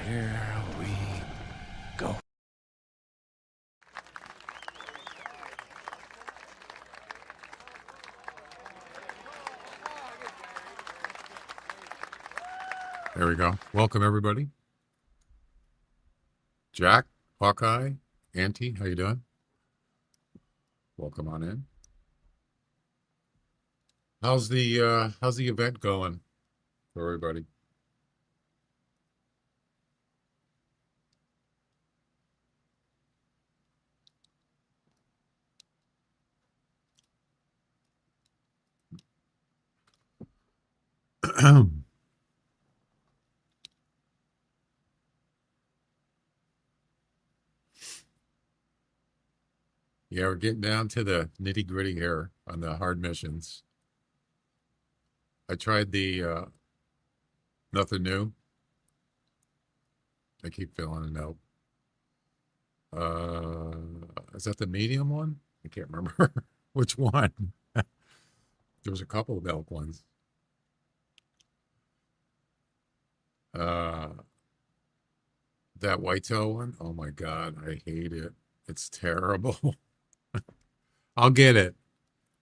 Here we go. There we go. Welcome, everybody. Jack, Hawkeye, Auntie, how you doing? Welcome on in. How's the event going for everybody? Yeah, we're getting down to the nitty gritty here on the hard missions. I tried the nothing new. I keep feeling a note. Is that the medium one? I can't remember which one. There was a couple of elk ones. Uh, that whitetail one. Oh my God, I hate it. It's terrible. I'll get it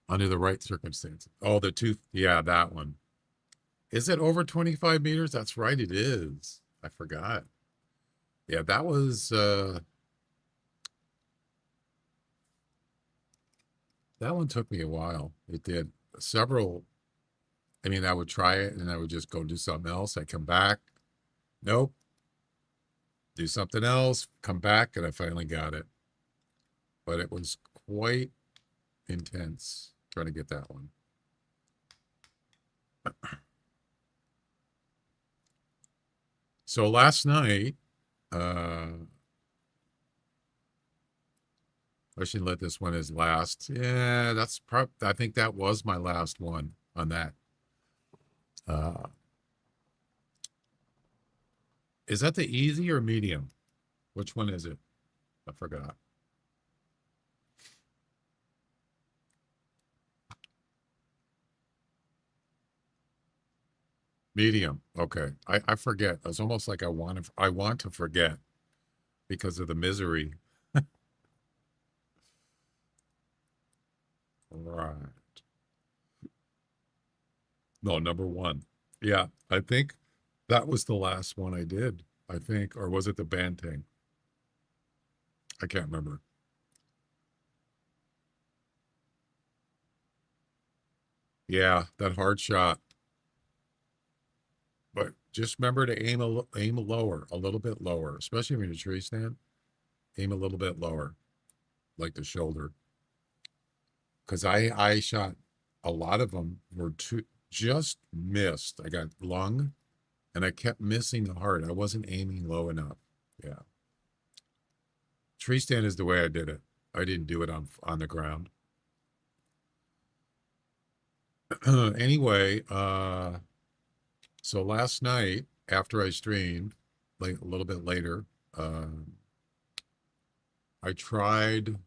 under the right circumstances. Oh, the tooth. Yeah, that one. Is it over 25 meters? That's right, it is. I forgot. Yeah, that was that one took me a while. It did. Several, I mean, I would try it and I would just go do something else. I come back. Nope. Do something else, come back, and I finally got it. But it was quite intense trying to get that one. So last night, I should let this one as last. Yeah, I think that was my last one on that. Is that the easy or medium? Which one is it? I forgot. Medium. Okay. I forget. It's almost like I want to forget because of the misery. Right. No, number one. Yeah, I think that was the last one I did. I think, or was it the Banting? I can't remember. Yeah, that hard shot. But just remember to aim lower, a little bit lower, especially if you're in a tree stand. Aim a little bit lower, like the shoulder. Because I shot a lot of them were just missed. I got lung, and I kept missing the heart. I wasn't aiming low enough. Yeah, tree stand is the way I did it. I didn't do it on the ground. Anyway, so last night after I streamed, like a little bit later, I tried.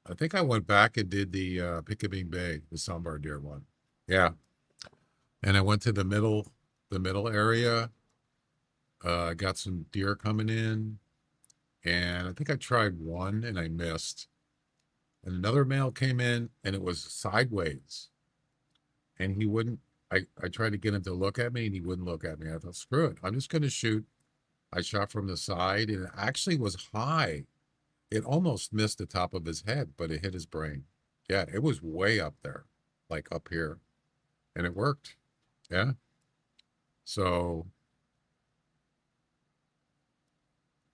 I think I went back and did the Pickabing Bay, the Sambar Deer one. Yeah, and I went to the middle area. Got some deer coming in, and I think I tried one and I missed. And another male came in, and it was sideways, and he wouldn't. I tried to get him to look at me, and he wouldn't look at me. I thought, screw it, I'm just going to shoot. I shot from the side, and it actually was high. It almost missed the top of his head, but it hit his brain. Yeah, it was way up there, like up here, and it worked. Yeah. So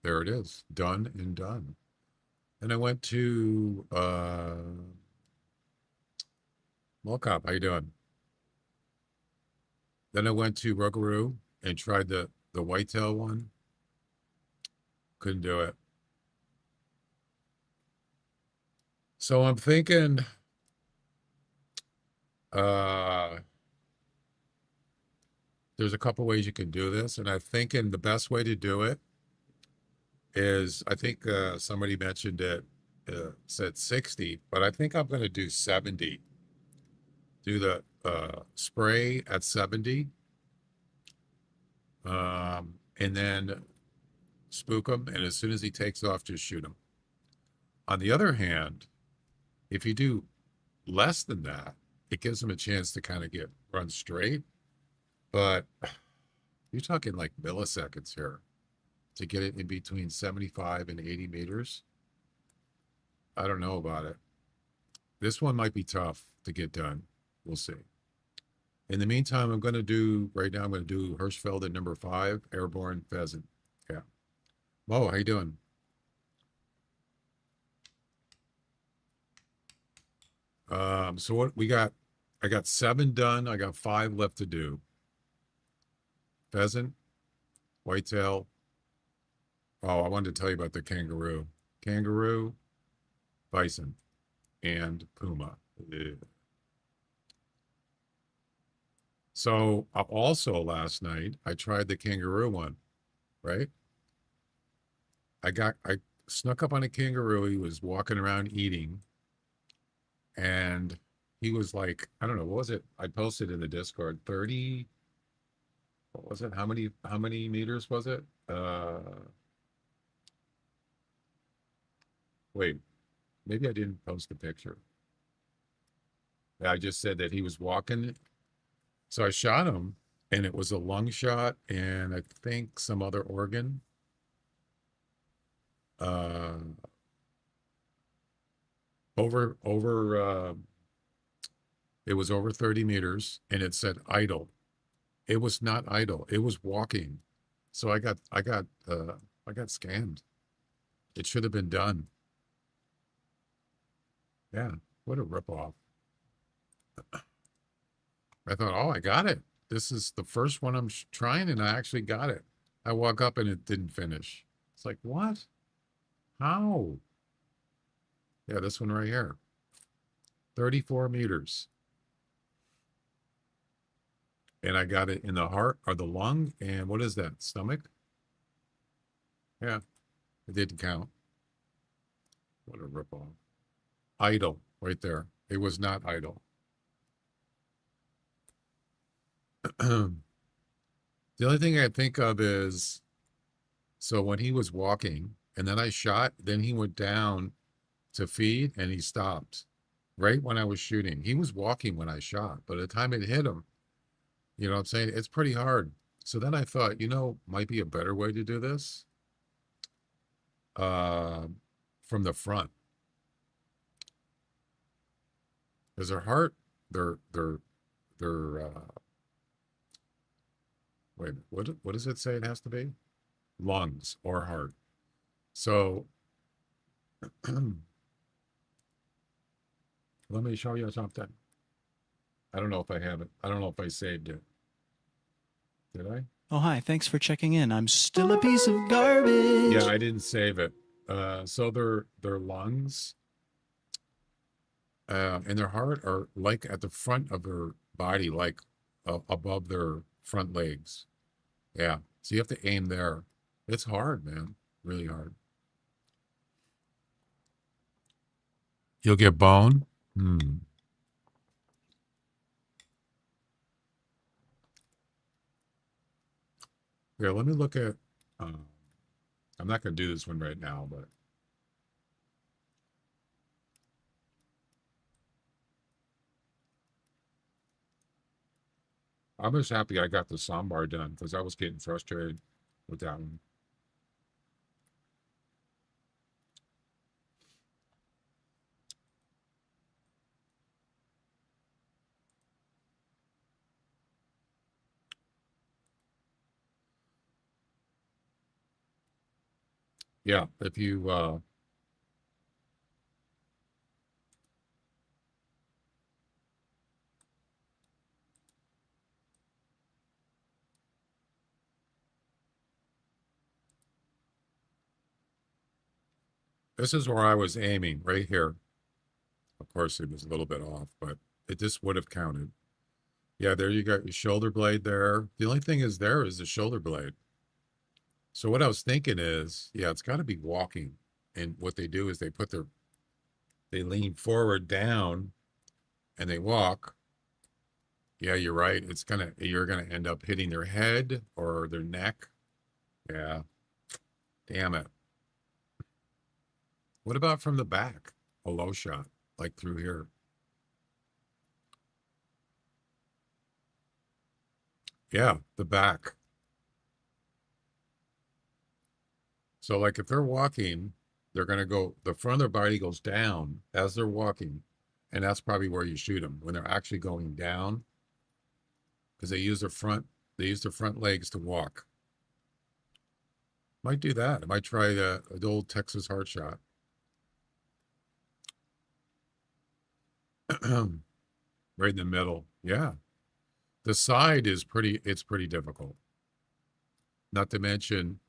there it is, done and done. And I went to Mokop. How you doing? Then I went to Rougarou and tried the whitetail one. Couldn't do it. So I'm thinking uh there's a couple ways you can do this, and I'm thinking the best way to do it is, I think somebody mentioned it, said 60, but I think I'm going to do 70. Do the spray at 70 And then spook him. And as soon as he takes off, just shoot him. On the other hand, if you do less than that, it gives him a chance to kind of run straight. But you're talking like milliseconds here to get it in between 75 and 80 meters. I don't know about it. This one might be tough to get done. We'll see. In the meantime, I'm going to do, right now, I'm going to do Hirschfeld at number 5, airborne pheasant. Yeah. Mo, how you doing? So what we got, I got 7 done. I got 5 left to do. Pheasant, whitetail. Oh, I wanted to tell you about the kangaroo. Kangaroo, bison, and puma. Ugh. So also last night, I tried the kangaroo one, right? I snuck up on a kangaroo. He was walking around eating, and he was like, I don't know, what was it? I posted in the Discord, 30, what was it? How many meters was it? Wait, maybe I didn't post the picture. I just said that he was walking. So I shot him, and it was a lung shot and I think some other organ. Uh, it was over 30 meters, and it said idle. It was not idle. It was walking. So I got scammed. It should have been done. Yeah, what a ripoff. I thought, oh, I got it. This is the first one I'm trying, and I actually got it. I walk up and it didn't finish. It's like, what? How? Yeah, this one right here. 34 meters. And I got it in the heart or the lung. And what is that? Stomach? Yeah, it didn't count. What a ripoff. Idle right there. It was not idle. The only thing I think of is, so when he was walking and then I shot, then he went down to feed and he stopped right when I was shooting. He was walking when I shot, but at the time it hit him, you know what I'm saying? It's pretty hard. So then I thought, might be a better way to do this. From the front. Because their heart, their wait, what does it say it has to be? Lungs or heart. So let me show you something. I don't know if I have it. I don't know if I saved it. Did I? Oh, hi. Thanks for checking in. I'm still a piece of garbage. Yeah, I didn't save it. So their lungs and their heart are like at the front of their body, like above their front legs. Yeah. So you have to aim there. It's hard, man. Really hard. You'll get bone. Here, let me look at. I'm not going to do this one right now, but I'm just happy I got the soundbar done because I was getting frustrated with that one. Yeah, if you this is where I was aiming right here. Of course, it was a little bit off, but it just would have counted. Yeah, there you got your shoulder blade there. The only thing is there is the shoulder blade. So what I was thinking is, yeah, it's got to be walking. And what they do is they lean forward down and they walk. Yeah, you're right. You're gonna end up hitting their head or their neck. Yeah, damn it. What about from the back? A low shot, like through here. Yeah, the back. So like if they're walking, they're gonna go, the front of their body goes down as they're walking. And that's probably where you shoot them when they're actually going down, because they use their front legs to walk. Might do that. I might try the old Texas heart shot. Right in the middle. Yeah. The side is it's pretty difficult. Not to mention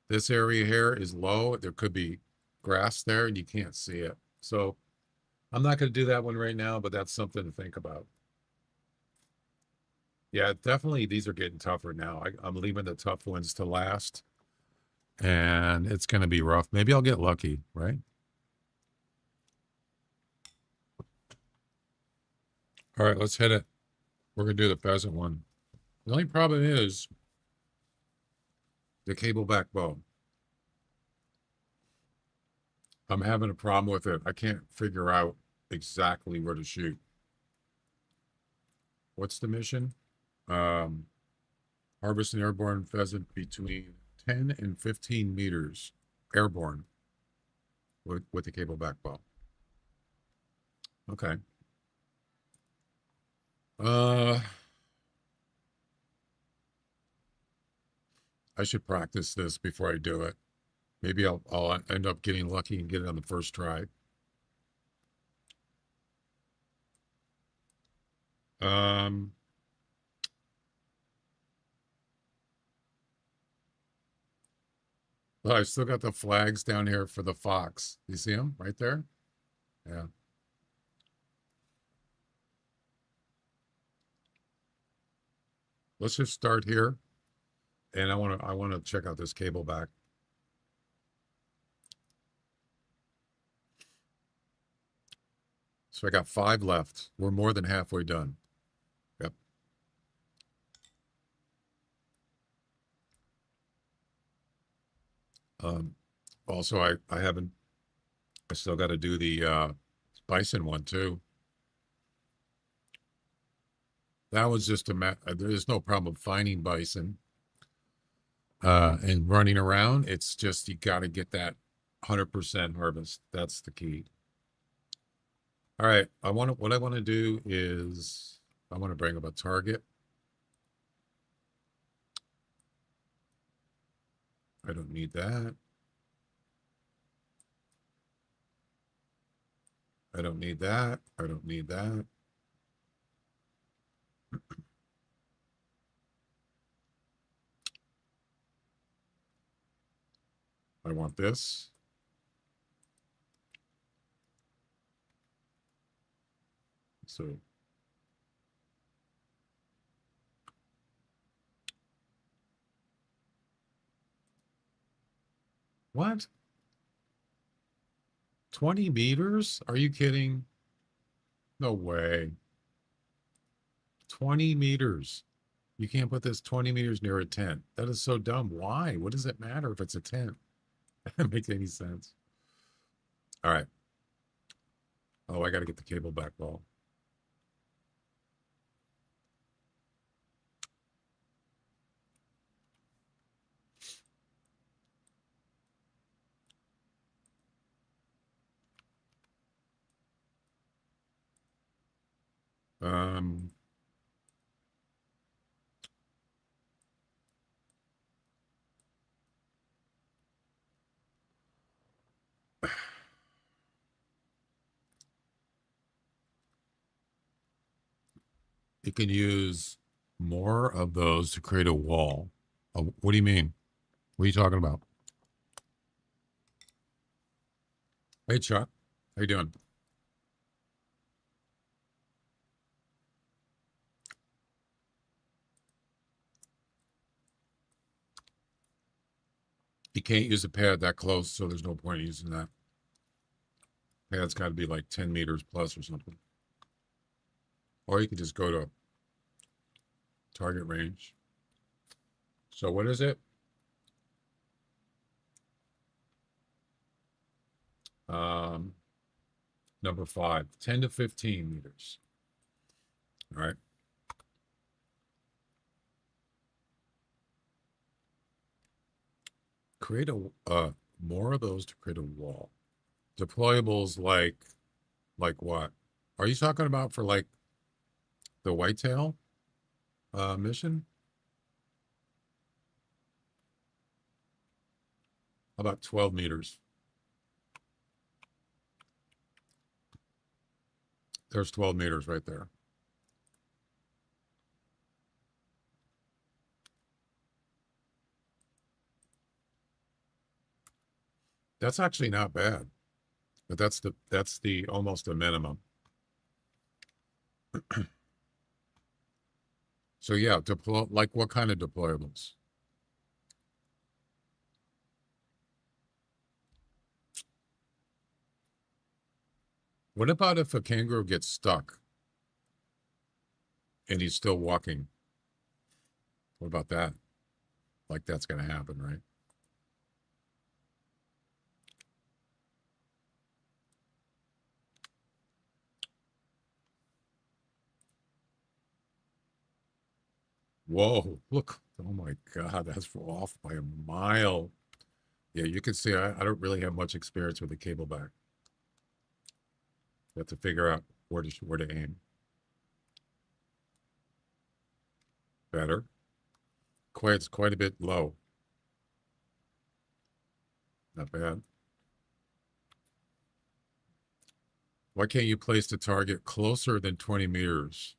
this area here is low. There could be grass there and you can't see it. So I'm not going to do that one right now, but that's something to think about. Yeah, definitely these are getting tougher now. I'm leaving the tough ones to last, and it's going to be rough. Maybe I'll get lucky, right? All right, let's hit it. We're going to do the pheasant one. The only problem is the cable back bow. I'm having a problem with it. I can't figure out exactly where to shoot. What's the mission? Harvest an airborne pheasant between 10 and 15 meters airborne with the cable back bow. Okay. I should practice this before I do it. Maybe I'll end up getting lucky and get it on the first try. Um, well, I still got the flags down here for the fox. You see them right there? Yeah. Let's just start here. And I want to check out this cable back. So I got 5 left. We're more than halfway done. Yep. Also, I still got to do the bison one too. That was just there's no problem finding bison and running around. It's just you got to get that 100% harvest. That's the key. All right, what I want to do is I want to bring up a target. I don't need that. I don't need that. I don't need that. I want this. So what? 20 meters? Are you kidding? No way. 20 meters. You can't put this 20 meters near a tent. That is so dumb. Why? What does it matter if it's a tent? That doesn't make any sense. All right. Oh, I got to get the cable back ball. Um, you can use more of those to create a wall. Oh, what do you mean? What are you talking about? Hey, Chuck. How you doing? You can't use a pad that close, so there's no point in using that. Pad's got to be like 10 meters plus or something. Or you could just go to target range. So what is it? Number 5, 10 to 15 meters. All right. Create a more of those to create a wall. Deployables like what? Are you talking about for like the whitetail mission? How about 12 meters? There's 12 meters right there. That's actually not bad, but that's the almost a minimum. So yeah, like what kind of deployables? What about if a kangaroo gets stuck and he's still walking? What about that? Like that's going to happen, right? Whoa, look. Oh my God, that's off by a mile. Yeah, you can see I don't really have much experience with the cable back. You have to figure out where to aim. Better. It's quite a bit low. Not bad. Why can't you place the target closer than 20 meters?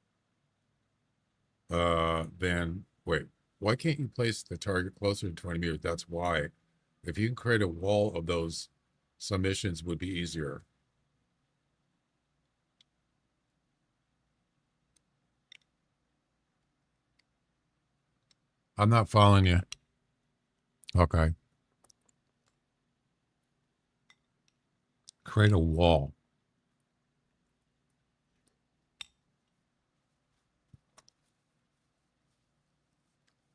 Wait, why can't you place the target closer than 20 meters? That's why. If you can create a wall of those, some missions would be easier. I'm not following you. Okay. Create a wall.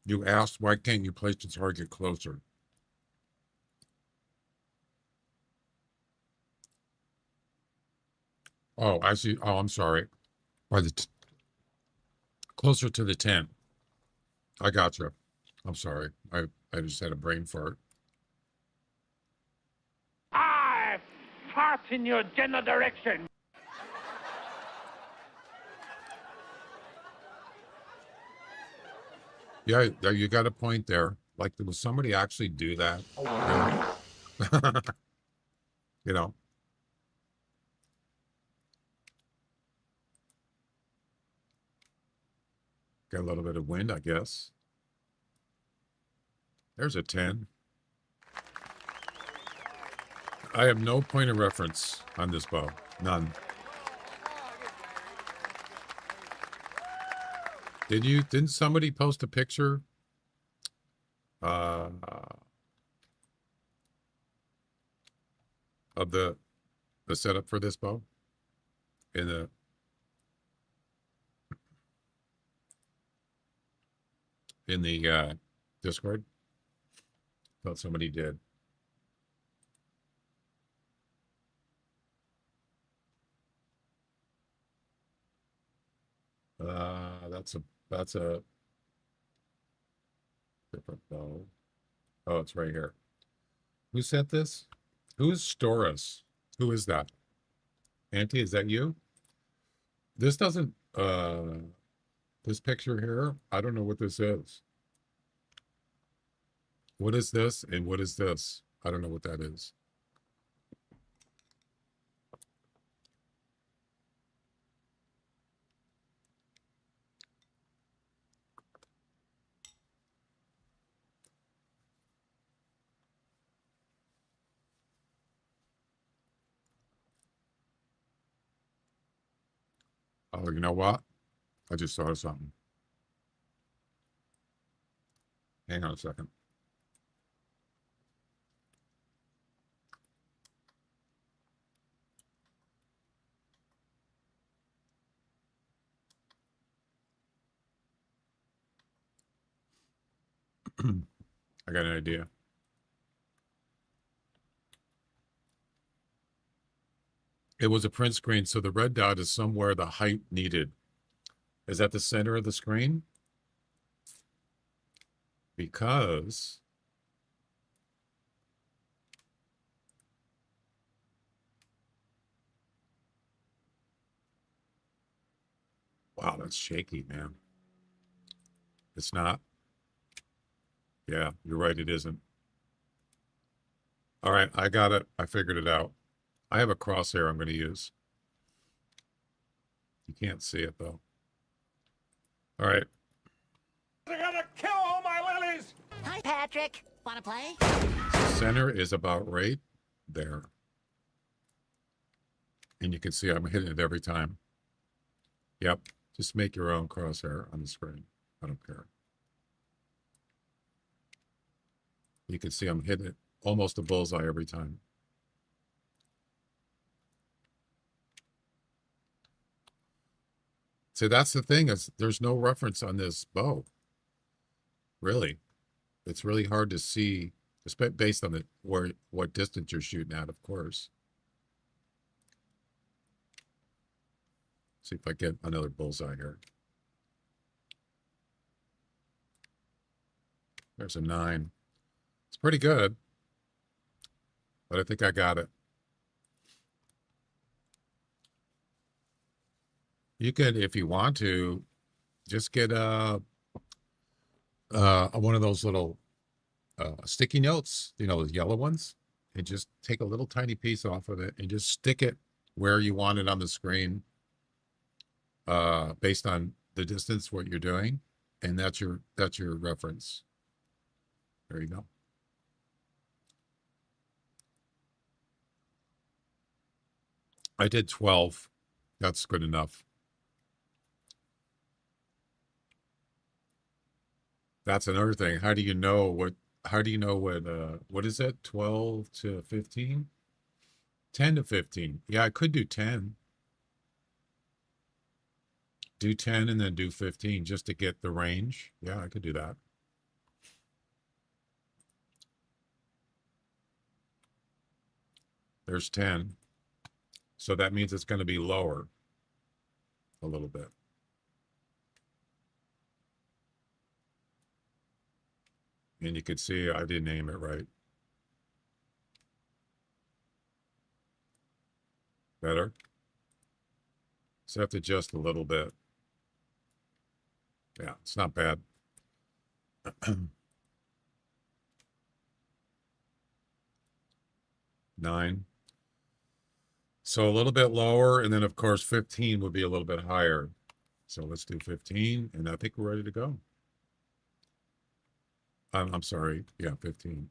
You asked, why can't you place the target closer? Oh, I see. Oh, I'm sorry. By closer to the 10. I got you. I'm sorry. I just had a brain fart. I fart in your general direction. Yeah, you got a point there. Like, was somebody actually do that? You know, got a little bit of wind, I guess. There's a 10. I have no point of reference on this bow. None. Didn't somebody post a picture? Of the setup for this bow in the Discord? Thought somebody did. That's a different bow. Oh, it's right here. Who sent this? Who's Storas? Who is that? Auntie, is that you? This doesn't this picture here, I don't know what this is. What is this and what is this? I don't know what that is. Oh, you know what? I just thought of something. Hang on a second. I got an idea. It was a print screen, so the red dot is somewhere the height needed. Is that the center of the screen? Because wow, that's shaky, man. It's not. Yeah, you're right, it isn't. All right, I got it. I figured it out. I have a crosshair I'm going to use. You can't see it, though. All right. They're gonna kill all my lilies! Hi, Patrick. Wanna play? Center is about right there. And you can see I'm hitting it every time. Yep. Just make your own crosshair on the screen. I don't care. You can see I'm hitting it almost a bullseye every time. See, that's the thing, is there's no reference on this bow. Really. It's really hard to see, based on what distance you're shooting at, of course. See if I get another bullseye here. There's a 9. It's pretty good, but I think I got it. You could, if you want to, just get one of those little sticky notes, you know, those yellow ones, and just take a little tiny piece off of it and just stick it where you want it on the screen, based on the distance, what you're doing, and that's your reference. There you go. I did 12. That's good enough. That's another thing. How do you know what is it? 12 to 15? 10 to 15. Yeah, I could do 10. Do 10 and then do 15 just to get the range. Yeah, I could do that. There's 10. So that means it's going to be lower a little bit. And you could see I didn't aim it right. Better. So I have to adjust a little bit. Yeah, it's not bad. 9. So a little bit lower, and then of course 15 would be a little bit higher. So let's do 15, and I think we're ready to go. I'm sorry. Yeah, 15.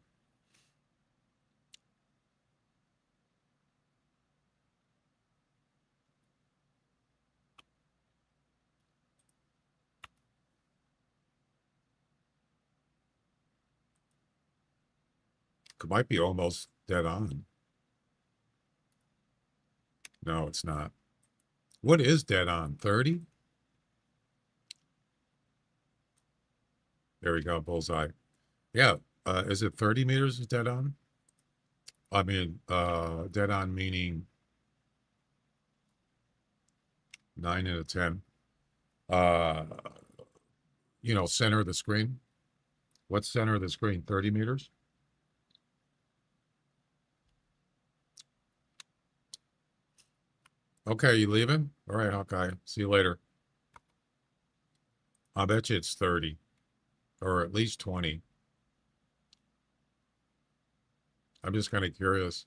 It might be almost dead on. No, it's not. What is dead on? 30? There we go, bullseye. Yeah, is it 30 meters is dead on? I mean, dead on meaning 9 and a 10. You know, center of the screen. What's center of the screen? 30 meters? Okay, you leaving? All right, Hawkeye. See you later. I bet you it's 30 or at least 20. I'm just kind of curious.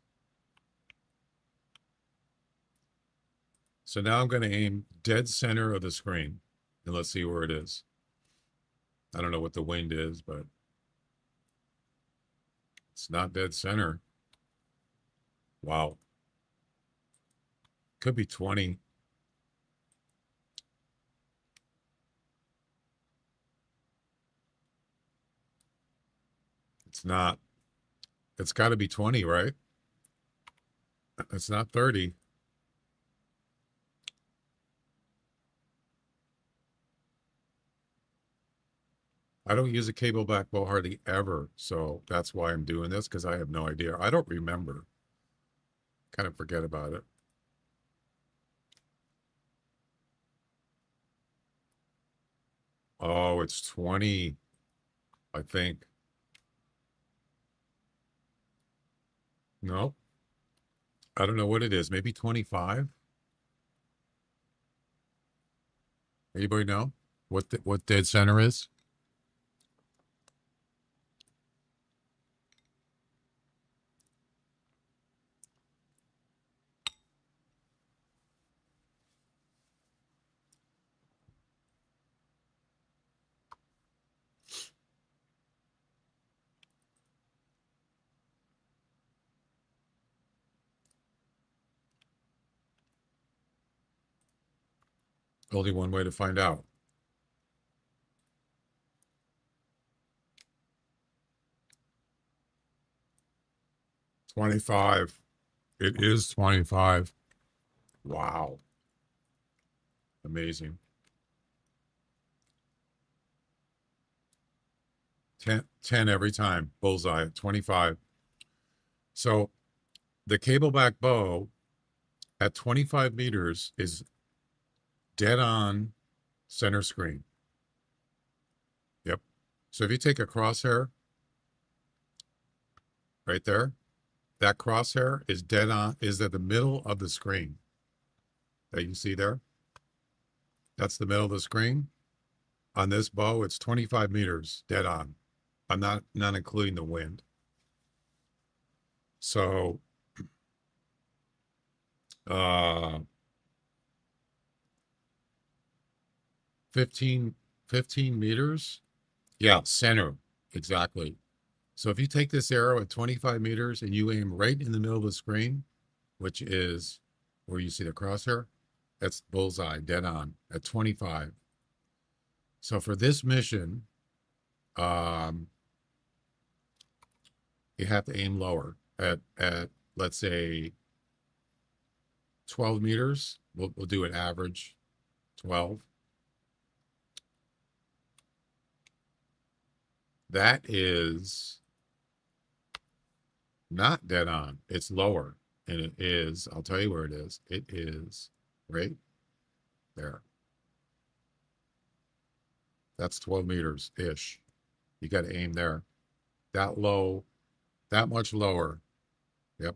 So now I'm going to aim dead center of the screen, and let's see where it is. I don't know what the wind is, but it's not dead center. Wow. Could be 20. It's not. It's got to be 20, right? It's not 30. I don't use a cable back bow hardly ever, so that's why I'm doing this, because I have no idea. I don't remember. Kind of forget about it. Oh, it's 20, I think. No, I don't know what it is. Maybe 25. Anybody know what dead center is? Only one way to find out. 25. It is 25. Wow. Amazing. 10 every time. Bullseye. 25. So the cable back bow at 25 meters is dead on center screen. Yep. So if you take a crosshair right there, that crosshair is dead on, is at the middle of the screen that you see there. That's the middle of the screen. On this bow, it's 25 meters dead on. I'm not including the wind. So, 15 meters. Yeah, center. Exactly. So if you take this arrow at 25 meters and you aim right in the middle of the screen, which is where you see the crosshair, that's bullseye, dead on at 25. So for this mission, you have to aim lower at let's say 12 meters. We'll do an average 12. That is not dead on. It's lower. And it is, I'll tell you where it is. It is right there. That's 12 meters ish. You got to aim there. That low, that much lower. Yep.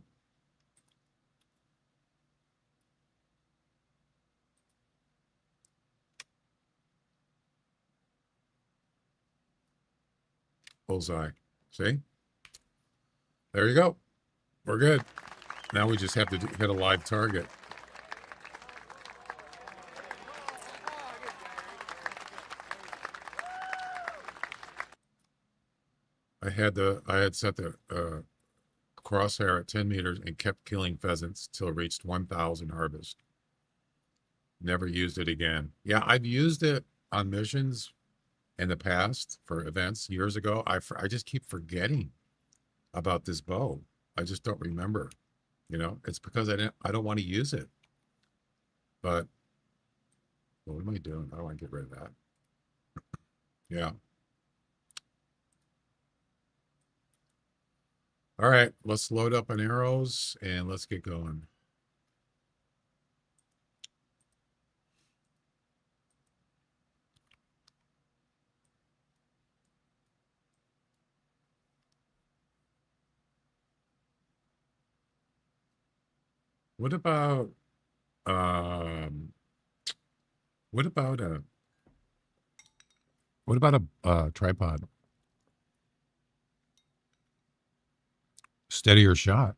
Bullseye. See? There you go. We're good. Now we just have to hit a live target. I had set the crosshair at 10 meters and kept killing pheasants till it reached 1,000 harvest. Never used it again. Yeah, I've used it on missions in the past for events years ago. I just keep forgetting about this bow. I just don't remember. You know, it's because I don't want to use it. But what am I doing? I don't want to get rid of that. Yeah. All right, let's load up on arrows and let's get going. What about um what about a tripod? Steadier shot.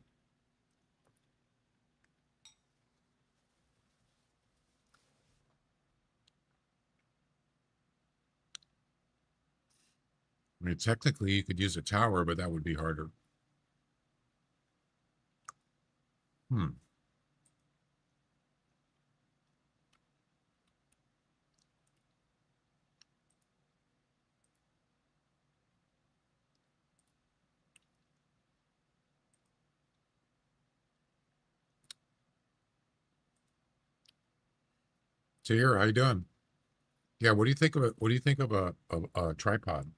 I mean, technically you could use a tower, but that would be harder. Hmm. So here, how you doing? Yeah, what do you think of it? What do you think of a tripod?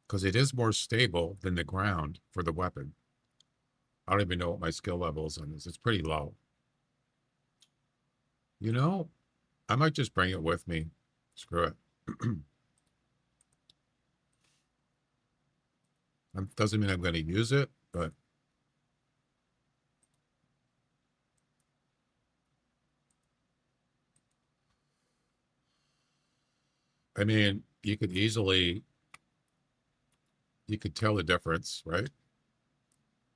because it is more stable than the ground for the weapon. I don't even know what my skill level is on this. It's pretty low. You know, I might just bring it with me. Screw it. Doesn't mean I'm going to use it, but I mean, you could tell the difference, right?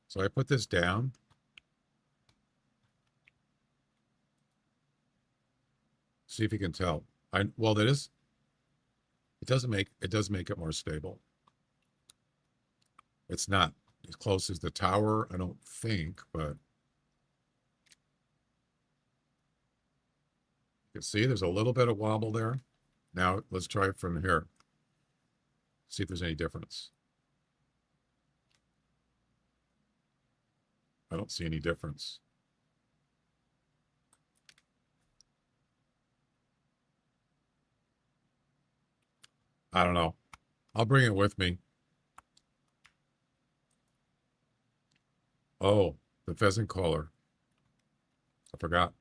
So I put this down. See if you can tell. Well, it does make it more stable. It's not as close as the tower, I don't think, but you can see there's a little bit of wobble there. Now let's try it from here. See if there's any difference. I don't see any difference. I don't know. I'll bring it with me. Oh, the pheasant caller. I forgot.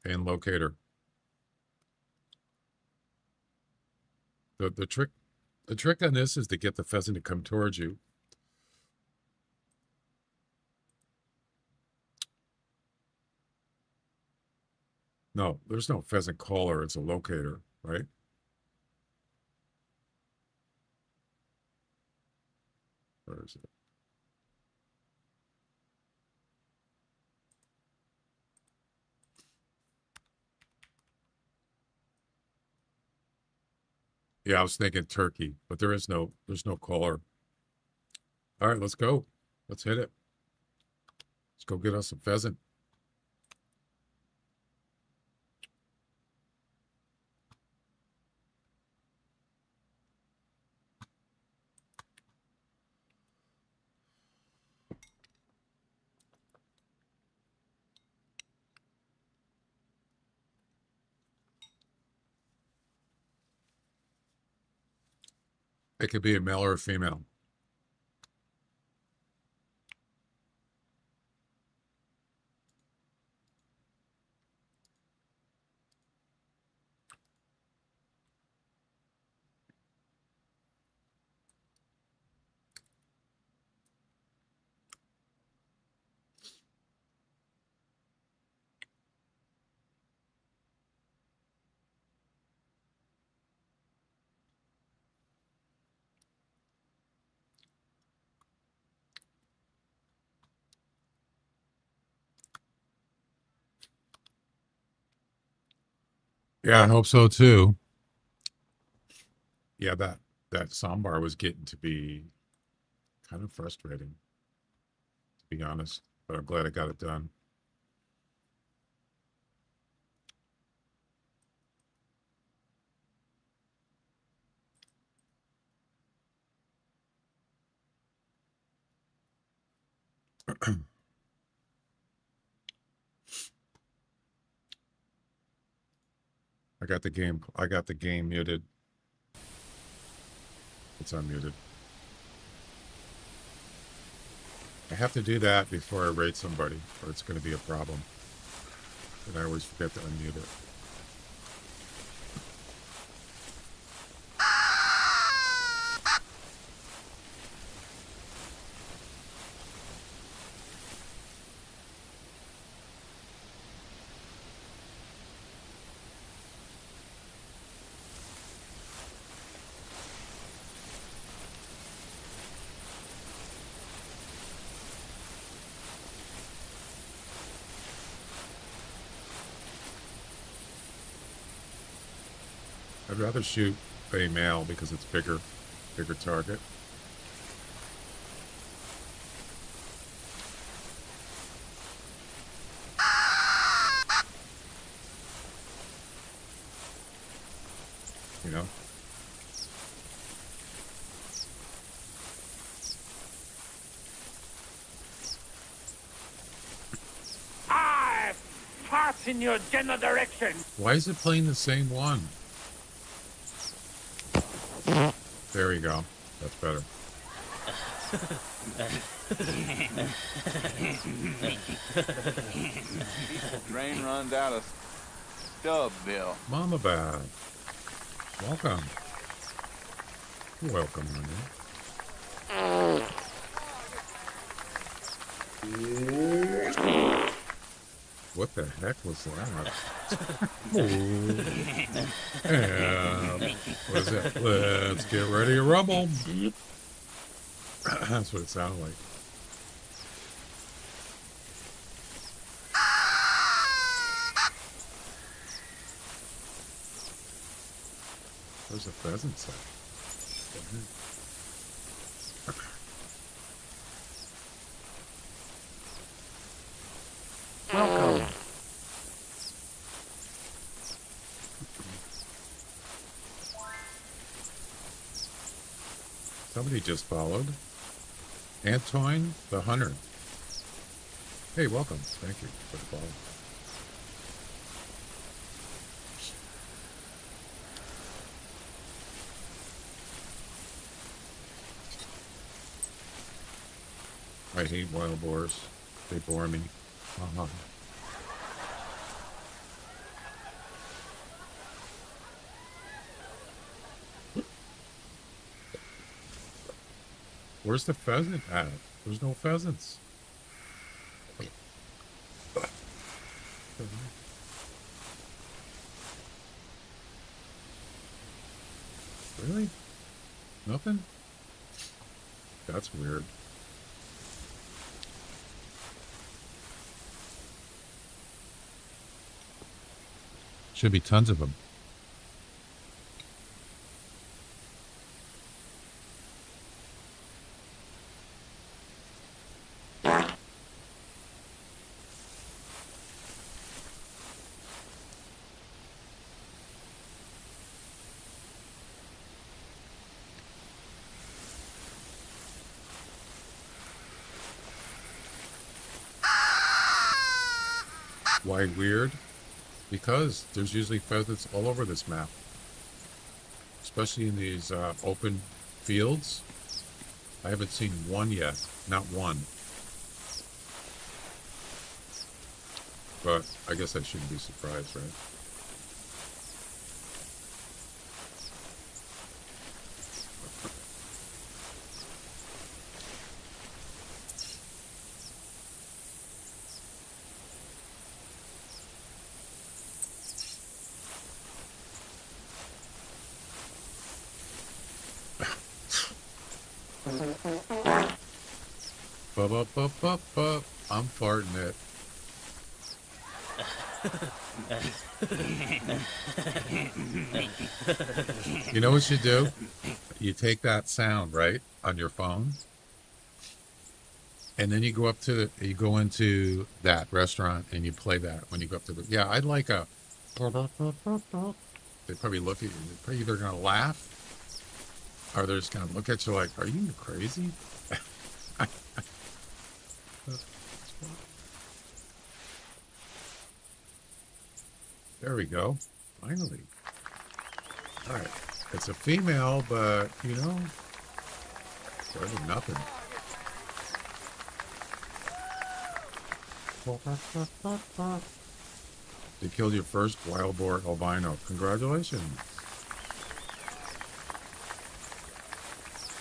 And locator. The trick on this is to get the pheasant to come towards you. No, there's no pheasant caller. It's a locator, right? Where is it? Yeah, I was thinking turkey, but there's no caller. All right, let's go. Let's hit it. Let's go get us some pheasant. It could be a male or a female. Yeah, I hope so too. Yeah, that soundbar was getting to be kind of frustrating, to be honest. But I'm glad I got it done. I got the game muted. It's unmuted. I have to do that before I raid somebody, or it's going to be a problem. And I always forget to unmute it. I'd rather shoot a male because it's bigger target. You know? I fart in your general direction. Why is it playing the same one? There you go. That's better. Train runs out of Stubbville. Mama Bad. Welcome. Welcome, honey. What the heck was that? And what is that? Let's get ready to rumble. That's what it sounded like. There's a pheasant set. Welcome. Somebody just followed. Antoine the Hunter. Hey, welcome. Thank you for the follow. I hate wild boars. They bore me. Uh-huh. Where's the pheasant at? There's no pheasants. Really? Nothing? That's weird. Should be tons of them. Why weird? Because there's usually pheasants all over this map. Especially in these open fields. I haven't seen one yet. Not one. But I guess I shouldn't be surprised, right? Ba-ba-ba-ba-ba. I'm farting it. You know what you do? You take that sound, right, on your phone, and then you go up to you go into that restaurant and you play that when you go up to the, yeah, I'd like a, they probably look at you, they're probably either gonna laugh or they're just gonna look at you like, are you crazy? There we go. Finally. All right. It's a female, but, you know, better than nothing. You killed your first wild boar albino. Congratulations.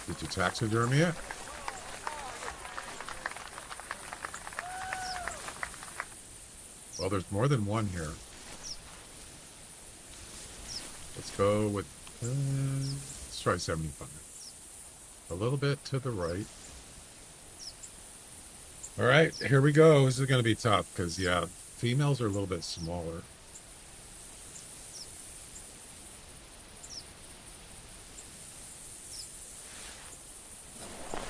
Did you taxidermy it? Well, there's more than one here. Let's go with, let's try 75. A little bit to the right. All right, here we go. This is going to be tough because, yeah, females are a little bit smaller.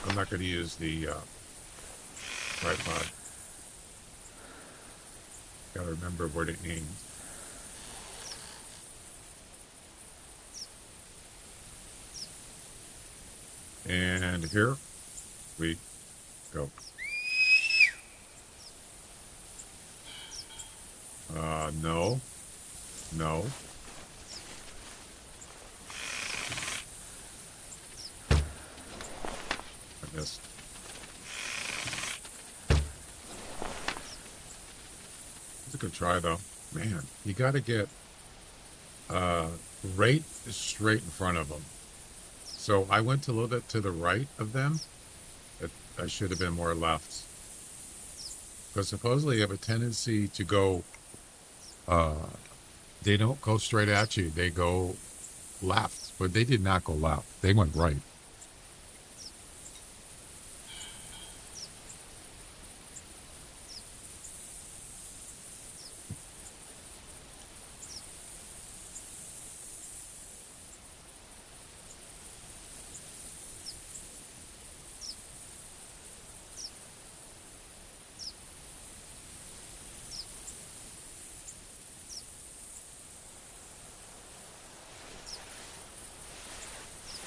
I'm not going to use the tripod. Got to remember what it means. And here we go. No. No. I missed. It's a good try though. Man, you got to get right straight in front of them. So I went a little bit to the right of them. I should have been more left. Because supposedly you have a tendency to go, they don't go straight at you. They go left. But they did not go left. They went right.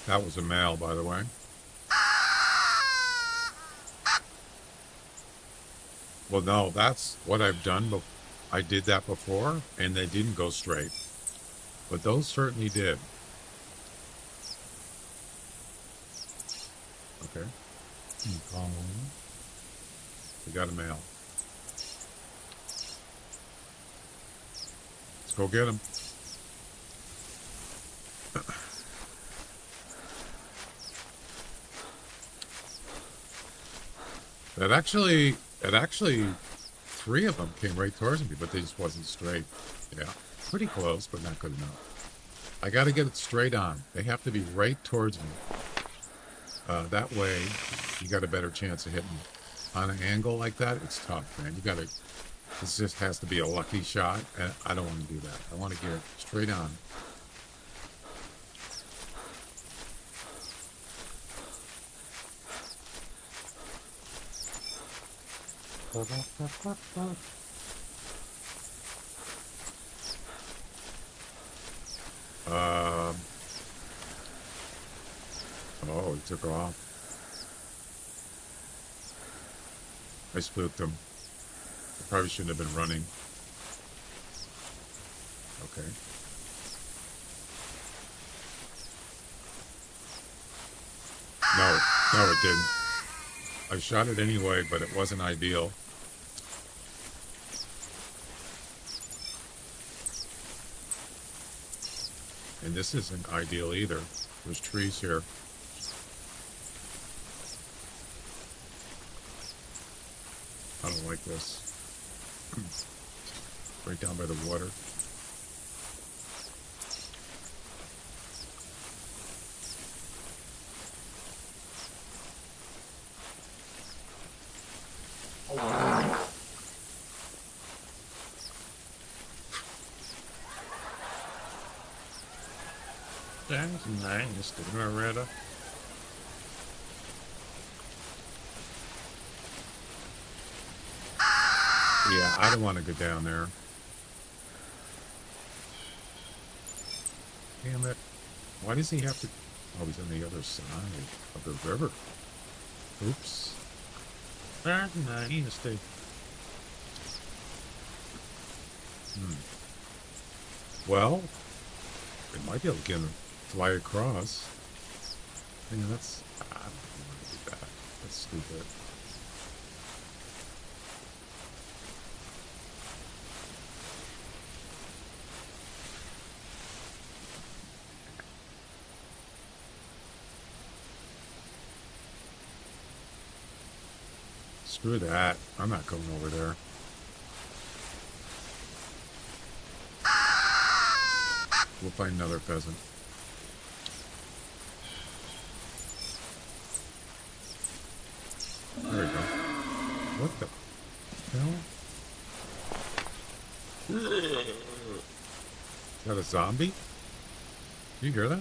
That was a male, by the way. Well, no, that's what I've done. But I did that before, and they didn't go straight. But those certainly did. Okay. We got a male. Let's go get him. It actually, 3 of them came right towards me, but they just wasn't straight. Yeah, pretty close, but not good enough. I got to get it straight on. They have to be right towards me. That way, you got a better chance of hitting. On an angle like that, it's tough, man. You got to. This just has to be a lucky shot, and I don't want to do that. I want to get it straight on. Oh, he took off. I spooked him. I probably shouldn't have been running. Okay. No, it didn't. I shot it anyway, but it wasn't ideal. And this isn't ideal either. There's trees here. I don't like this. Right down by the water. That's nice, Loretta. Yeah, I don't want to go down there. Damn it. Why does he have to... Oh, he's on the other side of the river. Oops. That's nice. Well, they might be able to get him to fly across. I mean, that's... I don't want to do that. That's stupid. Screw that. I'm not going over there. We'll find another pheasant. There we go. What the hell? Is that a zombie? Do you hear that?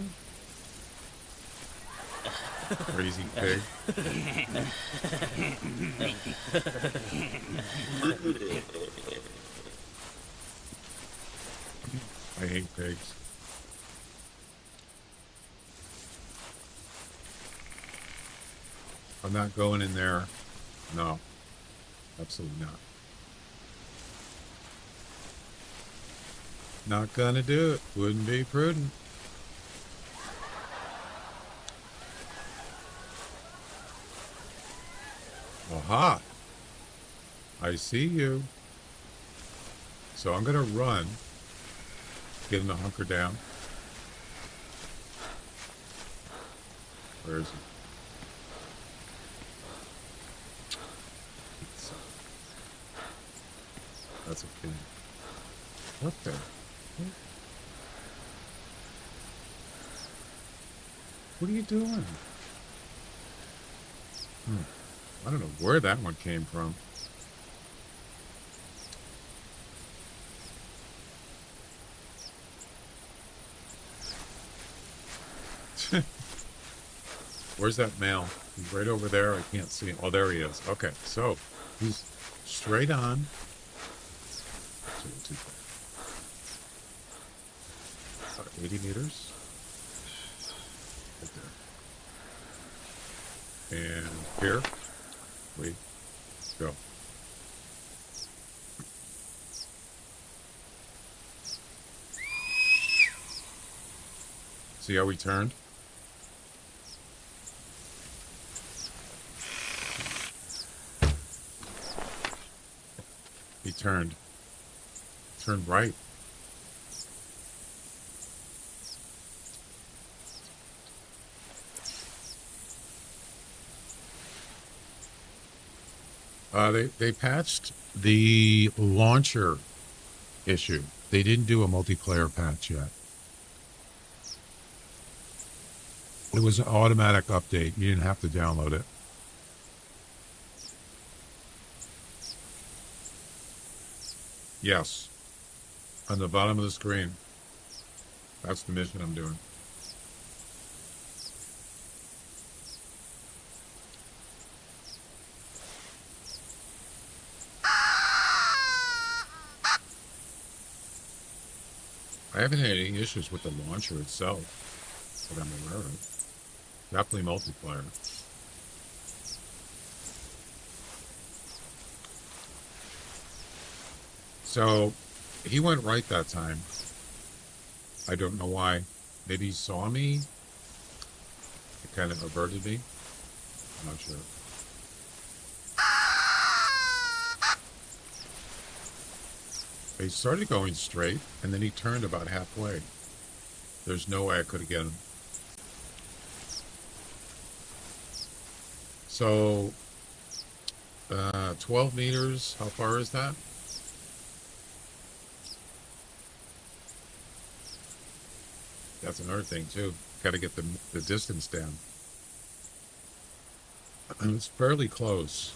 Crazy pig. I hate pigs. I'm not going in there. No. Absolutely not. Not gonna do it. Wouldn't be prudent. Aha. I see you. So I'm going to run. Get him to hunker down. Where is he? That's a king. What the? What are you doing? I don't know where that one came from. Where's that male? He's right over there. I can't see him. Oh, there he is. Okay, so he's straight on. Too far. About 80 meters. Right there. And here. Wait. Go. See how we turned? He turned. Turned right. They patched the launcher issue. They didn't do a multiplayer patch yet. It was an automatic update. You didn't have to download it. Yes. On the bottom of the screen. That's the mission I'm doing. I haven't had any issues with the launcher itself that I'm aware of. Definitely multiplayer. So he went right that time. I don't know why. Maybe he saw me. It kind of averted me. I'm not sure. He started going straight, and then he turned about halfway. There's no way I could have get him. So, 12 meters, how far is that? That's another thing, too. Got to get the distance down. It's fairly close.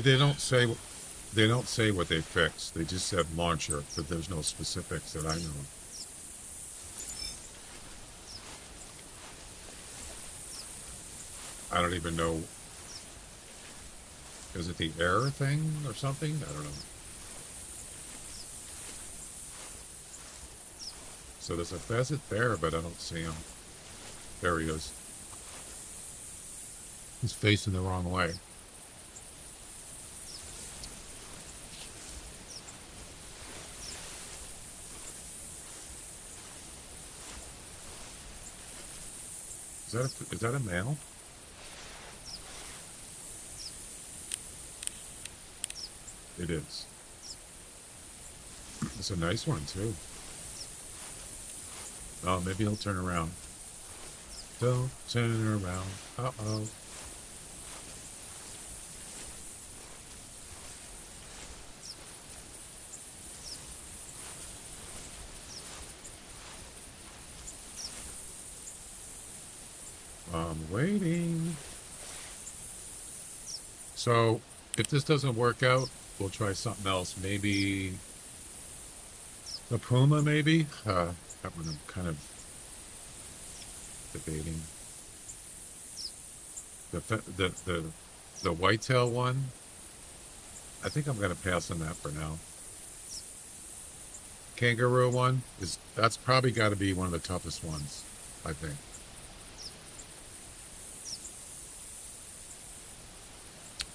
They don't say what they fixed. They just said launcher, but there's no specifics that I know of. I don't even know. Is it the error thing or something? I don't know. So there's a pheasant there, but I don't see him. There he is. He's facing the wrong way. Is that a male? It is. It's a nice one, too. Oh, maybe he'll turn around. Don't turn around. Uh-oh. I'm waiting. So, if this doesn't work out, we'll try something else. Maybe the puma, maybe? That one I'm kind of debating. The whitetail one, I think I'm going to pass on that for now. Kangaroo one, that's probably got to be one of the toughest ones, I think.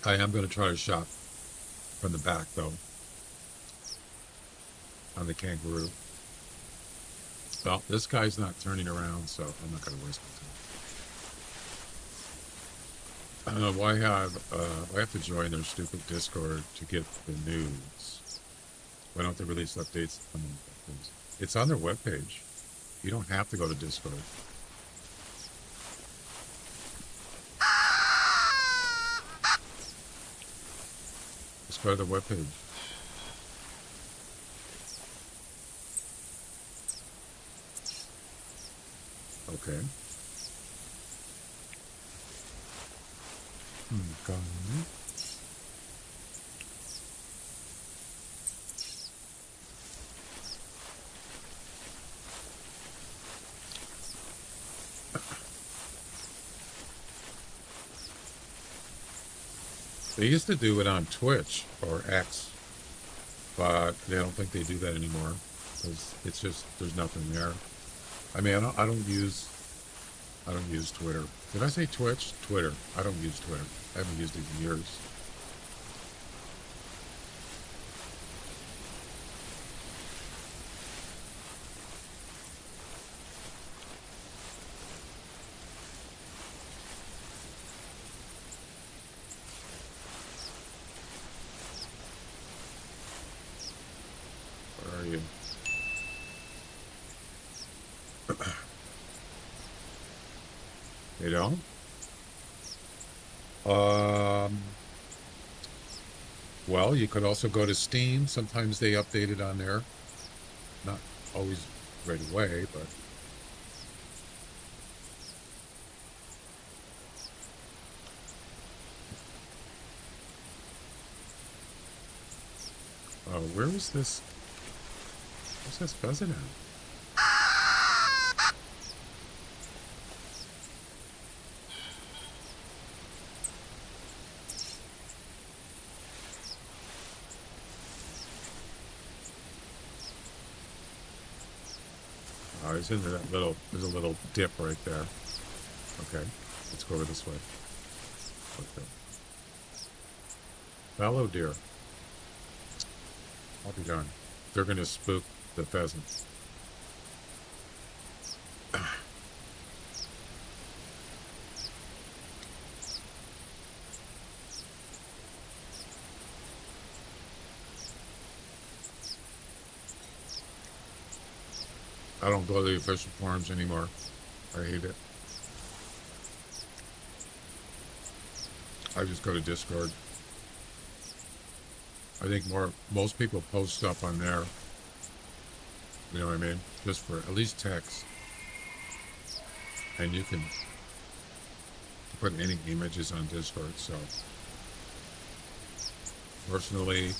I am going to try a shot from the back, though, on the kangaroo. Well, this guy's not turning around, so I'm not going to waste my time. Why have to join their stupid Discord to get the news? Why don't they release updates on things? It's on their webpage. You don't have to go to Discord. Just go to the webpage. Okay. Okay. They used to do it on Twitch or X, but I don't think they do that anymore because it's just there's nothing there. I mean, I don't use Twitter. Did I say Twitch? Twitter. I don't use Twitter. I haven't used it in years. Where are you? You don't? Well, you could also go to Steam. Sometimes they update it on there. Not always right away, but where is this? Where's this pheasant at? Oh, he's into that little, there's a little dip right there. Okay, let's go over this way. Okay. Fallow deer. I'll be darned. They're going to spook the pheasants. I don't go to the official forums anymore. I hate it. I just go to Discord. I think most people post stuff on there. You know what I mean? Just for at least text. And you can put any images on Discord, so. Personally,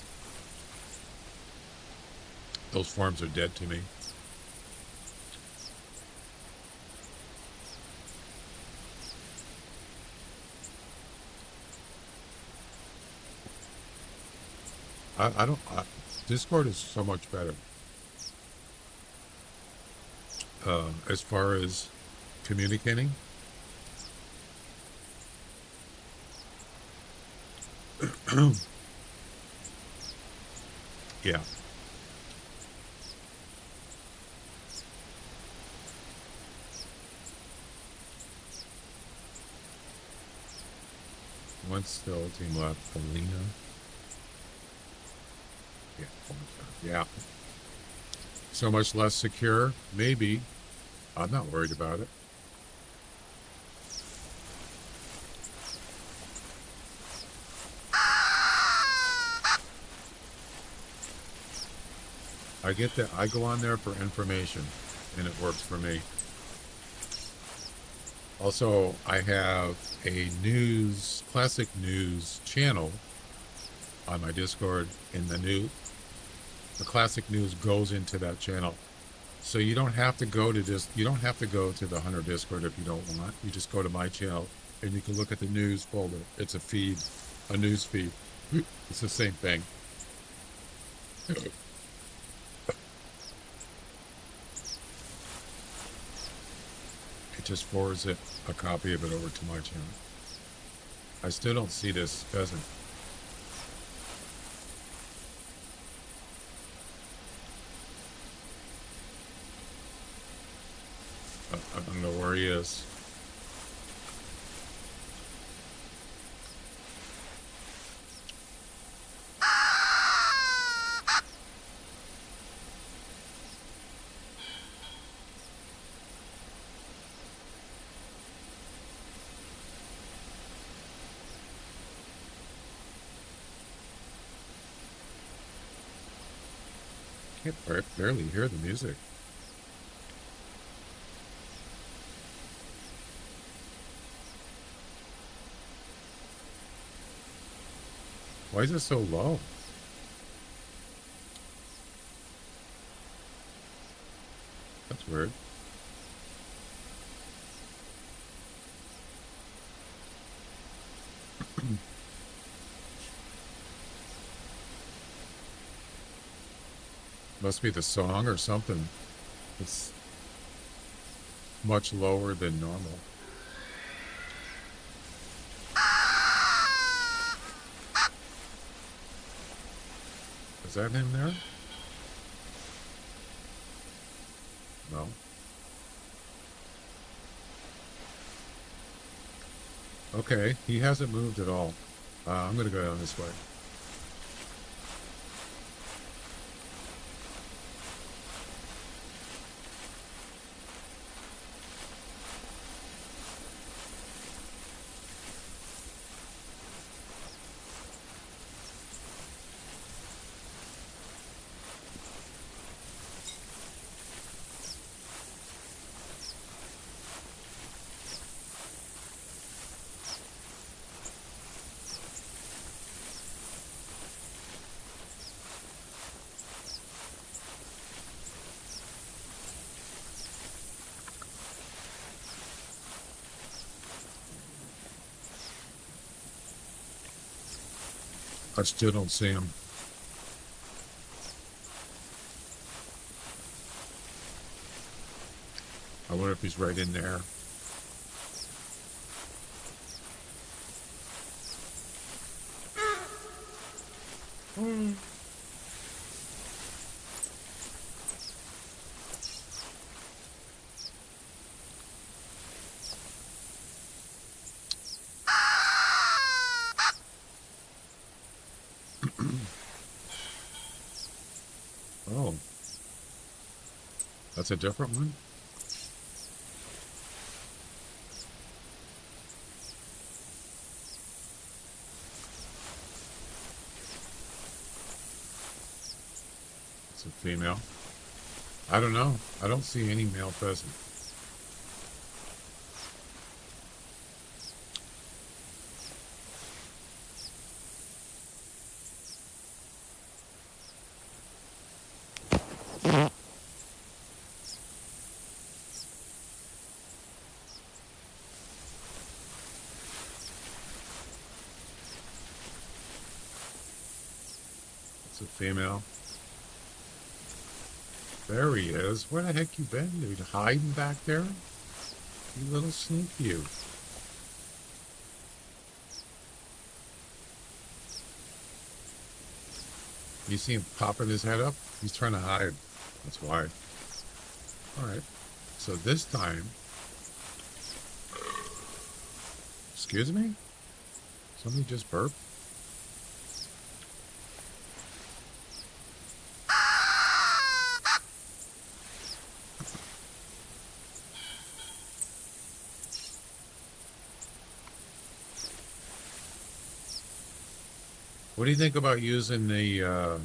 those forums are dead to me. Discord is so much better. As far as communicating. Yeah. One still team left, Alina. Yeah, yeah. So much less secure? Maybe. I'm not worried about it. I get that. I go on there for information, and it works for me. Also, I have a classic news channel on my Discord, and the classic news goes into that channel. So you don't have to go to the Hunter Discord if you don't want. You just go to my channel and you can look at the news folder. It's a news feed. It's the same thing. It just forwards a copy of it over to my channel. I still don't see this pheasant. is. Can't barely hear the music. Why is it so low? That's weird. Must be the song or something. It's much lower than normal. Is that him there? No. Okay, he hasn't moved at all. I'm gonna go down this way. I still don't see him. I wonder if he's right in there. Oh, that's a different one? It's a female. I don't know. I don't see any male pheasant. It's a female. There he is. Where the heck you been, dude? Hiding back there? You little sneak you. You see him popping his head up? He's trying to hide. That's why. Alright. So this time... Excuse me? Somebody just burped? What do you think about using the,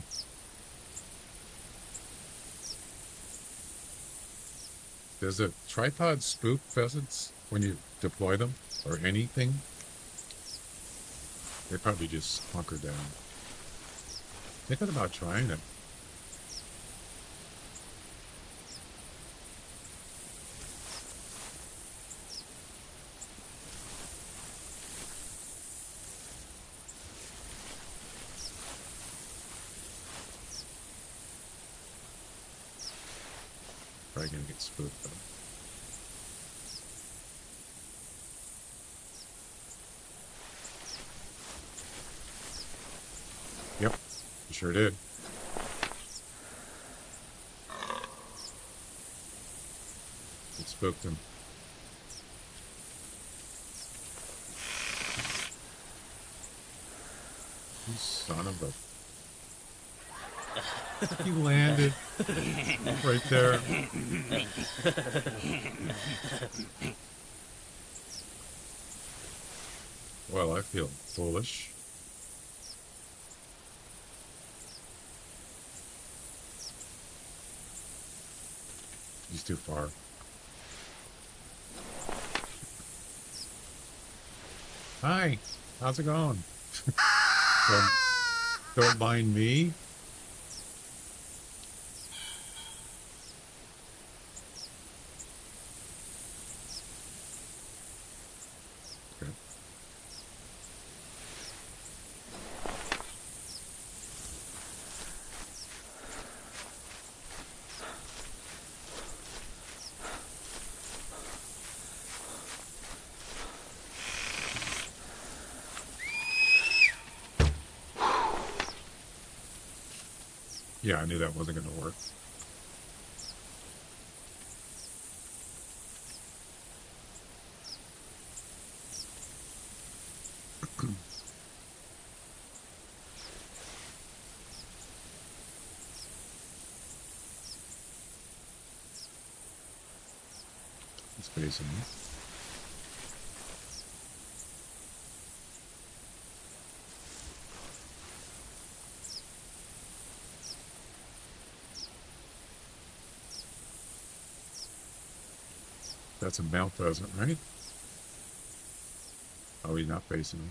does a tripod spook pheasants when you deploy them, or anything? They probably just hunker down. Thinking about trying it. Probably gonna get spooked though. Yep, you sure did. It spooked him. You son of a... He landed right there. Well, I feel foolish. He's too far. Hi, how's it going? Don't mind me. Okay. Yeah, I knew that wasn't going to work. He's facing me. That's a mount pheasant, right? Oh, he's not facing me.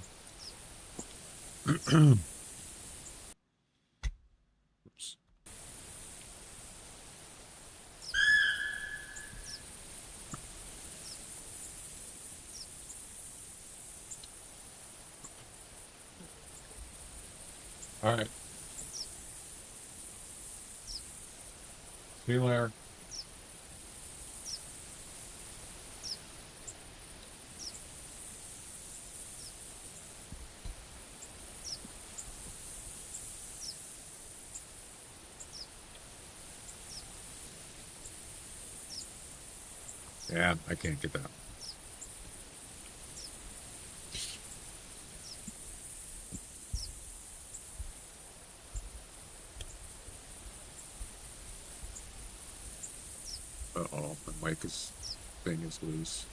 Oops. All right. See you later. Yeah, I can't get that. Uh-oh, my mic thing is loose.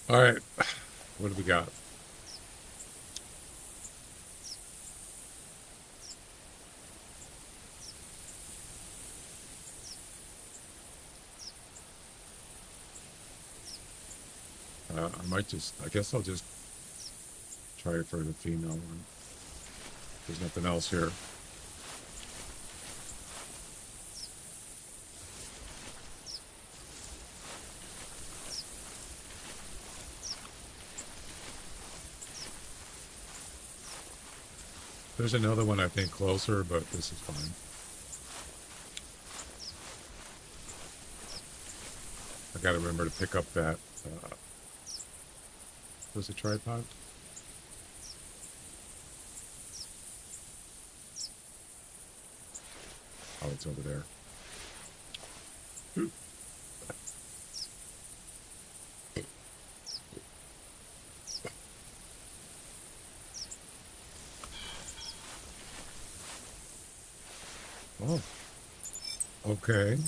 All right, what do we got? I guess I'll just try it for the female one. There's nothing else here. There's another one I think closer, but this is fine. I gotta remember to pick up that, was it tripod? Oh, it's over there. Oh, okay.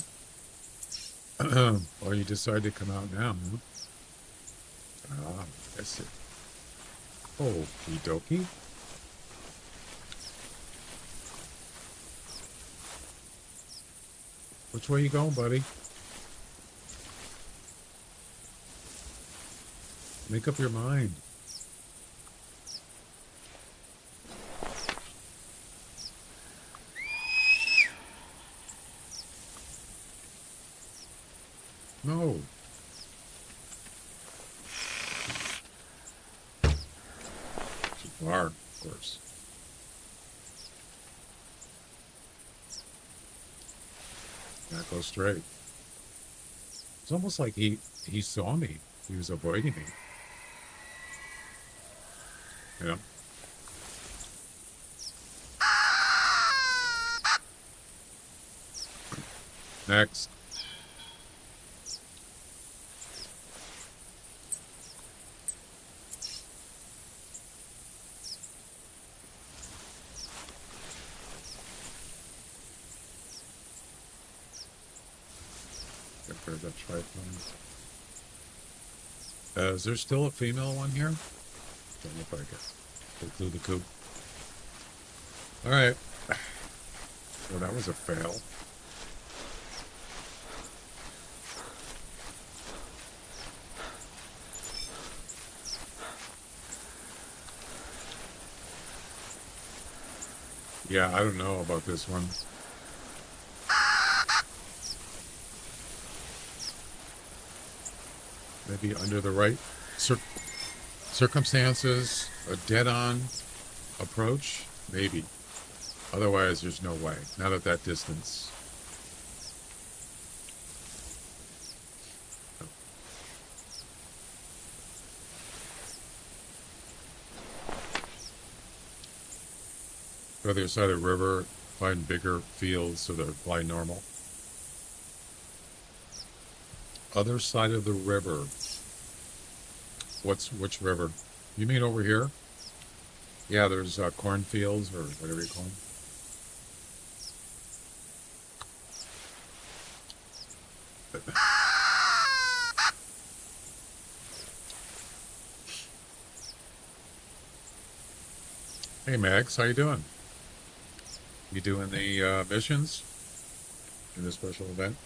Or you decide to come out now, huh? Ah, I see. Oh, dokie. Which way you going, buddy? Make up your mind. No. Too far, of course. Gotta go straight. It's almost like he saw me. He was avoiding me. Yeah. Next. Get rid of that tripod. Is there still a female one here? Don't look like it. Go through the coop. Alright. Well, that was a fail. Yeah, I don't know about this one. Maybe under the right circumstances, a dead-on approach, maybe. Otherwise, there's no way. Not at that distance. Go to the other side of the river, find bigger fields so they fly normal. Other side of the river. Which river? You mean over here? Yeah, there's cornfields or whatever you call them. Hey Max, how you doing? You doing the missions in this special event?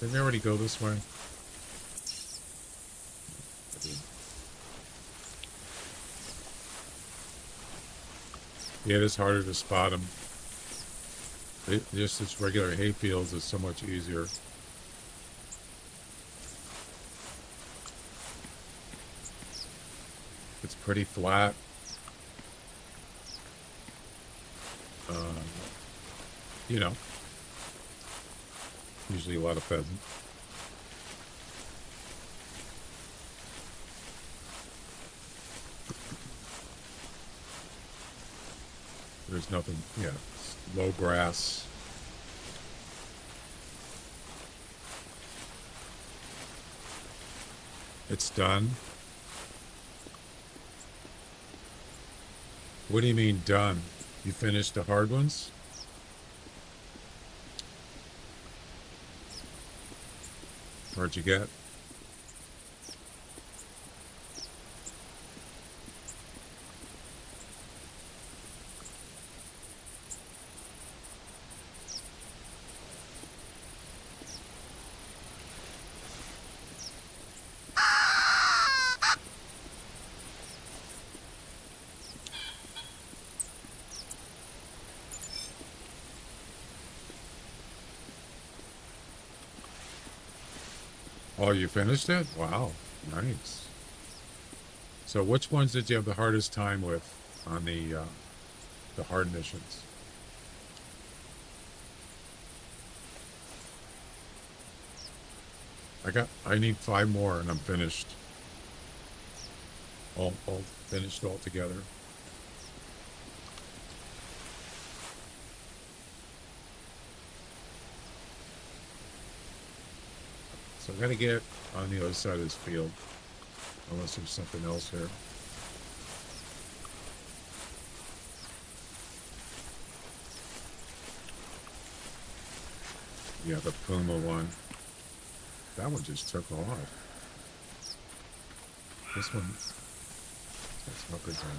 Didn't they already go this way? Yeah, it is harder to spot them. Just its regular hay fields is so much easier. It's pretty flat. You know, usually a lot of pheasant. There's nothing, yeah, it's low grass. It's done. What do you mean done? You finished the hard ones? Where'd you get? Oh, you finished it? Wow, nice. So which ones did you have the hardest time with on the hard missions? I need 5 more and I'm finished. All finished altogether. So I gotta get on the other side of this field, unless there's something else here. Yeah, the Puma one. That one just took off. This one, that's hunkered down.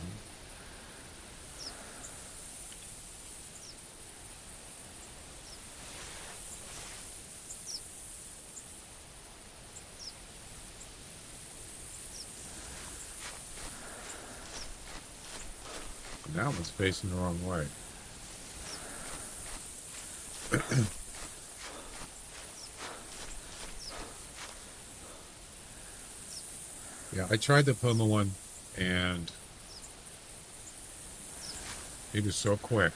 That one's facing the wrong way. Yeah, I tried the Puma one, and he was so quick.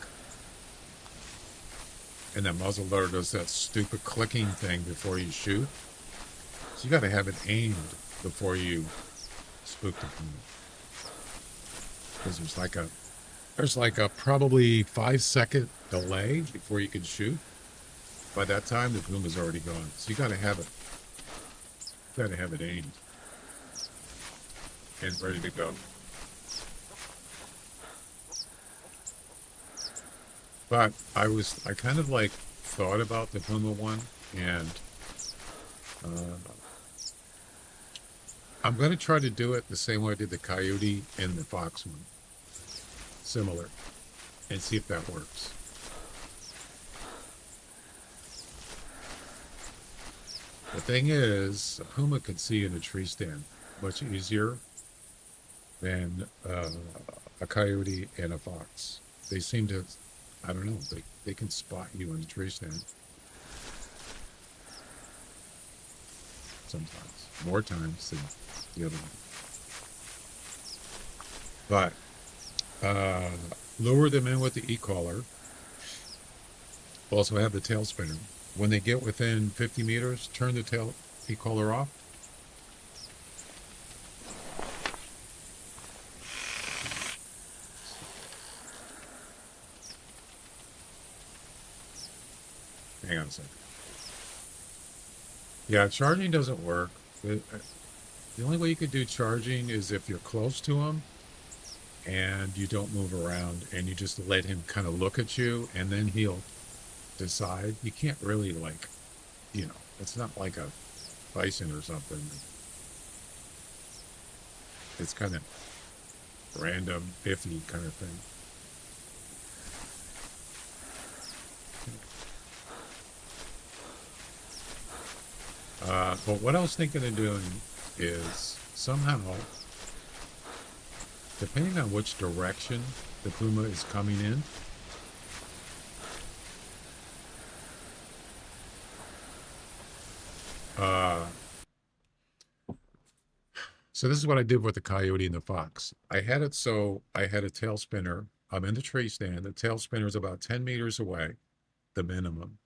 And that muzzle loader does that stupid clicking thing before you shoot. So you got to have it aimed before you spook the Puma. Because there's like a there's like a probably 5 second delay before you can shoot. By that time, the puma's already gone. So you gotta have it aimed and ready to go. But I kind of like thought about the puma one, and uh, I'm going to try to do it the same way I did the coyote and the fox one, similar, and see if that works. The thing is, a puma can see in a tree stand much easier than a coyote and a fox. They seem to, I don't know, they can spot you in the tree stand sometimes, more times than the other one. But lure them in with the e-collar. Also have the tail spinner. When they get within 50 meters, turn the tail e-collar off. Hang on a second. Yeah, charging doesn't work. The only way you could do charging is if you're close to him and you don't move around and you just let him kind of look at you, and then he'll decide. You can't really, like, it's not like a bison or something. It's kind of random, iffy kind of thing. But what I was thinking of doing is somehow, depending on which direction the puma is coming in, so this is what I did with the coyote and the fox. I had it so I had a tail spinner. I'm in the tree stand. The tail spinner is about 10 meters away, the minimum.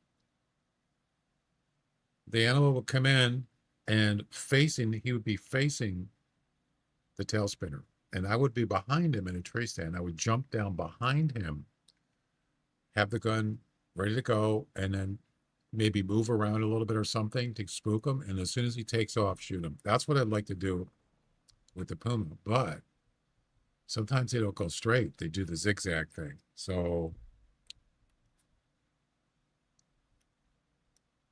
The animal would come in and he would be facing the tail spinner. And I would be behind him in a tree stand. I would jump down behind him, have the gun ready to go, and then maybe move around a little bit or something to spook him. And as soon as he takes off, shoot him. That's what I'd like to do with the puma. But sometimes they don't go straight. They do the zigzag thing. So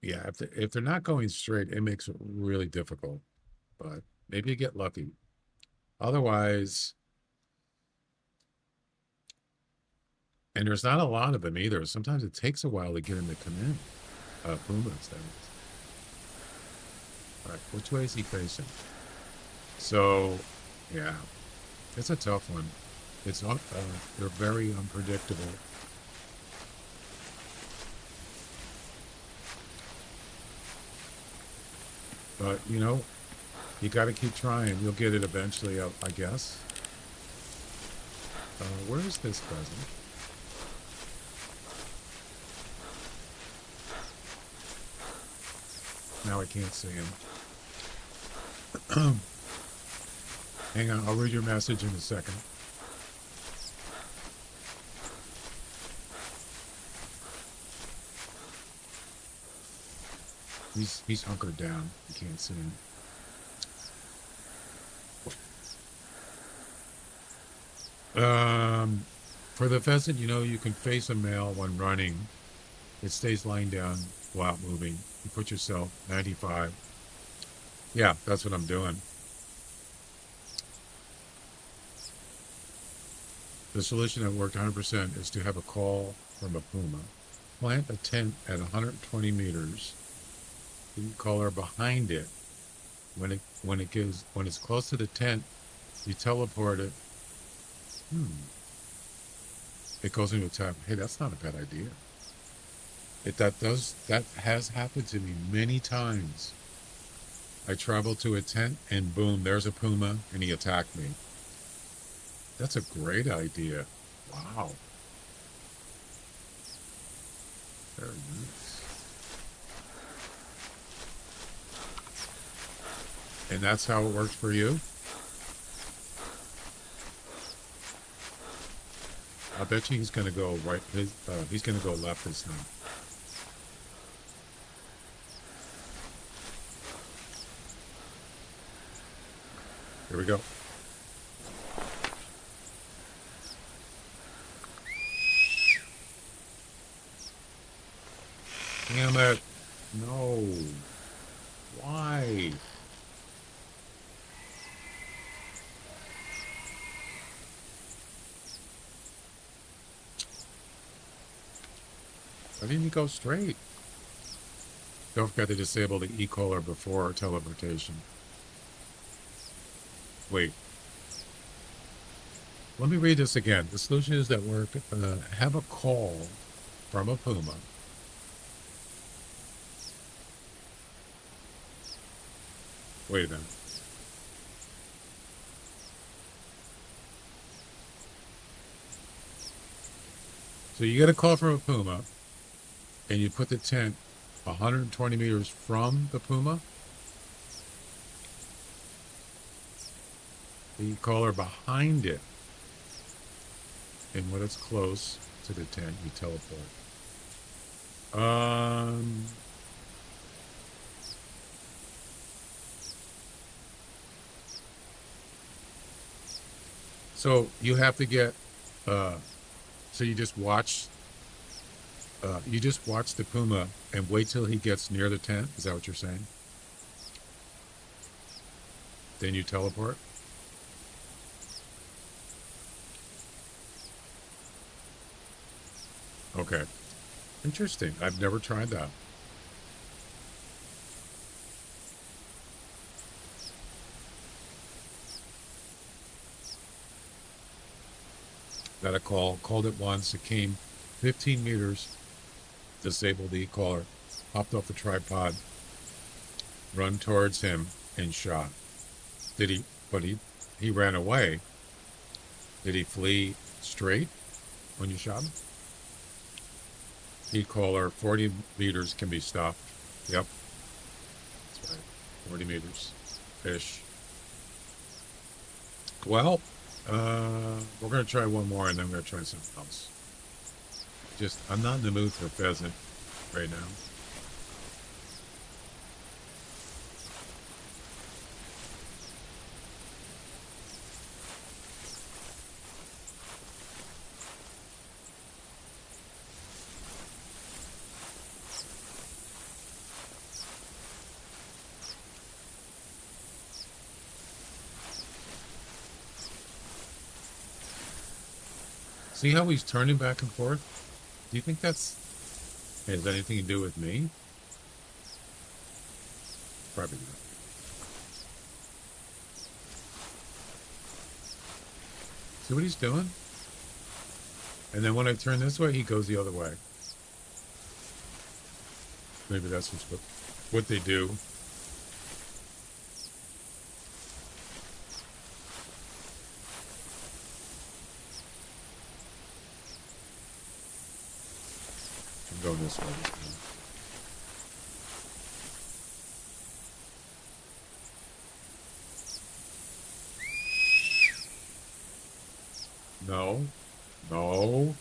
yeah, if they're not going straight, it makes it really difficult. But maybe you get lucky. Otherwise, and there's not a lot of them either. Sometimes it takes a while to get them to come in. Pumas, that is. All right, which way is he facing? So, yeah, it's a tough one. They're very unpredictable. But, you got to keep trying. You'll get it eventually, I guess. Where is this pheasant? Now I can't see him. Hang on, I'll read your message in a second. He's hunkered down. You can't see him. For the pheasant, you can face a male when running. It stays lying down while moving. You put yourself 95. Yeah, that's what I'm doing. The solution that worked 100% is to have a call from a puma. Plant a tent at 120 meters. You can collar behind it. When it's close to the tent, you teleport it. It goes into attack. Hey, that's not a bad idea. That has happened to me many times. I traveled to a tent and boom, there's a puma and he attacked me. That's a great idea. Wow. Very nice. And that's how it works for you? I bet you he's gonna go right. He's gonna go left this time. Here we go. Damn it! No. Why? Why didn't you go straight? Don't forget to disable the e-collar before teleportation. Wait. Let me read this again. The solution is that we're have a call from a puma. Wait a minute. So you get a call from a puma, and you put the tent 120 meters from the puma. The collar behind it, and when it's close to the tent, you teleport. So you have to get. So you just watch. You just watch the puma and wait till he gets near the tent. Is that what you're saying? Then you teleport. Okay. Interesting. I've never tried that. Got a call. Called it once. It came 15 meters. Disabled the e-collar. Hopped off the tripod. Run towards him and shot. Did he? But he ran away. Did he flee straight when you shot him? E-collar, 40 meters can be stopped. Yep. That's right. 40 meters. Fish. Well, we're going to try one more and then we're going to try something else. I'm not in the mood for pheasant right now. See how he's turning back and forth? Do you think that's has anything to do with me? Probably not. See what he's doing? And then when I turn this way, he goes the other way. Maybe that's what they do. Go this way. No. No.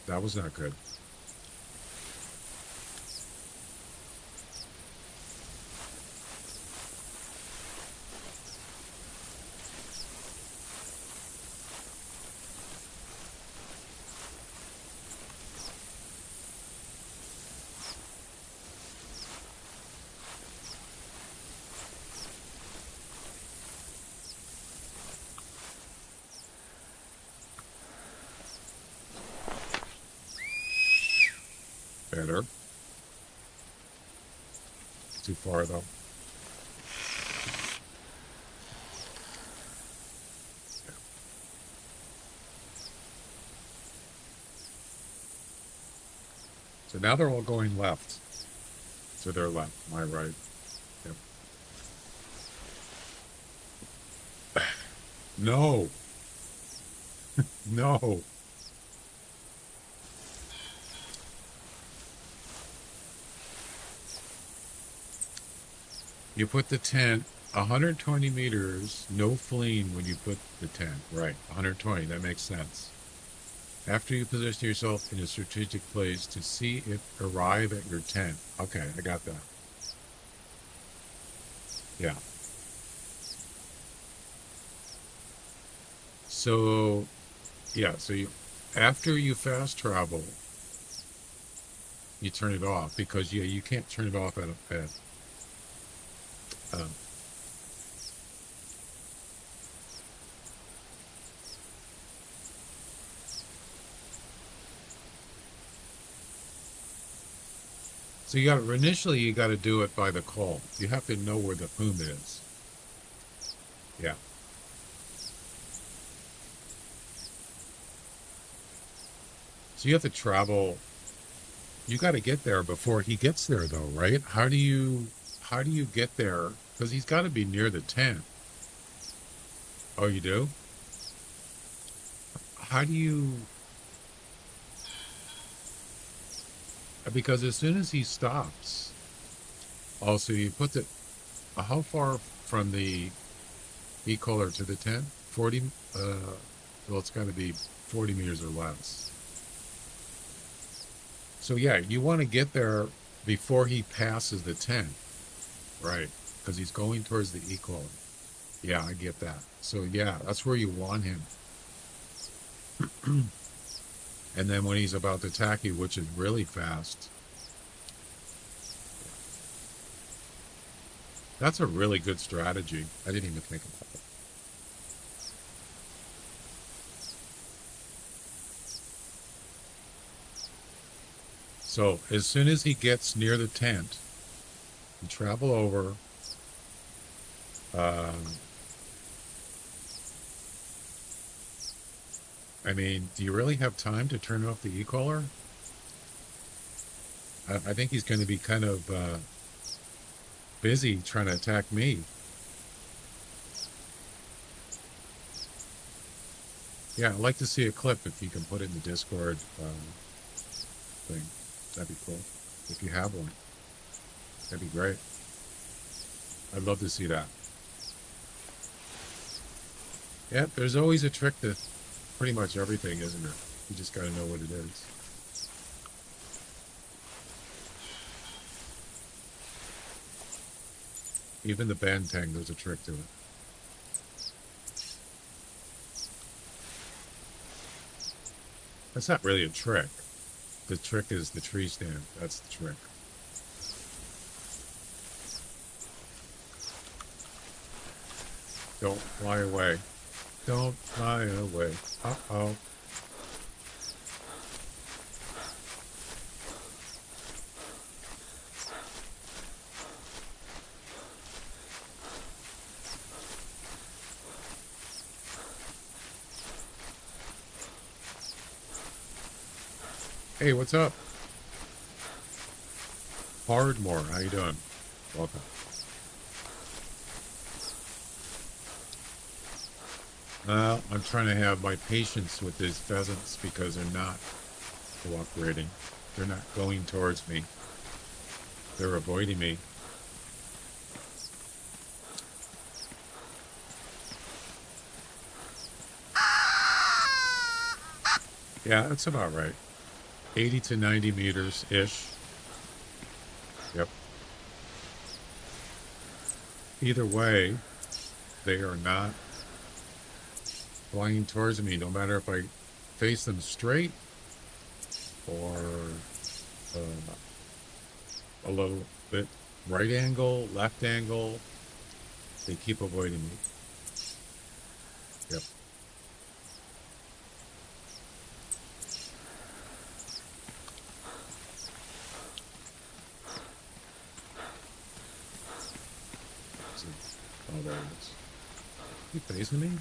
That was not good. Better. Too far though. Yeah. So now they're all going left. To their left, my right. Yep. No. No. You put the tent 120 meters, no fleeing when you put the tent. Right, 120, that makes sense. After you position yourself in a strategic place to see it arrive at your tent. Okay, I got that. Yeah. So, yeah, so you, after you fast travel, you turn it off because yeah, you can't turn it off at um, so you got initially you got to do it by the call. You have to know where the boom is. Yeah. So you have to travel. You got to get there before he gets there, though, right? How do you get there? Because he's got to be near the tent. Oh, you do? How do you? Because as soon as he stops, also you put the how far from the e-collar to the tent? 40. Well, it's got to be 40 meters or less. So yeah, you want to get there before he passes the tent, right? Because he's going towards the e-collar. Yeah, I get that. So yeah, that's where you want him. And then when he's about to attack you, which is really fast, that's a really good strategy. I didn't even think about it. So as soon as he gets near the tent, you travel over. I mean, do you really have time to turn off the e-collar? I think he's going to be kind of busy trying to attack me. Yeah, I'd like to see a clip if you can put it in the Discord thing. That'd be cool. If you have one, that'd be great. I'd love to see that. Yeah, there's always a trick to pretty much everything, isn't there? You just got to know what it is. Even the bantang, there's a trick to it. That's not really a trick. The trick is the tree stand. That's the trick. Don't fly away. Don't fly away. Uh-oh. Hey, what's up? Hardmore, how you doing? Welcome. I'm trying to have my patience with these pheasants because they're not cooperating. They're not going towards me. They're avoiding me. Yeah, that's about right. 80 to 90 meters-ish. Yep. Either way, they are not flying towards me, no matter if I face them straight or a little bit right angle, left angle. They keep avoiding me. Yep. Oh, there it is. You facing me?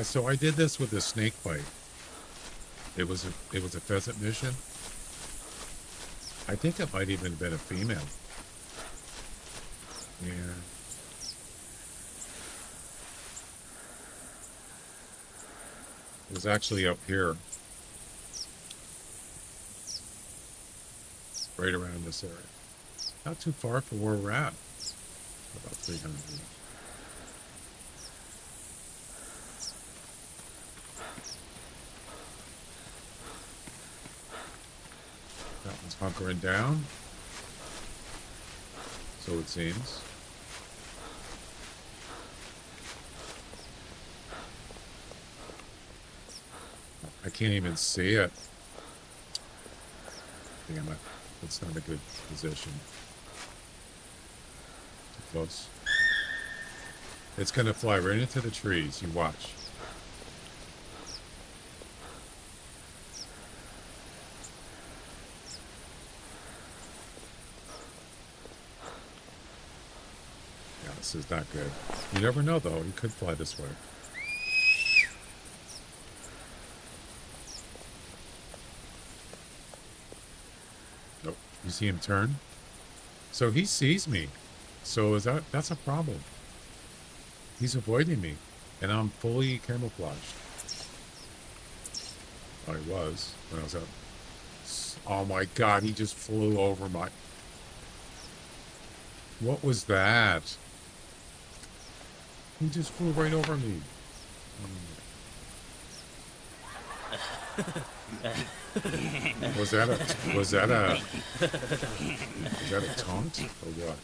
So I did this with a snake bite. It was a pheasant mission. I think it might even have been a female. Yeah. It was actually up here. right around this area. Not too far from where we're at. About 300. That one's hunkering down. So it seems. I can't even see it. Damn it. It's not a good position. Too close. It's going to fly right into the trees. You watch. Yeah, this is not good. You never know, though. He could fly this way. Nope. You see him turn? So he sees me. So that's a problem. He's avoiding me. And I'm fully camouflaged. I was when I was up. Oh my god, he just flew over my... What was that? He just flew right over me. Was that a taunt or what?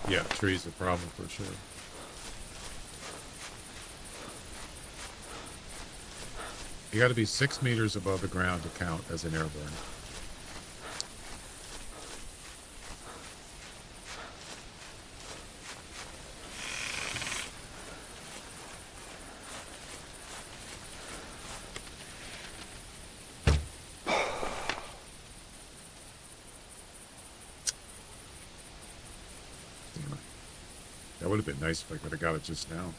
Yeah, trees a problem for sure. You got to be 6 meters above the ground to count as an airborne. That would have been nice if I could have got it just now.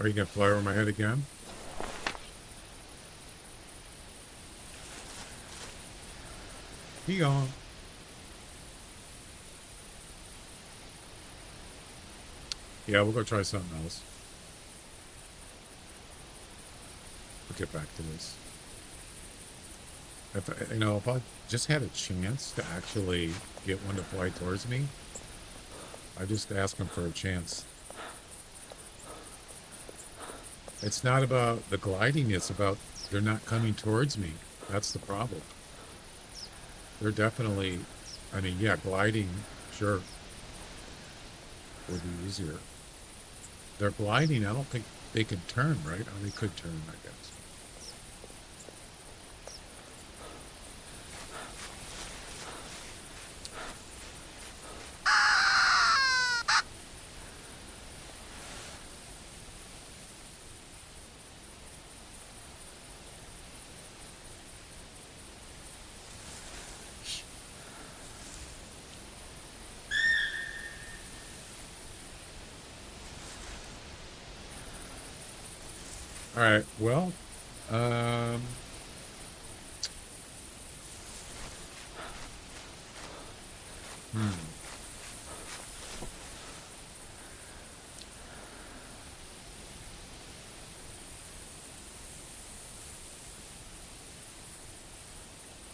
Are you going to fly over my head again? Be gone. Yeah, we'll go try something else. We'll get back to this. If I just had a chance to actually get one to fly towards me, I'd just ask him for a chance. It's not about the gliding, it's about they're not coming towards me. That's the problem. They're definitely, yeah, gliding, sure, would be easier. They're gliding, I don't think they can turn, right? Or they could turn, I guess. All right, well,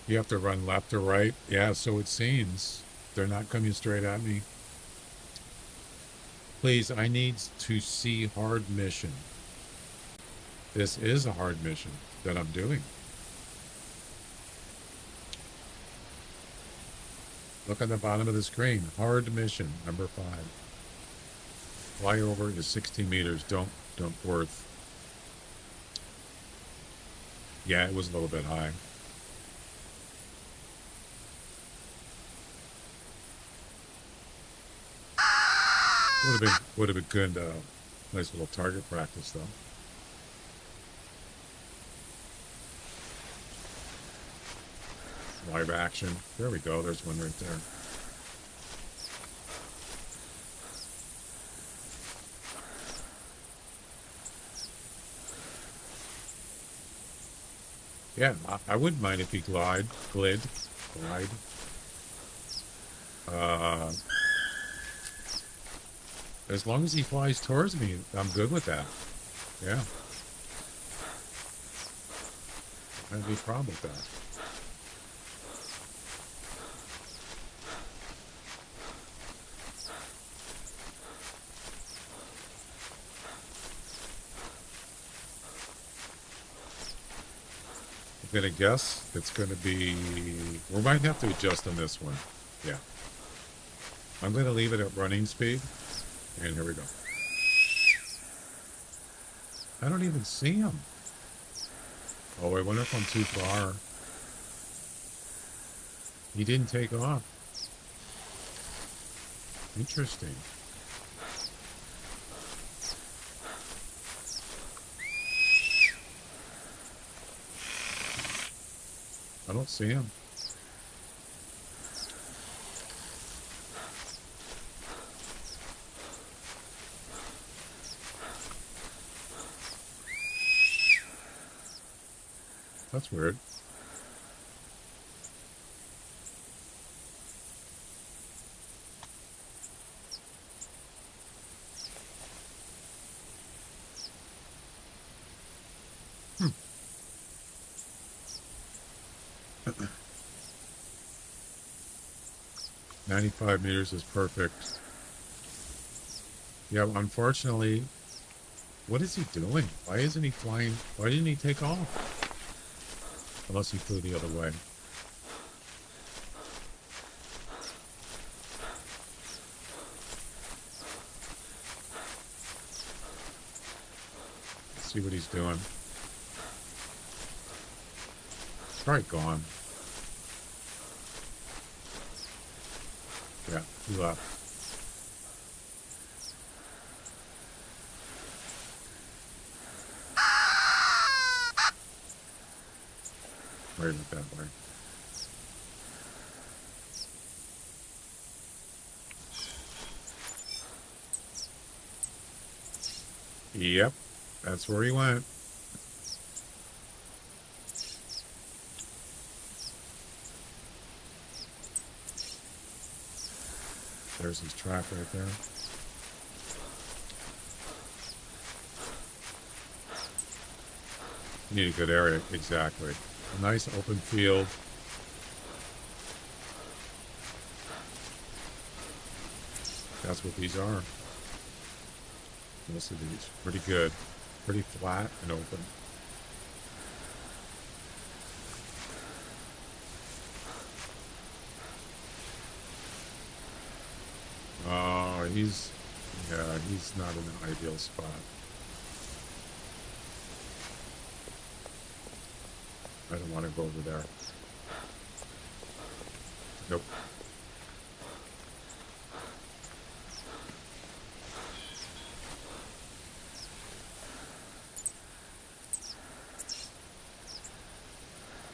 you have to run left or right. Yeah, so it seems. They're not coming straight at me. Please, I need to see hard mission. This is a hard mission that I'm doing. Look at the bottom of the screen. Hard mission, number 5. Flyover is 60 meters. Don't worth. Yeah, it was a little bit high. Would have been good. Nice little target practice, though. Live action. There we go. There's one right there. Yeah, I wouldn't mind if he glide. As long as he flies towards me, I'm good with that. Yeah. I have any problem with that. I'm gonna guess it's gonna be. We might have to adjust on this one. Yeah. I'm gonna leave it at running speed. And here we go. I don't even see him. Oh, I wonder if I'm too far. He didn't take off. Interesting. I don't see him. That's weird. Hmm. 95 meters is perfect. Yeah, unfortunately, what is he doing? Why isn't he flying? Why didn't he take off? Unless he flew the other way. Let's see what he's doing. It's probably gone. Yeah, he left. Right with that way. Yep, that's where he went. There's his track right there. You need a good area, exactly. A nice open field. That's what these are. Most of these. Pretty good. Pretty flat and open. Oh, he's not in an ideal spot. I don't want to go over there. Nope.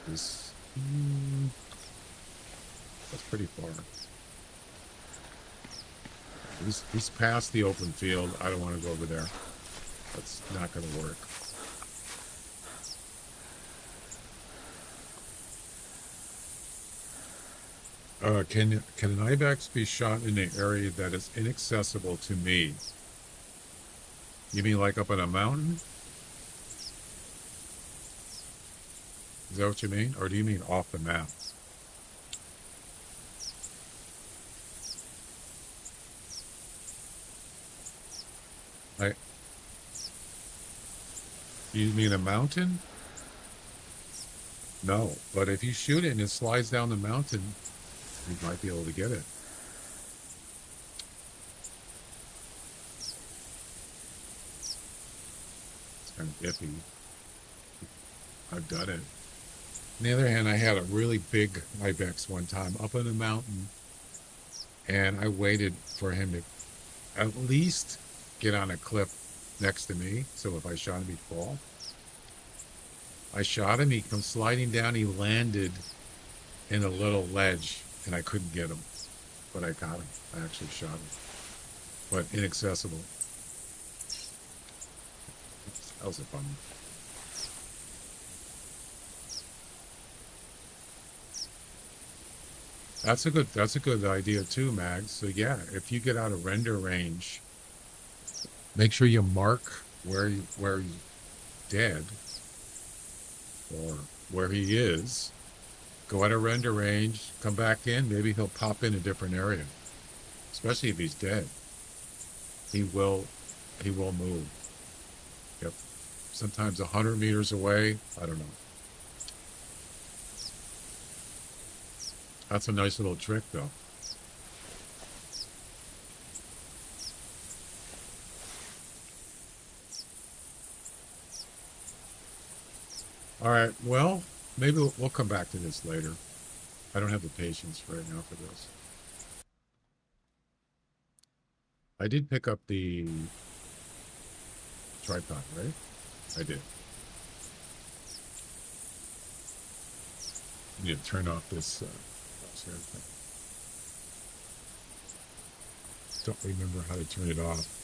This, that's pretty far. He's past the open field. I don't want to go over there. That's not going to work. Can an ibex be shot in an area that is inaccessible to me? You mean like up on a mountain? Is that what you mean? Or do you mean off the map? You mean a mountain? No, but if you shoot it and it slides down the mountain, you might be able to get it. It's kind of iffy. I've done it. On the other hand, I had a really big ibex one time up on a mountain, and I waited for him to at least get on a cliff next to me. So if I shot him, he'd fall. I shot him. He comes sliding down. He landed in a little ledge, and I couldn't get him, but I got him. I actually shot him, but inaccessible. That was a bummer. That's a good idea too, Mags. So yeah, if you get out of render range, make sure you mark where he's dead or where he is. Go out of render range, come back in. Maybe he'll pop in a different area. Especially if he's dead, he will move. Yep. Sometimes 100 meters away. I don't know. That's a nice little trick, though. All right. Well, maybe we'll come back to this later. I don't have the patience right now for this. I did pick up the tripod, right? I did. I need to turn off this crosshair thing. Don't remember how to turn it off.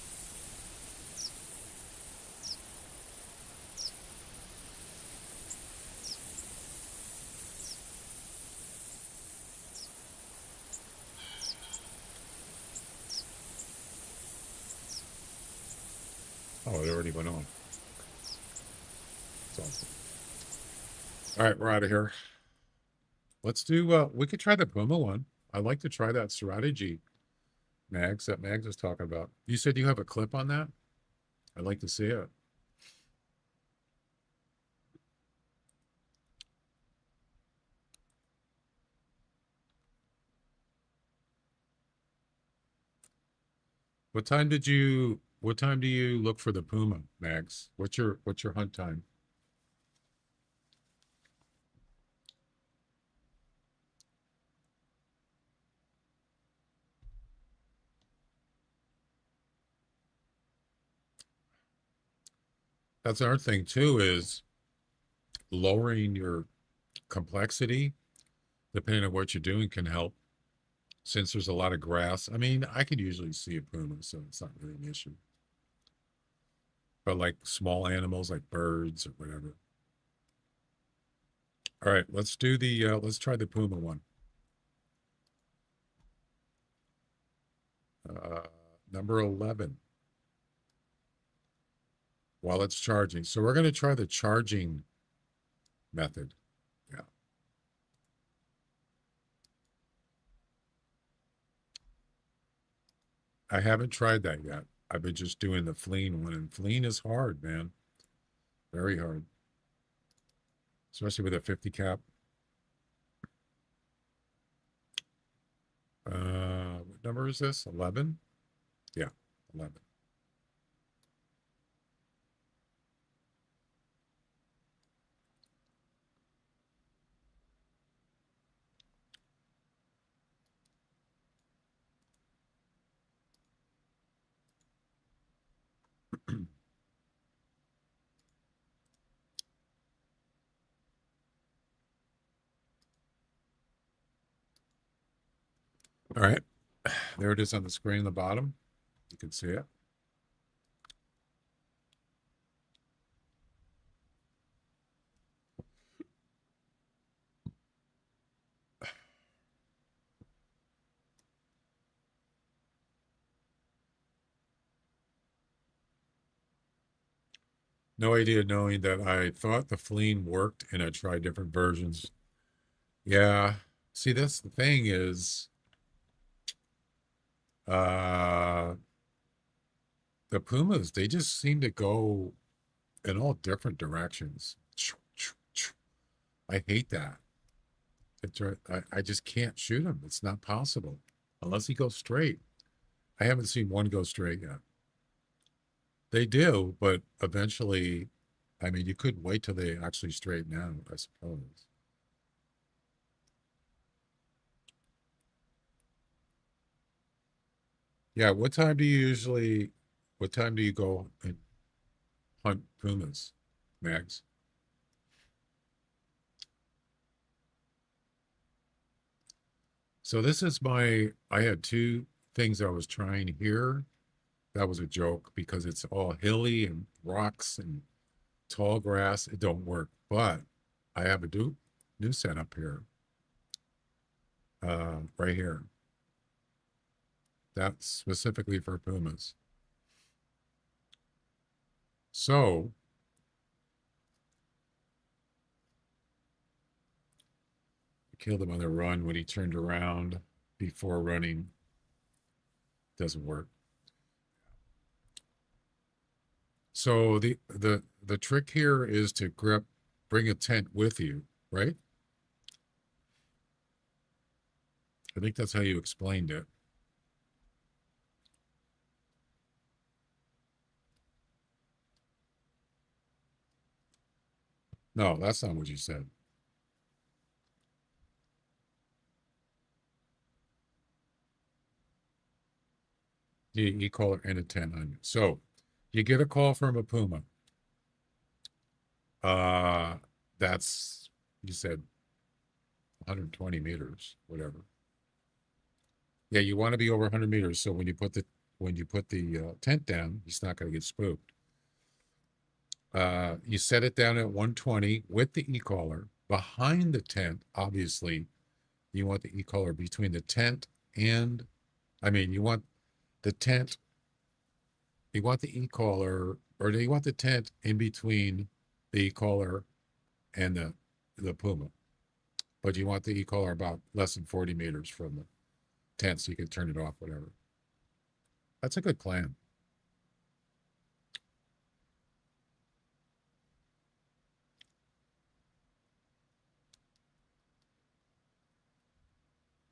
Oh, it already went on. That's awesome. All right, we're out of here. Let's do, we could try the Puma one. I'd like to try that strategy, Mags, that Mags was talking about. You said you have a clip on that? I'd like to see it. What time do you look for the Puma, Mags? What's your hunt time? That's our thing too, is lowering your complexity, depending on what you're doing, can help. Since there's a lot of grass, I mean, I could usually see a Puma, so it's not really an issue. But like small animals like birds or whatever. All right, let's do the let's try the Puma one. Number 11. While it's charging. So we're going to try the charging method. Yeah. I haven't tried that yet. I've been just doing the fleeing one, and fleeing is hard, man. Very hard. Especially with a 50 cap. What number is this? 11? Yeah, 11. All right. There it is on the screen in the bottom. You can see it. No idea knowing that I thought the fleeing worked and I tried different versions. Yeah. See, that's the thing is uh the Pumas, they just seem to go in all different directions. I hate that. I just can't shoot him. It's not possible unless he goes straight. I haven't seen one go straight yet. They do, but eventually, I mean, you could wait till they actually straighten out, I suppose. Yeah, what time do you go? hunt pumas, Mags. So this is I had two things I was trying here. That was a joke because it's all hilly and rocks and tall grass. It don't work. But I have a new setup here. Right here. That's specifically for pumas. So I killed him on the run when he turned around before running. Doesn't work. So the trick here is to bring a tent with you, right? I think that's how you explained it. No, that's not what you said. You call it in a tent on you. So you get a call from a puma. That's, you said 120 meters, whatever. Yeah, you want to be over 100 meters. So when you put the tent down, he's not going to get spooked. You set it down at 120 with the e-collar behind the tent. Obviously, you want the e-collar between the tent and, you want the tent, you want the e-collar, or do you want the tent in between the e-collar and the puma? But you want the e-collar about less than 40 meters from the tent so you can turn it off, whatever. That's a good plan.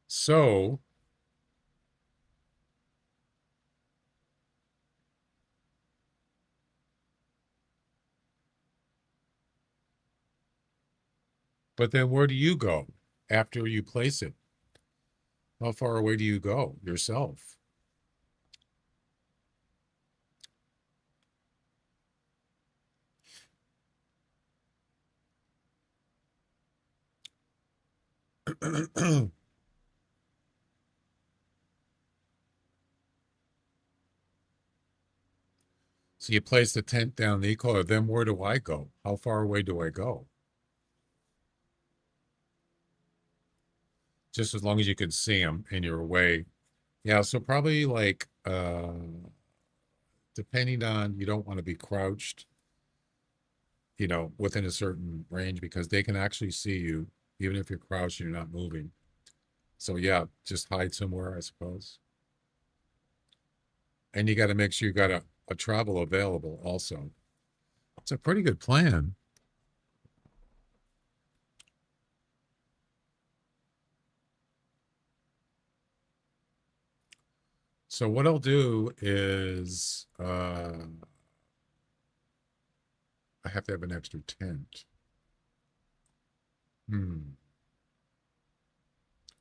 So but then where do you go after you place it? How far away do you go yourself? So you place the tent down the e-collar, then where do I go? How far away do I go? Just as long as you can see them and you're away. Yeah, so probably like, depending on, you don't want to be crouched, within a certain range because they can actually see you, even if you're crouched and you're not moving. So yeah, just hide somewhere, I suppose. And you got to make sure you got a travel available also. It's a pretty good plan. So what I'll do is I have to have an extra tent.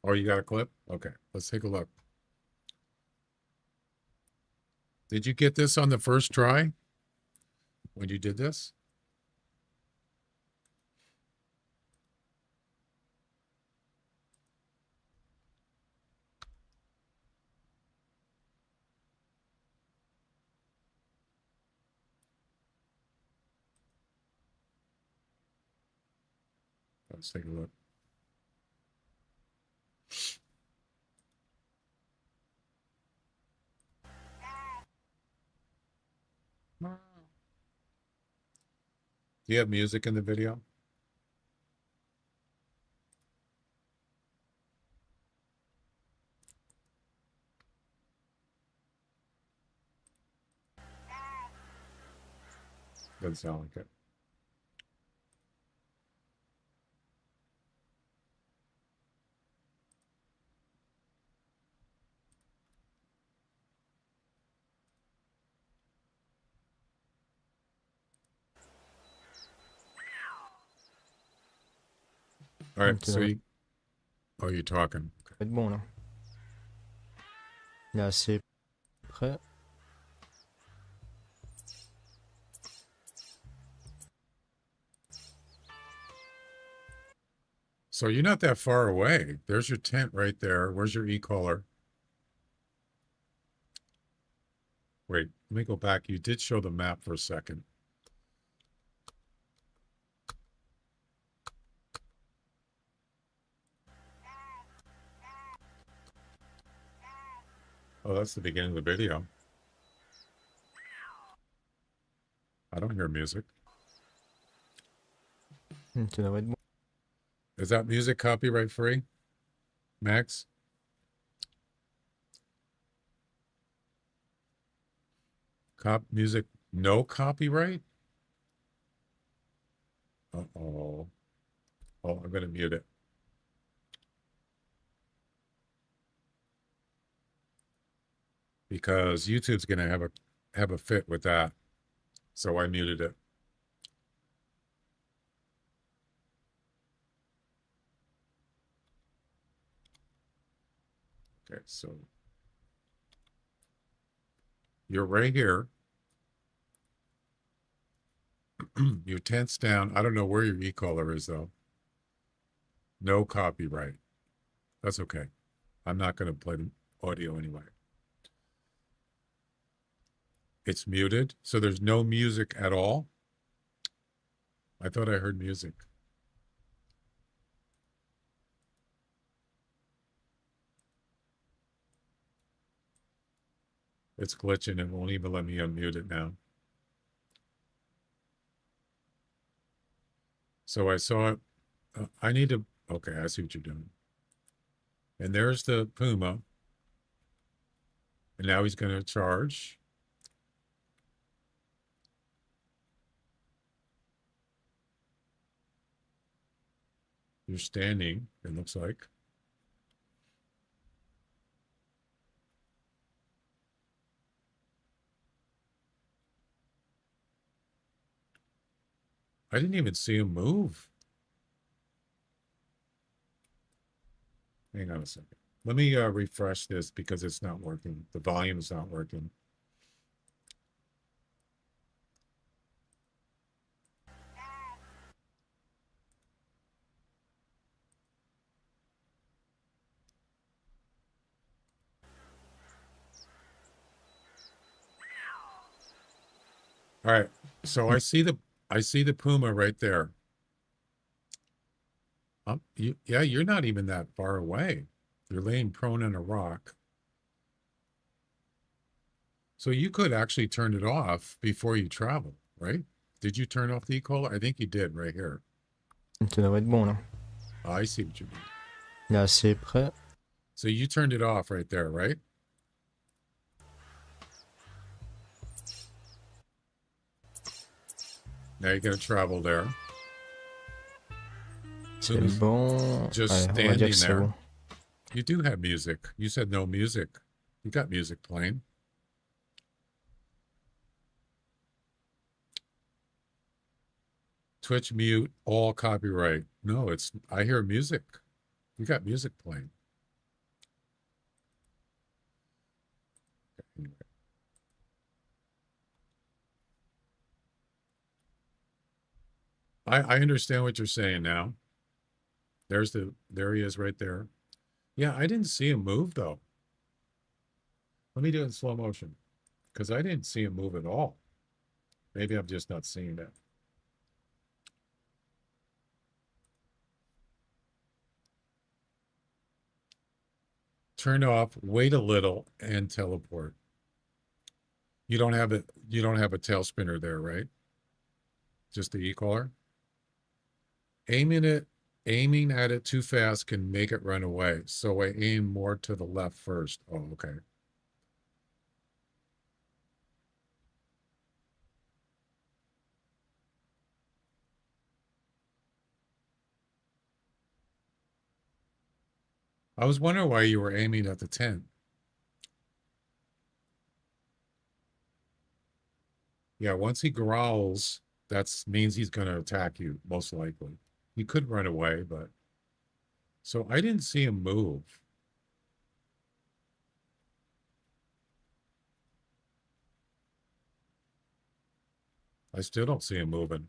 Oh, you got a clip? Okay, let's take a look. Did you get this on the first try when you did this? Let's take a look. Do you have music in the video? Doesn't sound like it. All right, so you're talking. Ça va être bon là. Là, c'est prêt. So you're not that far away. There's your tent right there. Where's your e-collar? Wait, let me go back. You did show the map for a second. Oh, that's the beginning of the video. I don't hear music. Tu devrais être bon. Is that music copyright free, Max? Music, no copyright? Uh-oh. Oh, I'm gonna mute it. Because YouTube's gonna have a fit with that. So I muted it. Okay, so you're right here. Your tent's down. I don't know where your e-collar is though. No copyright. That's okay. I'm not going to play the audio anyway. It's muted, so there's no music at all. I thought I heard music. It's glitching. It won't even let me unmute it now. So I saw it. I need to. Okay, I see what you're doing. And there's the Puma. And now he's going to charge. You're standing, it looks like. I didn't even see him move. Hang on a second. Let me refresh this because it's not working. The volume is not working. All right. So I see the Puma right there. Yeah, you're not even that far away. You're laying prone on a rock. So you could actually turn it off before you travel, right? Did you turn off the e-collar? I think you did right here. Tu devrais être bon là. Oh, I see what you mean. Là, c'est prêt. So you turned it off right there, right? Now you're going to travel there. C'est Puma's bon. just Ouais, on va dire standing que c'est there. bon. You do have music. You said no music. You got music playing. Twitch mute all copyright. No, I hear music. You got music playing. Anyway. I understand what you're saying now. There he is right there. Yeah, I didn't see him move though. Let me do it in slow motion because I didn't see him move at all. Maybe I'm just not seeing it. Turn off, wait a little, and teleport. You don't have a tail spinner there, right? Just the e-collar. Aiming at it too fast can make it run away. So I aim more to the left first. Oh, okay. I was wondering why you were aiming at the tent. Yeah, once he growls, that means he's going to attack you, most likely. He could run away, but... So I didn't see him move. I still don't see him moving.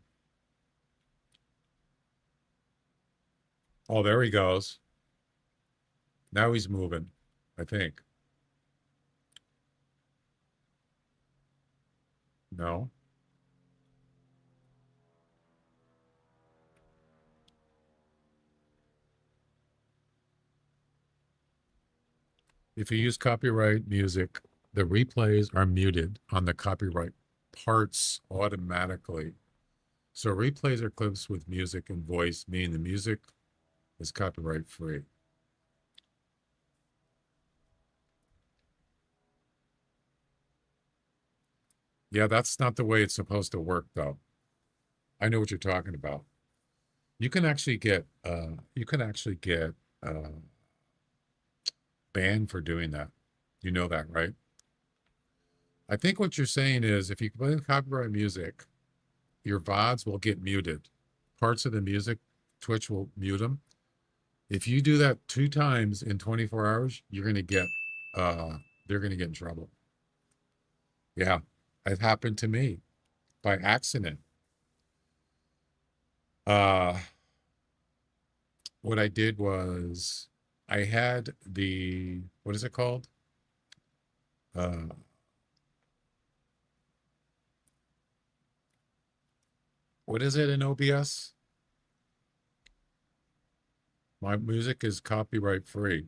Oh, there he goes. Now he's moving, I think. No. If you use copyright music, the replays are muted on the copyright parts automatically. So replays are clips with music and voice, meaning the music is copyright free. Yeah, that's not the way it's supposed to work, though. I know what you're talking about. You can actually get banned for doing that. You know that, right? I think what you're saying is if you play copyright music, your VODs will get muted. Parts of the music, Twitch will mute them. If you do that 2 times in 24 hours, you're gonna get they're gonna get in trouble. Yeah, it happened to me by accident. What I did was I had the, what is it called? What is it in OBS? My music is copyright free.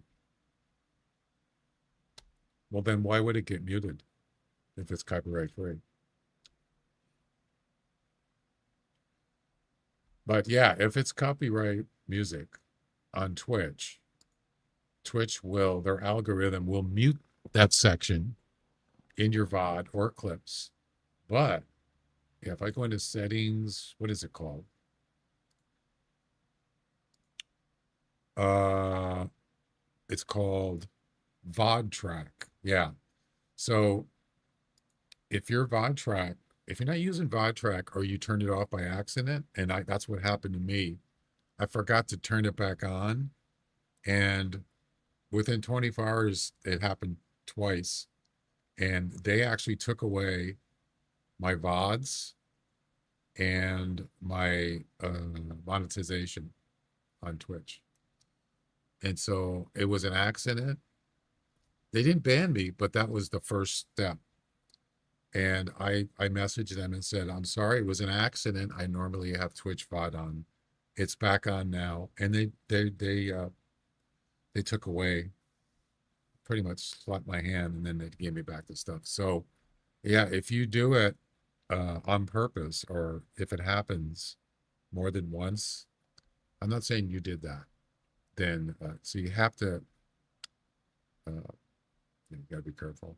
Well, then why would it get muted if it's copyright free? But yeah, if it's copyright music on Twitch, their algorithm will mute that section in your VOD or clips. But yeah, if I go into settings, what is it called? It's called VOD track. Yeah. So if you're not using VOD track or you turned it off by accident, and that's what happened to me. I forgot to turn it back on, and within 24 hours, it happened twice. And they actually took away my VODs and my monetization on Twitch. And so it was an accident. They didn't ban me, but that was the first step. And I messaged them and said, I'm sorry, it was an accident. I normally have Twitch VOD on. It's back on now. And they took away, pretty much slapped my hand, and then they gave me back the stuff. So yeah, if you do it on purpose, or if it happens more than once, I'm not saying you did that, then so you have to you gotta be careful.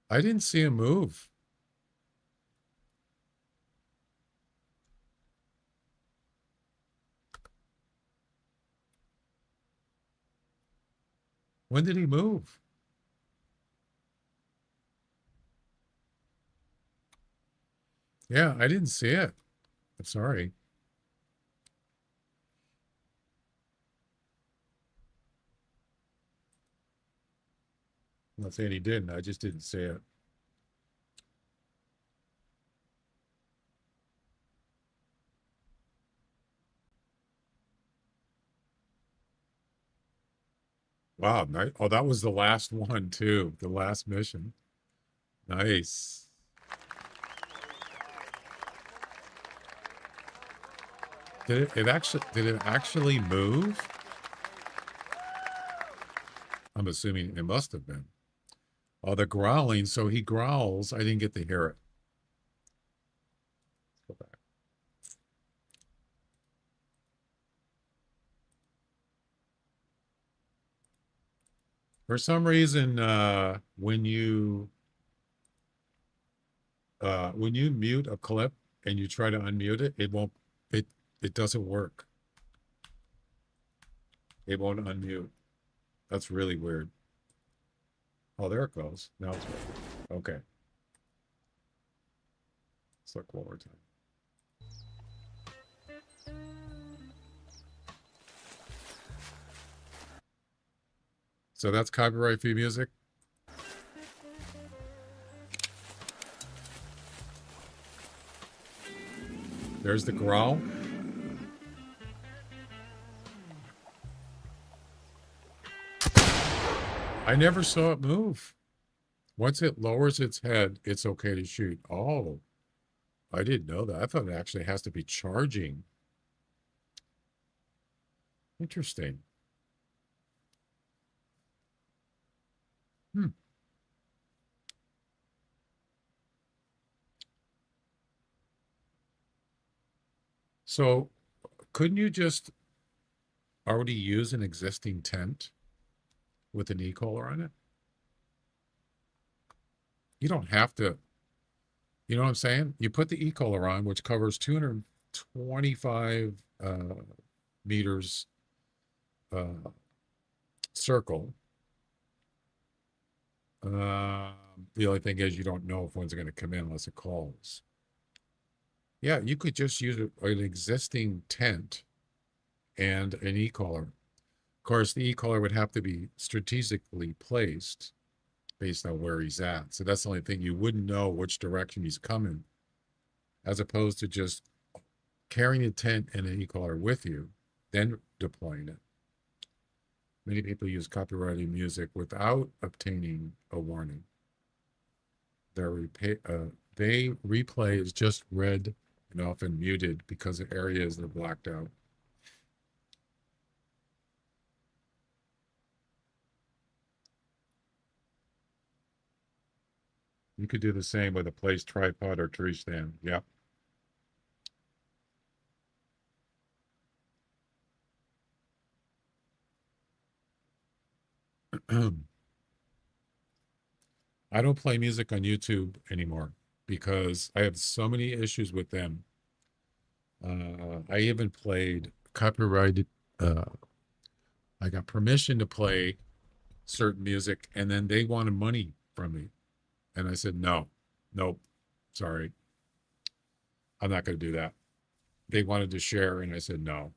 I didn't see him move. When did he move? Yeah, I didn't see it. I'm sorry. I'm not saying he didn't. I just didn't see it. Wow, nice. Oh, that was the last one too. The last mission. Nice. Did it actually move? I'm assuming it must have been. Oh, the growling. So he growls. I didn't get to hear it. Let's go back. For some reason, when you mute a clip and you try to unmute it, it doesn't work. It won't unmute. That's really weird. Oh, there it goes. Now it's working. Okay. Let's look one more time. So that's copyright free music. There's the growl. I never saw it move. Once it lowers its head, it's okay to shoot. Oh, I didn't know that. I thought it actually has to be charging. Interesting. Hmm. So couldn't you just already use an existing tent with an e-collar on it? You don't have to, you know what I'm saying? You put the e-collar on, which covers 225 meters circle. The only thing is you don't know if one's going to come in unless it calls. Yeah, you could just use an existing tent and an e-collar. Of course, the e-collar would have to be strategically placed based on where he's at. So that's the only thing. You wouldn't know which direction he's coming, as opposed to just carrying a tent and an e-collar with you, then deploying it. Many people use copyrighted music without obtaining a warning. Their replay is just read and often muted because of areas that are blacked out. You could do the same with a placed tripod or tree stand. Yep. I don't play music on YouTube anymore because I have so many issues with them. I even played copyrighted. I got permission to play certain music, and then they wanted money from me, and I said no, nope, sorry, I'm not going to do that. They wanted to share, and I said no.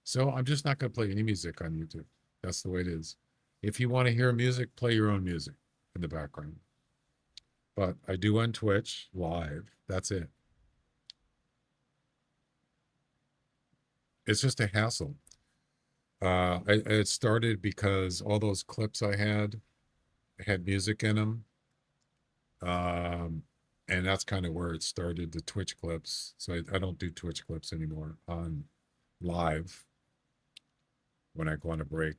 So I'm just not going to play any music on YouTube. That's the way it is. If you want to hear music, play your own music in the background. But I do on Twitch live. That's it. It's just a hassle. It started because all those clips I had music in them. And that's kind of where it started, the Twitch clips. So I don't do Twitch clips anymore on live when I go on a break.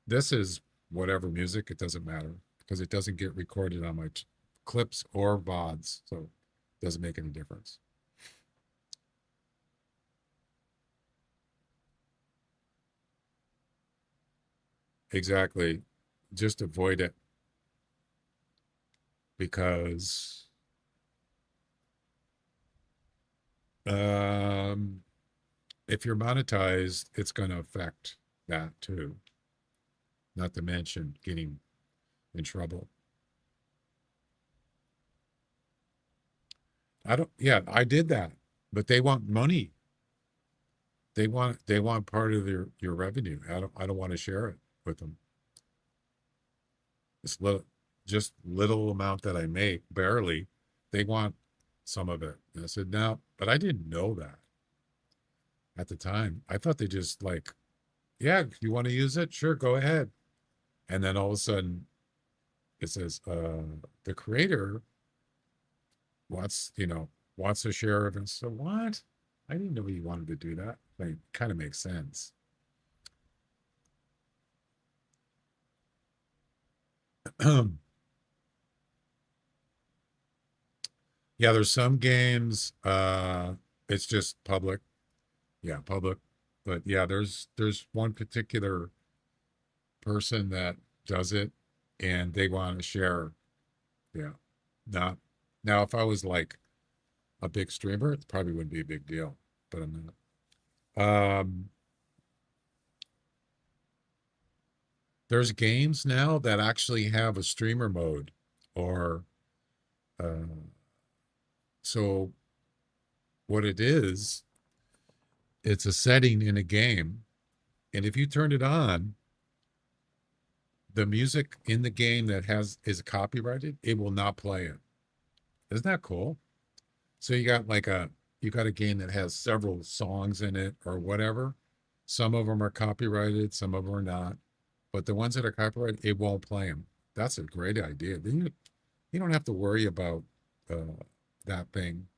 This is whatever music, it doesn't matter because it doesn't get recorded on my clips or VODs. So it doesn't make any difference. Exactly. Just avoid it because if you're monetized, it's going to affect that too. Not to mention getting in trouble. Yeah, I did that, but they want money. They want part of your revenue. I don't want to share it with them. It's just little amount that I make, barely. They want some of it. And I said, no, but I didn't know that at the time. I thought they just like, yeah, if you want to use it, sure, go ahead. And then all of a sudden it says, the creator wants a share of it. So what? I didn't know you wanted to do that. Like, kind of makes sense. Yeah, there's some games, it's just public. Yeah, public. But yeah, there's one particular person that does it and they want to share. Yeah. Now if I was like a big streamer, it probably wouldn't be a big deal, but I'm not. There's games now that actually have a streamer mode or so what it is, it's a setting in a game, and if you turn it on, the music in the game that is copyrighted, it will not play it. Isn't that cool? So you got a game that has several songs in it or whatever. Some of them are copyrighted, some of them are not. But the ones that are copyrighted, it won't play them. That's a great idea. Then you don't have to worry about that thing.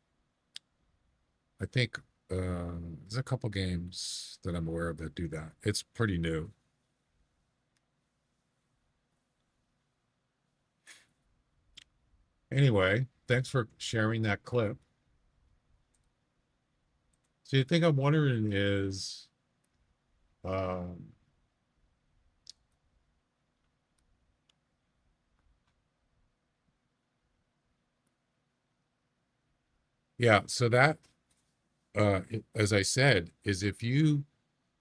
I think there's a couple games that I'm aware of that do that. It's pretty new. Anyway, thanks for sharing that clip. So the thing I'm wondering is, yeah, so that, as I said, is if you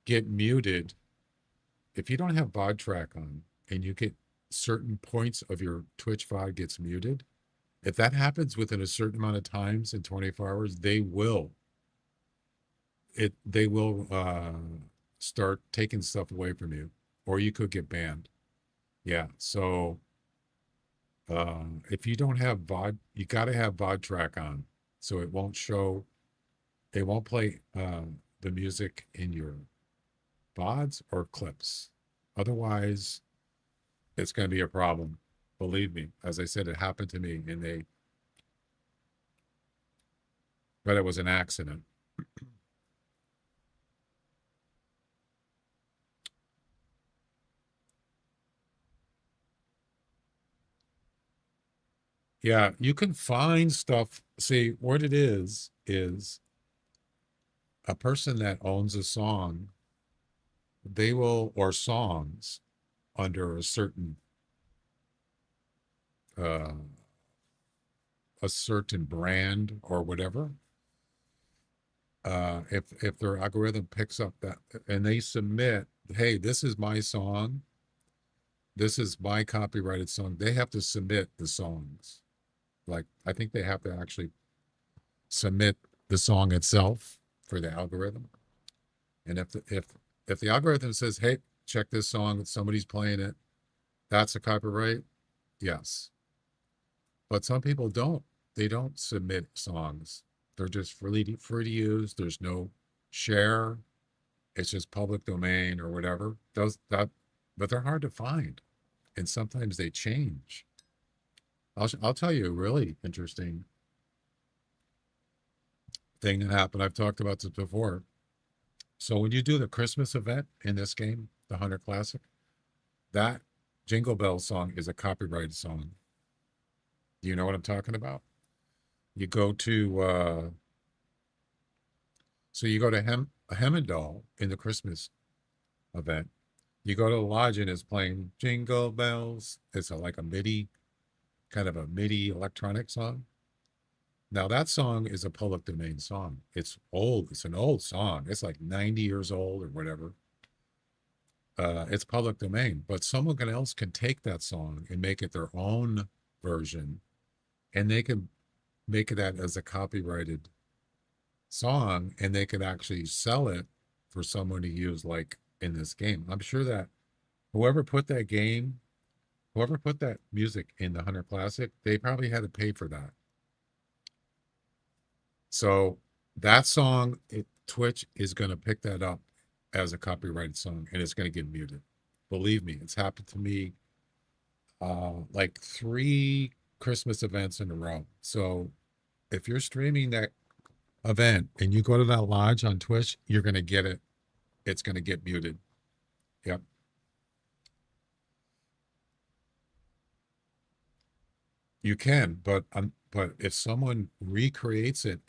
get muted, if you don't have VOD track on and you get certain points of your Twitch VOD gets muted, if that happens within a certain amount of times in 24 hours, they will start taking stuff away from you, or you could get banned. Yeah, so if you don't have VOD, you got to have VOD track on, so it won't play the music in your VODs or clips. Otherwise, it's going to be a problem. Believe me, as I said, it happened to me, but it was an accident. Yeah, you can find stuff. See, what it is a person that owns a song, or songs under a certain brand or whatever. If their algorithm picks up that and they submit, hey, this is my song, this is my copyrighted song, they have to submit the songs. Like, I think they have to actually submit the song itself for the algorithm. And if the algorithm says, hey, check this song, somebody's playing it, that's a copyright, yes. But some people don't. They don't submit songs. They're just free to use. There's no share. It's just public domain or whatever. But they're hard to find, and sometimes they change. I'll tell you a really interesting thing that happened. I've talked about this before. So when you do the Christmas event in this game, the Hunter Classic, that Jingle Bell song is a copyrighted song. Do you know what I'm talking about? You go to Hemendal in the Christmas event. You go to the lodge and it's playing Jingle Bells. It's like a MIDI, kind of a MIDI electronic song. Now that song is a public domain song. It's old. It's an old song. It's like 90 years old or whatever. It's public domain, but someone else can take that song and make it their own version, and they can make that as a copyrighted song, and they can actually sell it for someone to use, like in this game. I'm sure that whoever put that music in the Hunter Classic, they probably had to pay for that. So that song, Twitch is going to pick that up as a copyrighted song, and it's going to get muted. Believe me, it's happened to me like 3 Christmas events in a row. So if you're streaming that event and you go to that lodge on Twitch, you're going to get it. It's going to get muted. Yep. You can, but if someone recreates it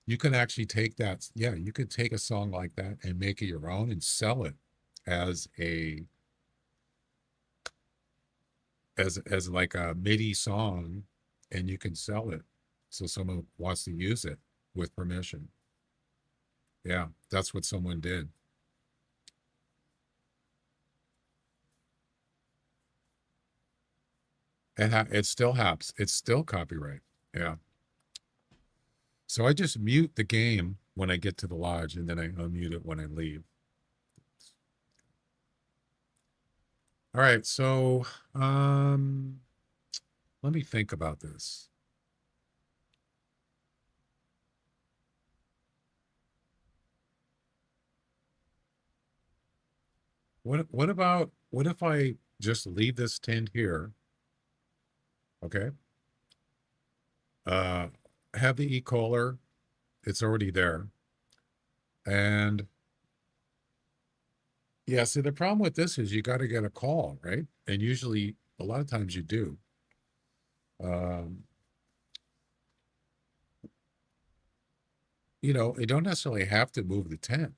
you can actually take that. Yeah, you could take a song like that and make it your own and sell it as like a MIDI song, and you can sell it so someone wants to use it with permission. Yeah, that's what someone did. And it still happens. It's still copyright. Yeah. So I just mute the game when I get to the lodge, and then I unmute it when I leave. All right, so let me think about this. What if I just leave this tent here? Okay. Have the e-collar, it's already there. And yeah, see, the problem with this is you got to get a call, right? And usually, a lot of times you do. Um, you don't necessarily have to move the tent.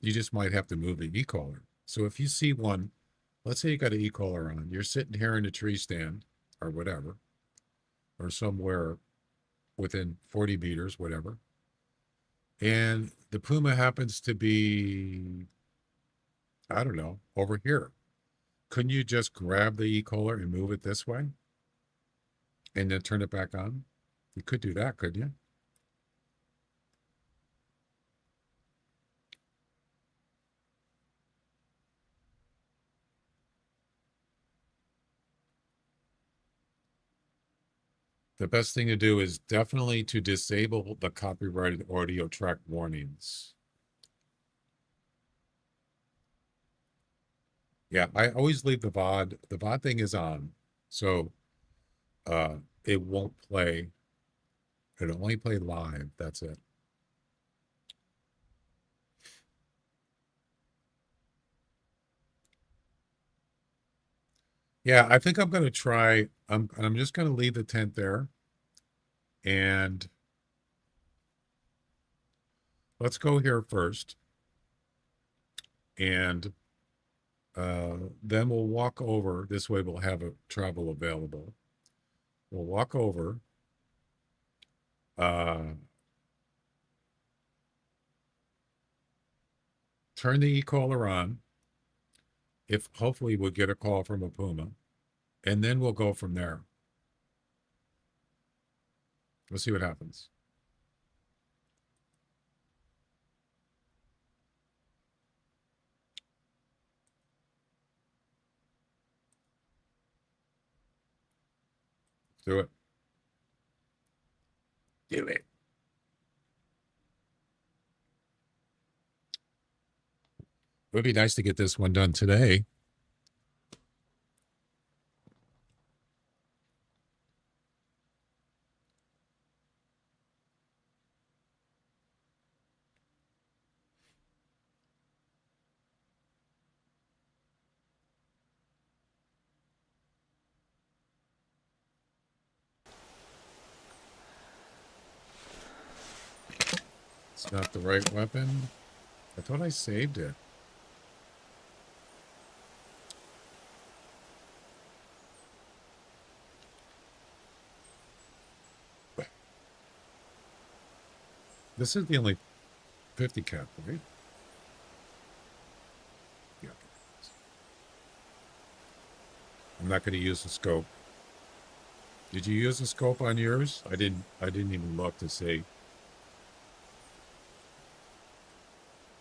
You just might have to move the e-collar. So if you see one, let's say you got an e-collar on, you're sitting here in a tree stand or whatever, or somewhere within 40 meters, whatever, and the puma happens to be, I don't know, over here. Couldn't you just grab the e-collar and move it this way and then turn it back on? You could do that, couldn't you? The best thing to do is definitely to disable the copyrighted audio track warnings. Yeah, I always leave the VOD. The VOD thing is on, so it won't play. It'll only play live. That's it. Yeah, I think I'm gonna try. I'm just gonna leave the tent there, and let's go here first, and then we'll walk over. This way, we'll have a travel available. We'll walk over. Turn the e-collar on. If hopefully we'll get a call from a puma, and then we'll go from there. We'll see what happens. Do it. Do it. It would be nice to get this one done today. It's not the right weapon. I thought I saved it. This is the only 50 cap, right? Yeah. I'm not going to use the scope. Did you use the scope on yours? I didn't even look to see.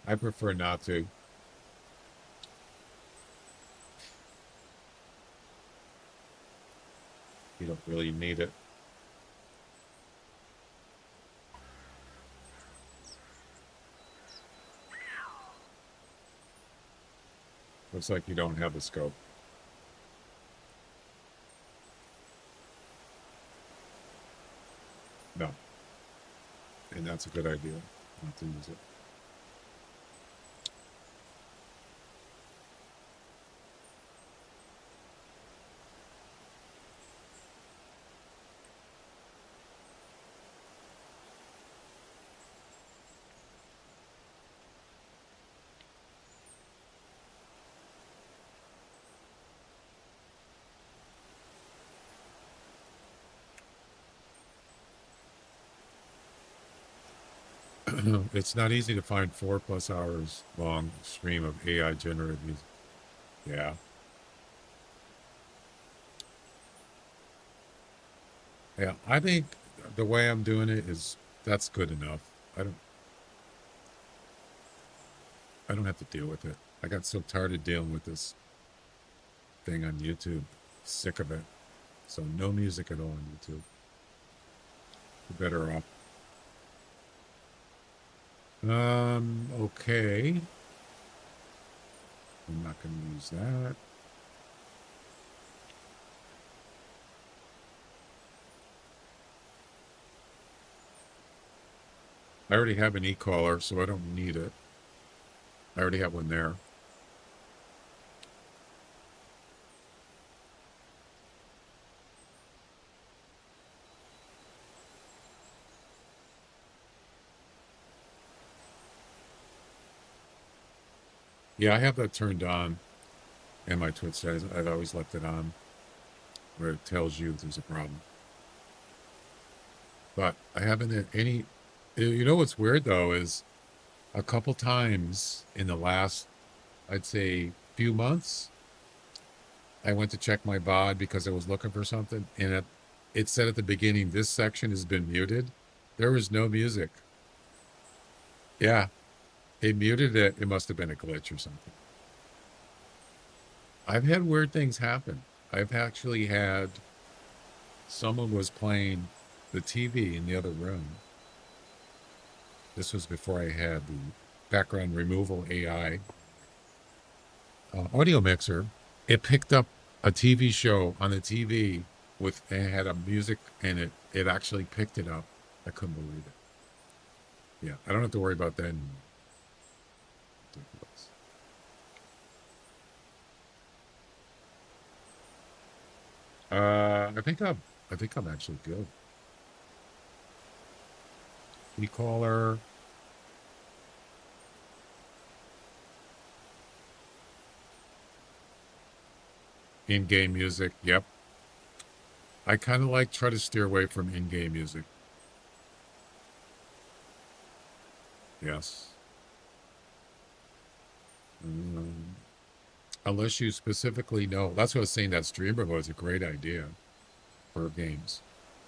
I prefer not to. You don't really need it. Looks like you don't have the scope. No. And that's a good idea, not to use it. It's not easy to find 4+ hours long stream of AI generated music. Yeah. Yeah, I think the way I'm doing it that's good enough. I don't have to deal with it. I got so tired of dealing with this. thing on YouTube. Sick of it. So no music at all on YouTube. You're better off. Okay. I'm not going to use that. I already have an e-collar, so I don't need it. I already have one there. Yeah, I have that turned on in my Twitch settings. I've always left it on where it tells you if there's a problem. But I haven't had any. You know what's weird though is a couple times in the last, I'd say, few months, I went to check my VOD because I was looking for something, and it said at the beginning, this section has been muted. There was no music. Yeah, it muted it. It must have been a glitch or something. I've had weird things happen. I've actually had someone was playing the TV in the other room. This was before I had the background removal AI audio mixer. It picked up a TV show on the TV with, it had a music and it actually picked it up. I couldn't believe it. Yeah, I don't have to worry about that anymore. Ridiculous. I think I'm actually good. E-caller. In-game music, yep. I kind of try to steer away from in-game music. Yes. Unless you specifically know. That's what I was saying, that streamer was a great idea for games.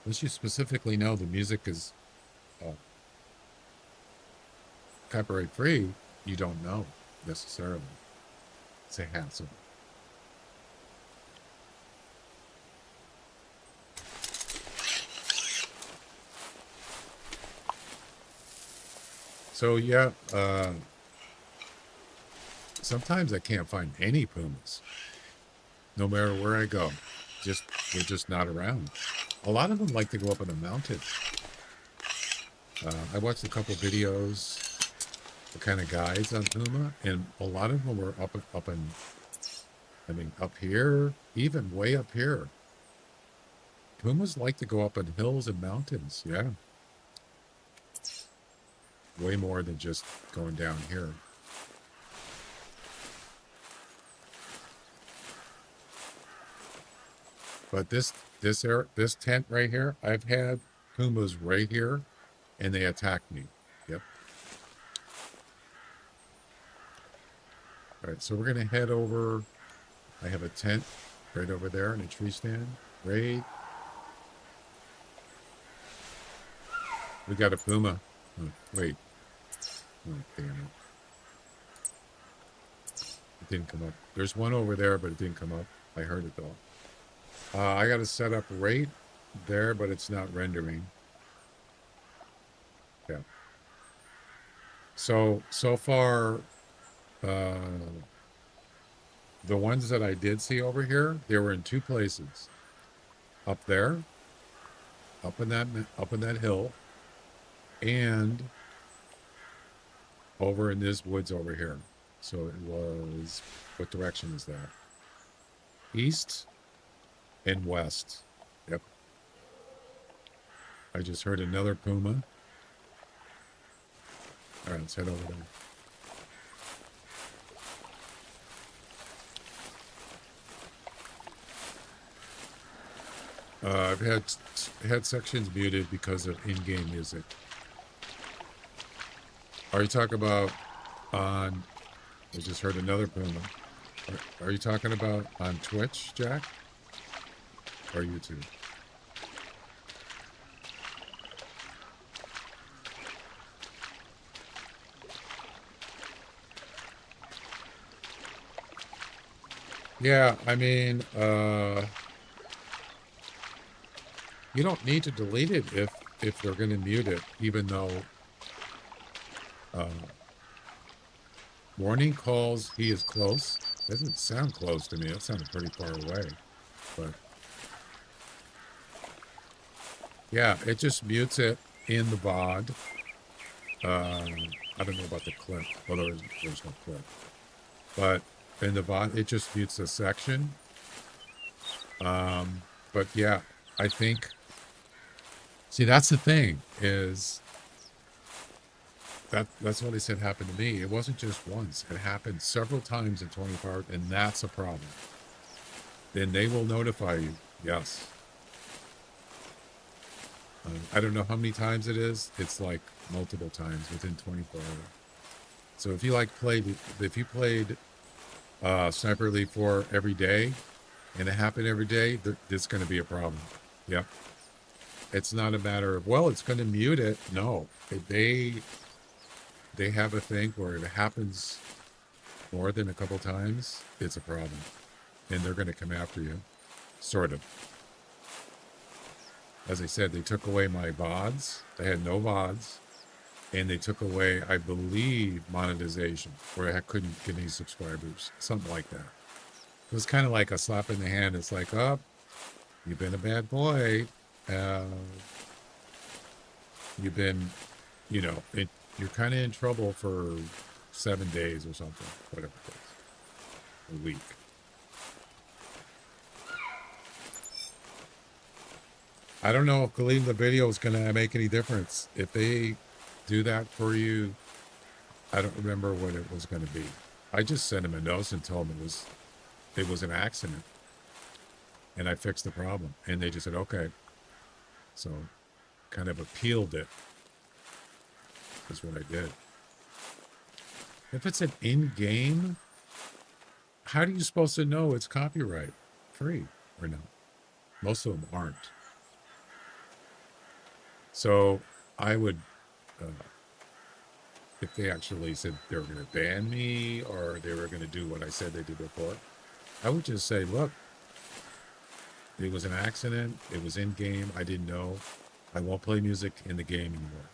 Unless you specifically know the music is copyright free, you don't know necessarily. It's a hassle. So yeah, sometimes I can't find any pumas, no matter where I go. They're just not around. A lot of them like to go up on a mountain. I watched a couple videos, the kind of guides on puma, and a lot of them were up here, even way up here. Pumas like to go up on hills and mountains, yeah. Way more than just going down here. But this tent right here, I've had pumas right here, and they attacked me. Yep. All right, so we're gonna head over. I have a tent right over there in a tree stand. Right. We got a puma. Oh, wait. Oh, damn it. It didn't come up. There's one over there, but it didn't come up. I heard it though. I got to set up right there, but it's not rendering. Yeah. So far, the ones that I did see over here, they were in two places. Up there, up in that hill, and over in this woods over here. So it was, what direction is that? East and west. Yep. I just heard another puma. All right, let's head over there. I've had sections muted because of in-game music. Are you talking about on... I just heard another puma. Are you talking about on Twitch, Jack? Or YouTube? Yeah, I mean, you don't need to delete it if they're going to mute it, even though uh, warning calls he is close. Doesn't sound close to me. That sounded pretty far away. But yeah, it just mutes it in the VOD. I don't know about the clip. Well, there's no clip. But in the VOD, it just mutes the section. But yeah, I think, see, that's the thing is that's what they said happened to me. It wasn't just once. It happened several times in 24 hours, and that's a problem. Then they will notify you. Yes. I don't know how many times it is. It's like multiple times within 24 hours. So if you played Sniper Elite 4 every day, and it happened every day, there's going to be a problem. Yep. It's not a matter of, well, it's going to mute it. No, they have a thing where if it happens more than a couple times, it's a problem, and they're going to come after you, sort of. As I said, they took away my VODs. They had no VODs, and they took away, I believe, monetization, where I couldn't get any subscribers, something like that. It was kind of like a slap in the hand. It's like, oh, you've been a bad boy. You've been, you're kind of in trouble for 7 days or something, whatever it is, a week. I don't know if deleting the video is going to make any difference. If they do that for you, I don't remember what it was going to be. I just sent them a note and told them it was an accident, and I fixed the problem, and they just said okay. So, kind of appealed it. That's what I did. If it's an in-game, how are you supposed to know it's copyright free or not? Most of them aren't. So I would, if they actually said they were going to ban me or they were going to do what I said they did before, I would just say, look, it was an accident. It was in game. I didn't know. I won't play music in the game anymore.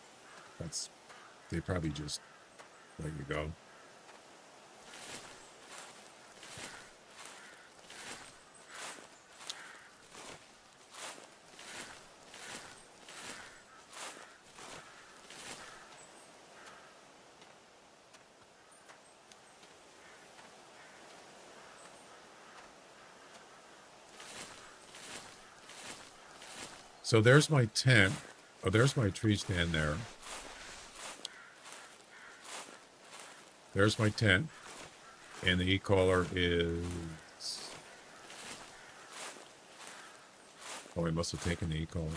They probably just let you go. So there's my tent. Oh, there's my tree stand there. There's my tent. And the e-collar is... Oh, I must have taken the e-collar.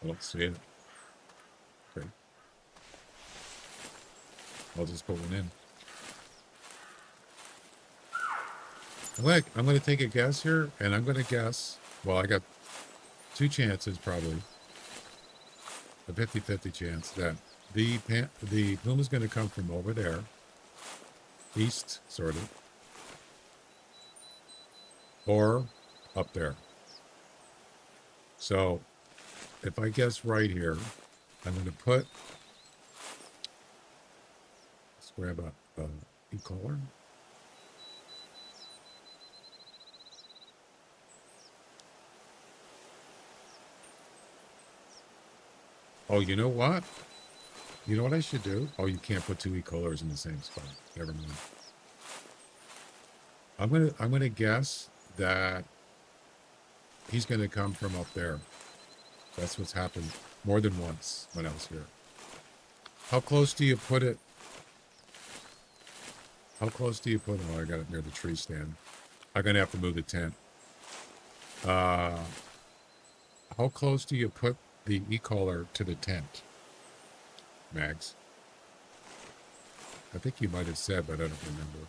I don't see it. Okay. I'll just put one in. I'm gonna take a guess here, and I'm gonna guess. Well, I got 2 chances, probably. A 50-50 chance that the Puma's going to come from over there, east, sort of, or up there. So, if I guess right here, I'm going to put. Let's grab a e-collar. Oh, you know what? You know what I should do? Oh, you can't put 2 e-collars in the same spot. Never mind. I'm gonna guess that he's gonna come from up there. That's what's happened more than once when I was here. How close do you put it? How close do you put it? Oh, I got it near the tree stand. I'm gonna have to move the tent. How close do you put the e-collar to the tent, Mags? I think you might have said, but I don't remember.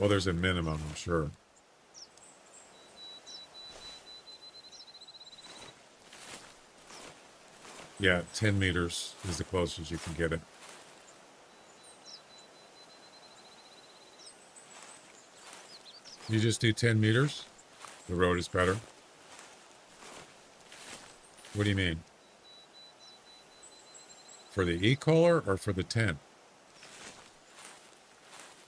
Well, there's a minimum, I'm sure. Yeah, 10 meters is the closest you can get it. You just do 10 meters? The road is better? What do you mean? For the e-collar or for the tent?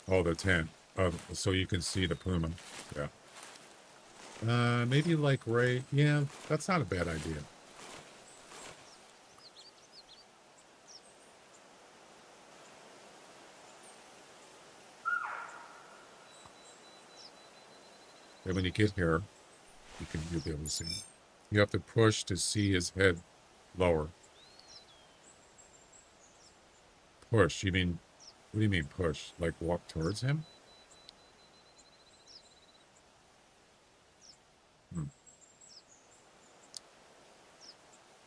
Oh, the tent. Oh, so you can see the puma. Yeah. Maybe like right. Yeah, that's not a bad idea. And when you get here, you'll be able to see him. You have to push to see his head lower. Push. You mean? What do you mean push? Like walk towards him?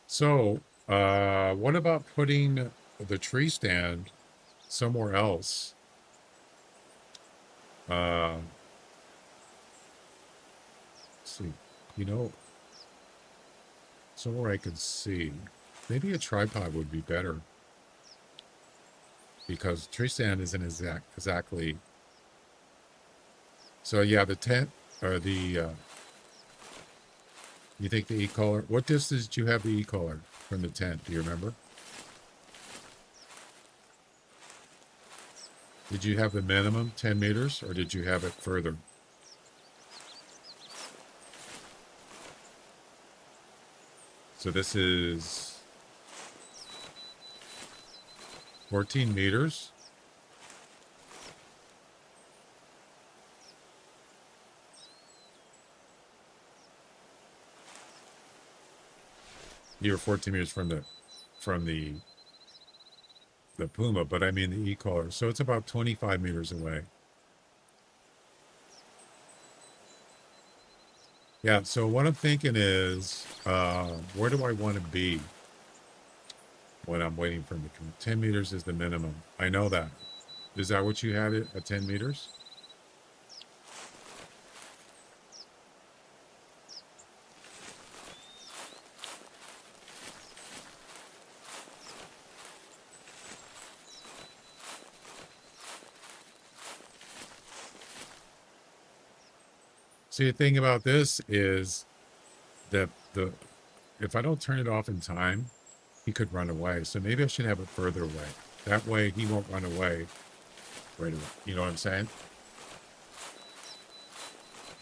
So, what about putting the tree stand somewhere else? Let's see, you know, somewhere I can see. Maybe a tripod would be better because tree stand isn't exactly. So yeah, the tent or the. You think the e-collar? What distance did you have the e-collar from the tent? Do you remember? Did you have the minimum 10 meters or did you have it further? So this is 14 meters. You were 14 meters from the puma, but I mean the e-collar. So it's about 25 meters away. Yeah, so what I'm thinking is, where do I want to be when I'm waiting for him to come? 10 meters is the minimum. I know that. Is that what you had at 10 meters? See, the thing about this is that if I don't turn it off in time, he could run away. So maybe I should have it further away. That way he won't run away right away. You know what I'm saying?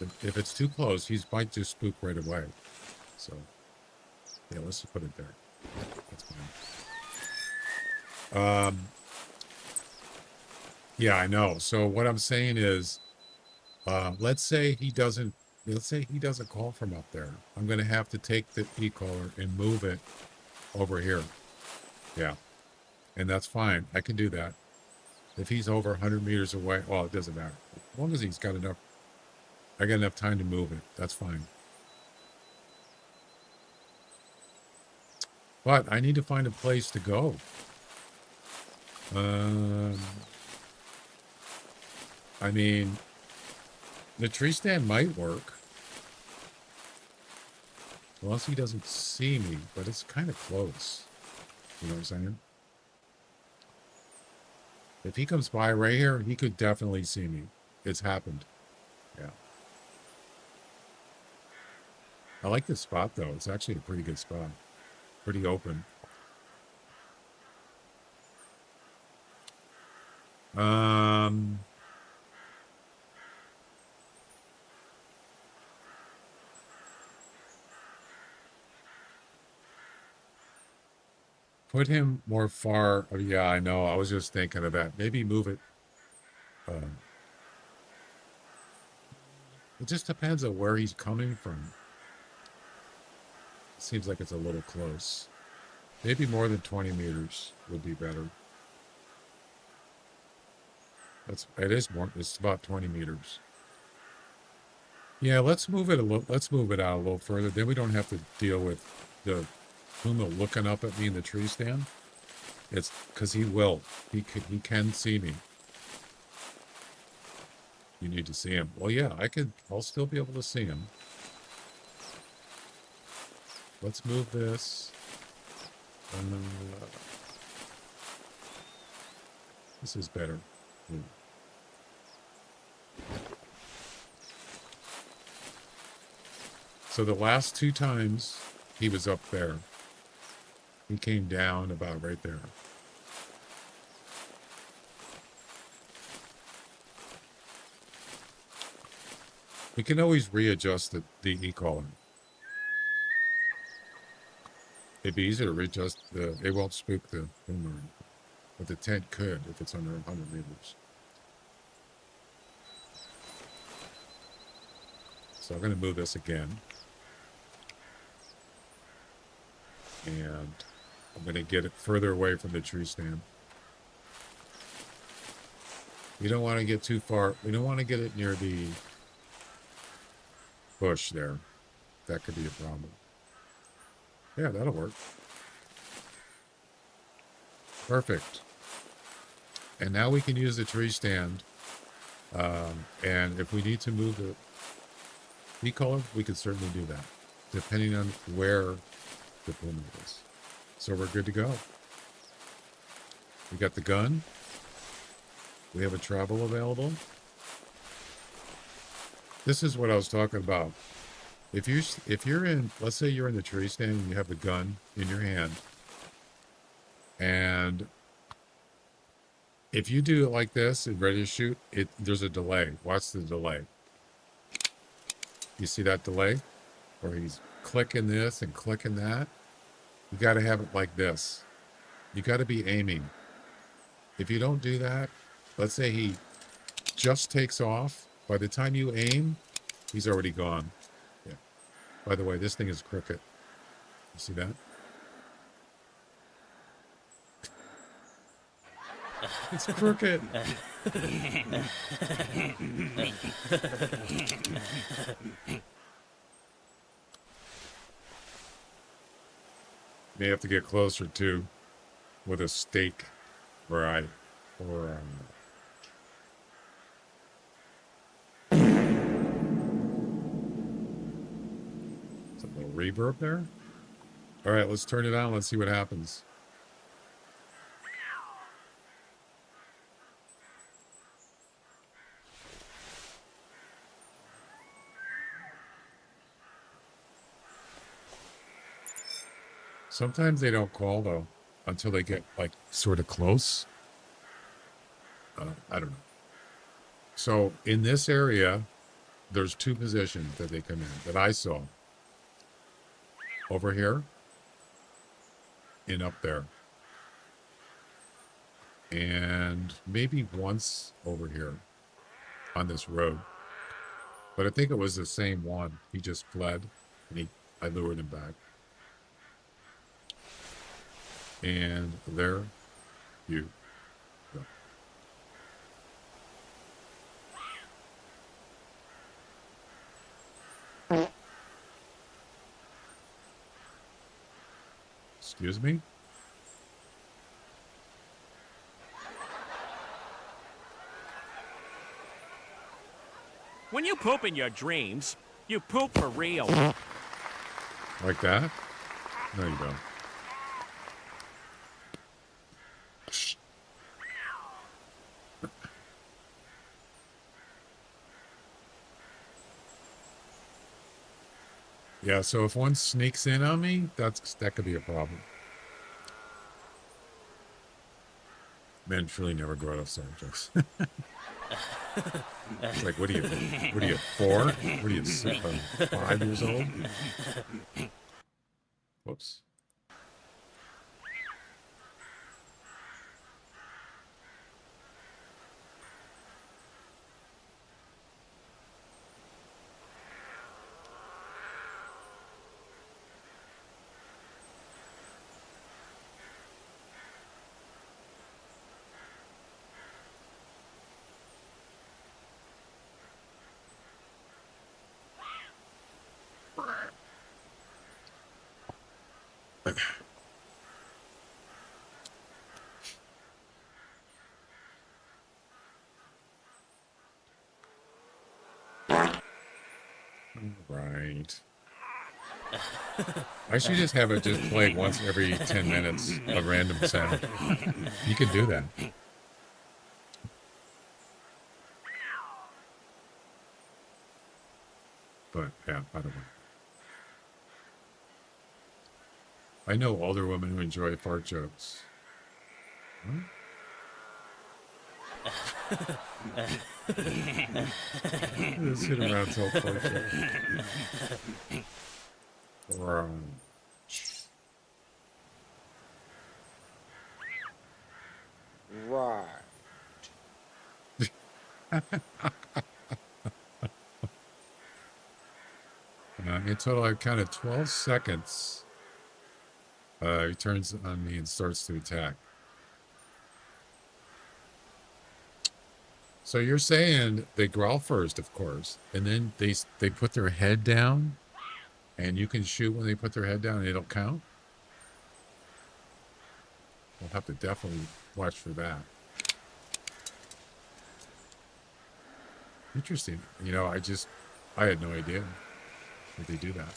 If it's too close, he might just spook right away. So, yeah, let's just put it there. That's fine. Yeah, I know. So what I'm saying is, let's say he doesn't call from up there. I'm going to have to take the e-collar and move it over here. Yeah. And that's fine. I can do that. If he's over 100 meters away, well, it doesn't matter. As long as he's got enough, I got enough time to move it. That's fine. But I need to find a place to go. I mean, the tree stand might work. Unless he doesn't see me, but it's kind of close. You know what I'm saying? If he comes by right here, he could definitely see me. It's happened. Yeah. I like this spot, though. It's actually a pretty good spot. Pretty open. Put him more far. Oh, yeah, I know. I was just thinking of that. Maybe move it. It just depends on where he's coming from. It seems like it's a little close. Maybe more than 20 meters would be better. It is more. It's about 20 meters. Yeah, let's move it a little. Let's move it out a little further. Then we don't have to deal with the puma looking up at me in the tree stand. It's because he will. He can see me. You need to see him. Well, yeah, I'll still be able to see him. Let's move this. This is better. So the last 2 times he was up there, he came down about right there. We can always readjust the e-collar. It'd be easier to readjust it won't spook the boomerang. But the tent could if it's under 100 meters. So I'm going to move this again. And I'm going to get it further away from the tree stand. We don't want to get too far. We don't want to get it near the bush there. That could be a problem. Yeah, that'll work. Perfect. And now we can use the tree stand. And if we need to move the e-collar, we can certainly do that, depending on where the puma is. So we're good to go. We got the gun. We have a travel available. This is what I was talking about. If you're in, let's say you're in the tree stand and you have the gun in your hand, and if you do it like this and ready to shoot, there's a delay. Watch the delay. You see that delay? Where he's clicking this and clicking that? You got to have it like this. You got to be aiming. If you don't do that, let's say he just takes off. By the time you aim, he's already gone. Yeah. By the way, this thing is crooked. You see that? It's crooked. May have to get closer too, with a stake, right? Or it's a little reverb there. All right, let's turn it on. Let's see what happens. Sometimes they don't call though until they get like sort of close. I don't know. So in this area, there's 2 positions that they come in that I saw. Over here and up there. And maybe once over here on this road. But I think it was the same one. He just fled and I lured him back. And there you go. Excuse me? When you poop in your dreams, you poop for real. Like that? No, you don't. Yeah, so if one sneaks in on me, that could be a problem. Men truly never grow out of subjects. It's like, what are you 4? What are you 5 years old? Whoops. Right. I should just have it just play once every 10 minutes, a random sound. You can do that. But yeah, I don't know. I know older women who enjoy fart jokes. Huh? Just sit around and tell fart jokes. Right. In total, I counted 12 seconds. He turns on me and starts to attack. So you're saying they growl first, of course, and then they put their head down, and you can shoot when they put their head down, and it'll count? We'll have to definitely watch for that. Interesting. You know, I had no idea that they do that.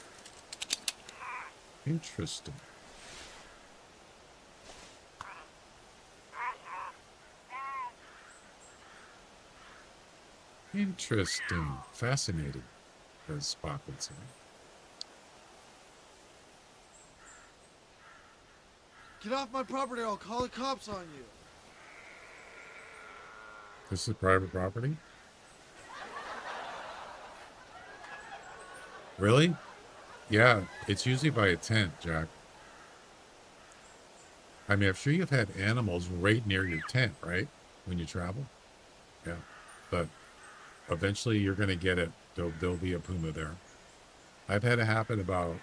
Interesting. Interesting. Fascinating, as Spock would say. Get off my property or I'll call the cops on you. This is private property? Really? Yeah, it's usually by a tent, Jack. I mean, I'm sure you've had animals right near your tent, right? When you travel? Yeah. But eventually you're going to get it. There'll be a puma there. I've had it happen about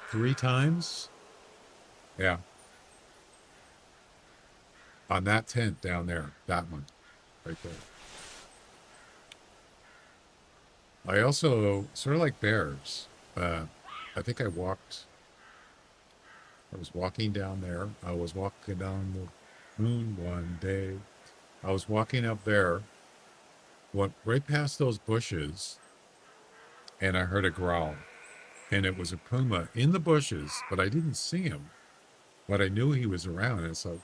3 times. Yeah. On that tent down there. That one. Right there. I also, sort of like bears, I think I was walking down there. I was walking down the moon one day. I was walking up there, went right past those bushes, and I heard a growl. And it was a puma in the bushes, but I didn't see him. But I knew he was around, and so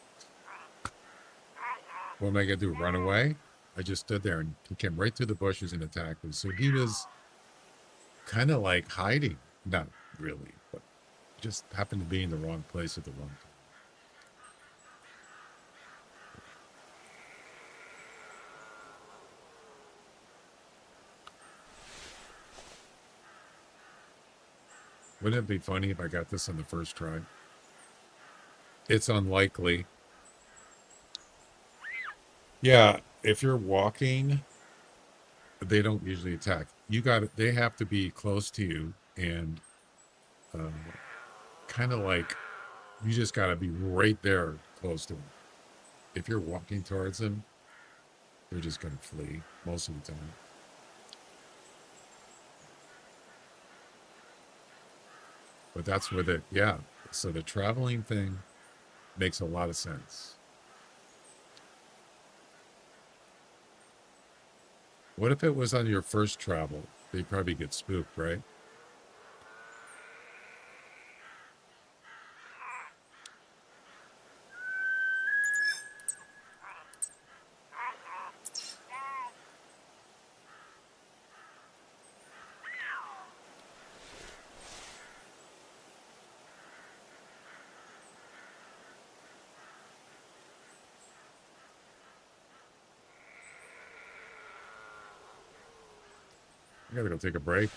what am I going to do, run away? I just stood there, and he came right through the bushes and attacked me. So he was kind of like hiding. Not really, but just happened to be in the wrong place at the wrong time. Wouldn't it be funny if I got this on the first try? It's unlikely. Yeah, if you're walking, they don't usually attack. They have to be close to you, and kind of like you just got to be right there close to them. If you're walking towards them, they're just going to flee most of the time. But that's where so the traveling thing makes a lot of sense. What if it was on your first travel? They'd probably get spooked, right? I gotta go take a break.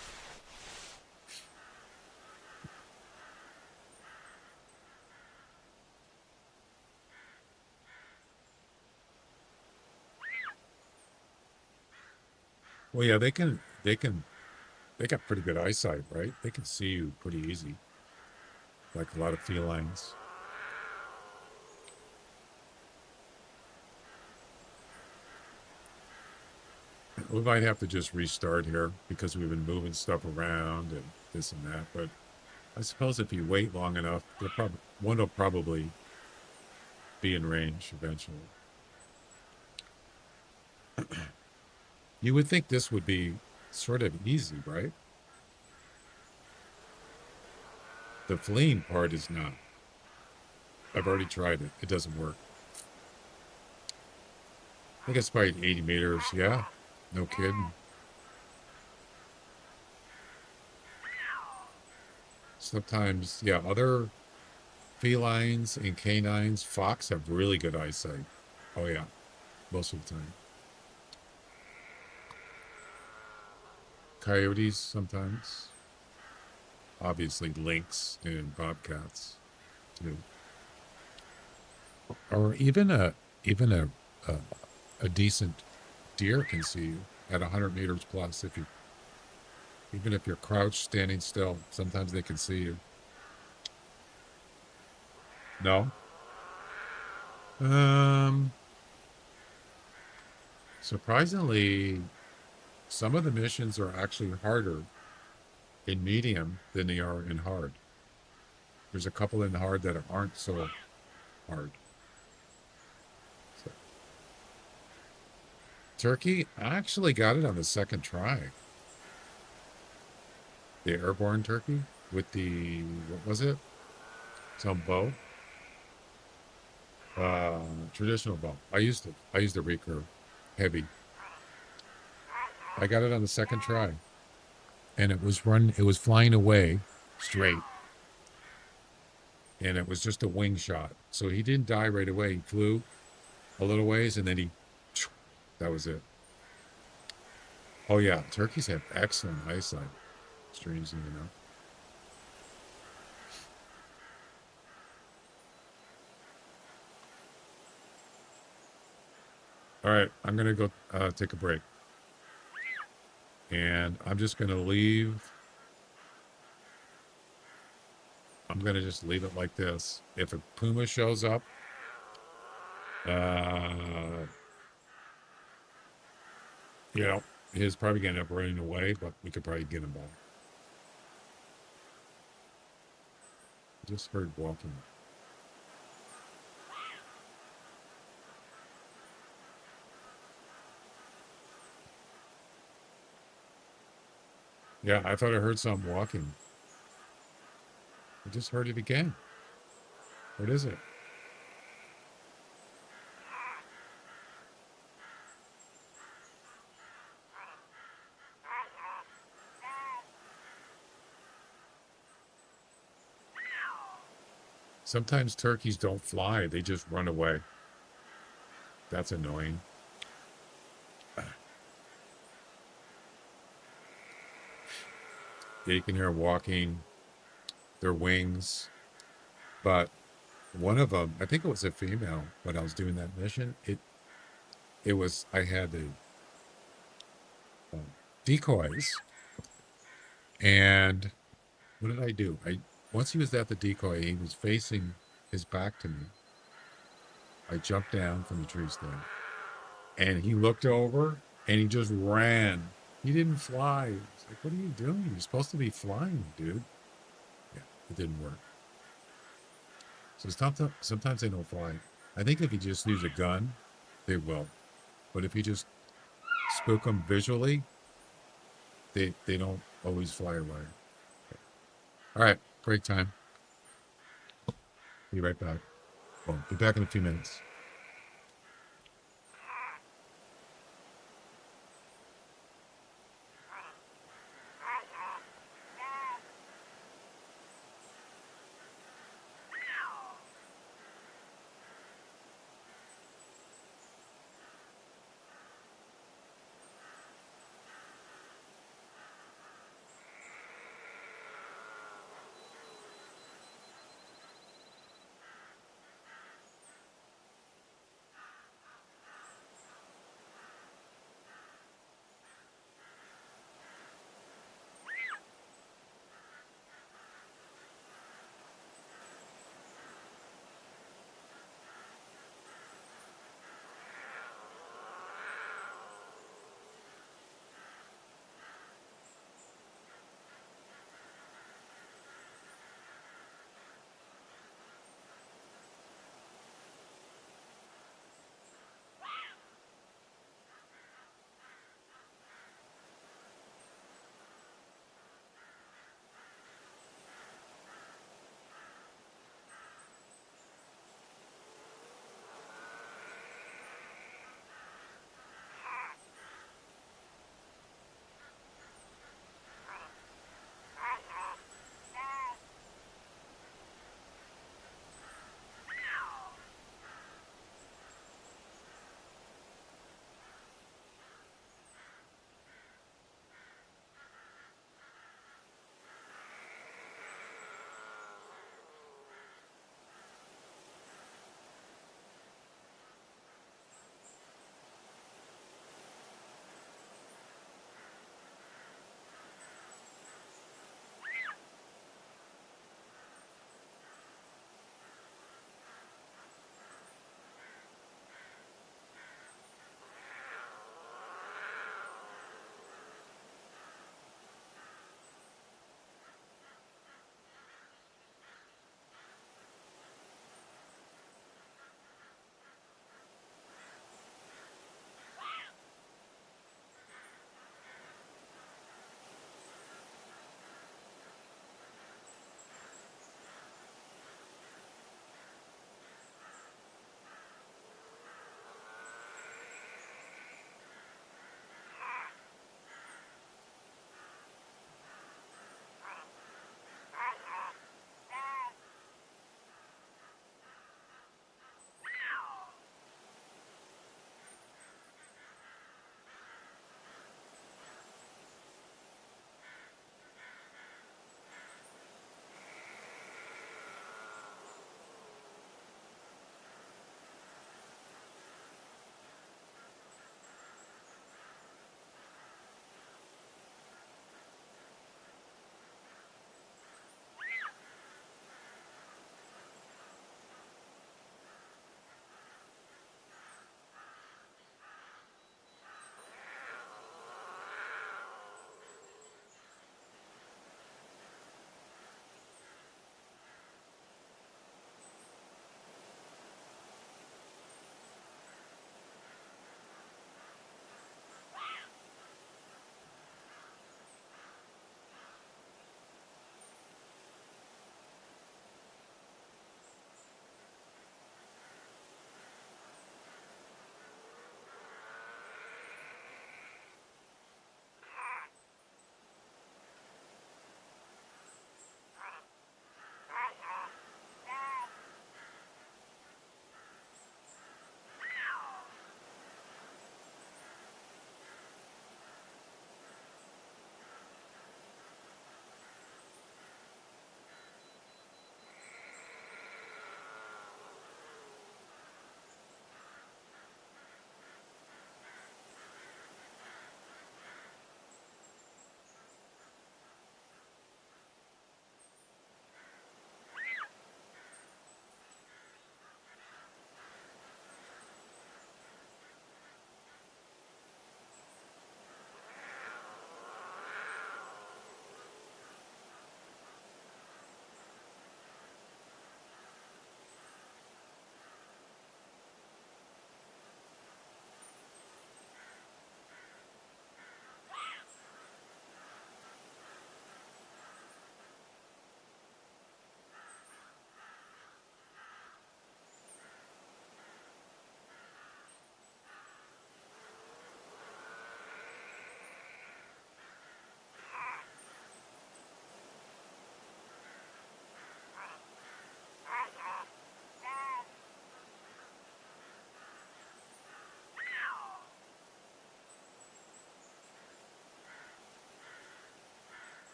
Well, yeah, they got pretty good eyesight, right? They can see you pretty easy, like a lot of felines. We might have to just restart here because we've been moving stuff around and this and that. But I suppose if you wait long enough, one will probably be in range eventually. You would think this would be sort of easy, right? The fleeing part is not. I've already tried it. It doesn't work. I think it's probably 80 meters. Yeah, no kidding. Sometimes, yeah, other felines and canines, fox have really good eyesight. Oh, yeah, most of the time. Coyotes sometimes. Obviously, lynx and bobcats too. Or even a decent deer can see you at 100 meters plus if you even if you're crouched standing still. Sometimes they can see you. No. Um. Surprisingly, some of the missions are actually harder in medium than they are in hard. There's a couple in hard that aren't so hard. So, turkey, I actually got it on the second try. The airborne turkey with the, what was it? Some bow. Traditional bow. I used the recurve heavy. I got it on the second try. And it was flying away straight. And it was just a wing shot. So he didn't die right away. He flew a little ways and then that was it. Oh yeah, turkeys have excellent eyesight, strangely enough. All right, I'm gonna go take a break. And I'm just gonna leave. I'm gonna just leave it like this. If a puma shows up, you know, he's probably gonna end up running away, but we could probably get him back. I just heard walking. Yeah, I thought I heard something walking. I just heard it again. What is it? Sometimes turkeys don't fly, they just run away. That's annoying. Yeah, you can hear them walking, their wings. But one of them, I think it was a female when I was doing that mission. I had the decoys, and what did I do? Once he was at the decoy, he was facing his back to me. I jumped down from the tree stand, and he looked over, and he just ran. He didn't fly. It's like, what are you doing? You're supposed to be flying, dude. Yeah, it didn't work. So sometimes they don't fly. I think if you just use a gun, they will. But if you just spook them visually, they don't always fly away. All right, break time. Be right back. Well, be back in a few minutes.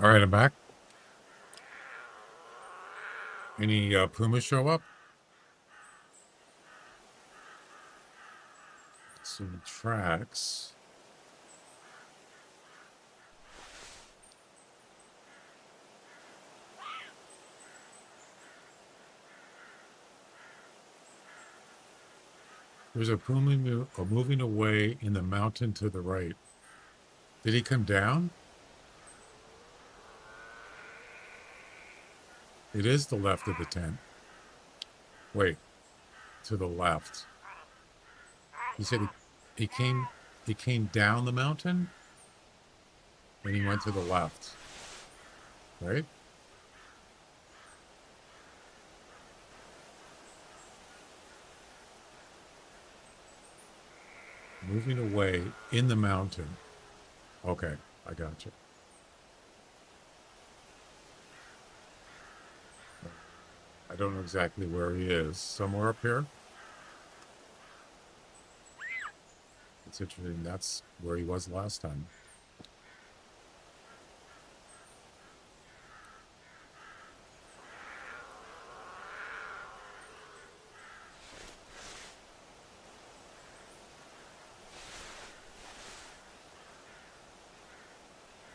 All right, I'm back. Any pumas show up? Some tracks. There's a puma moving away in the mountain to the right. Did he come down? It is the left of the tent. Wait, to the left. He said he came down the mountain and he went to the left. Right? Moving away in the mountain. Okay, I got you. I don't know exactly where he is. Somewhere up here? It's interesting. That's where he was last time.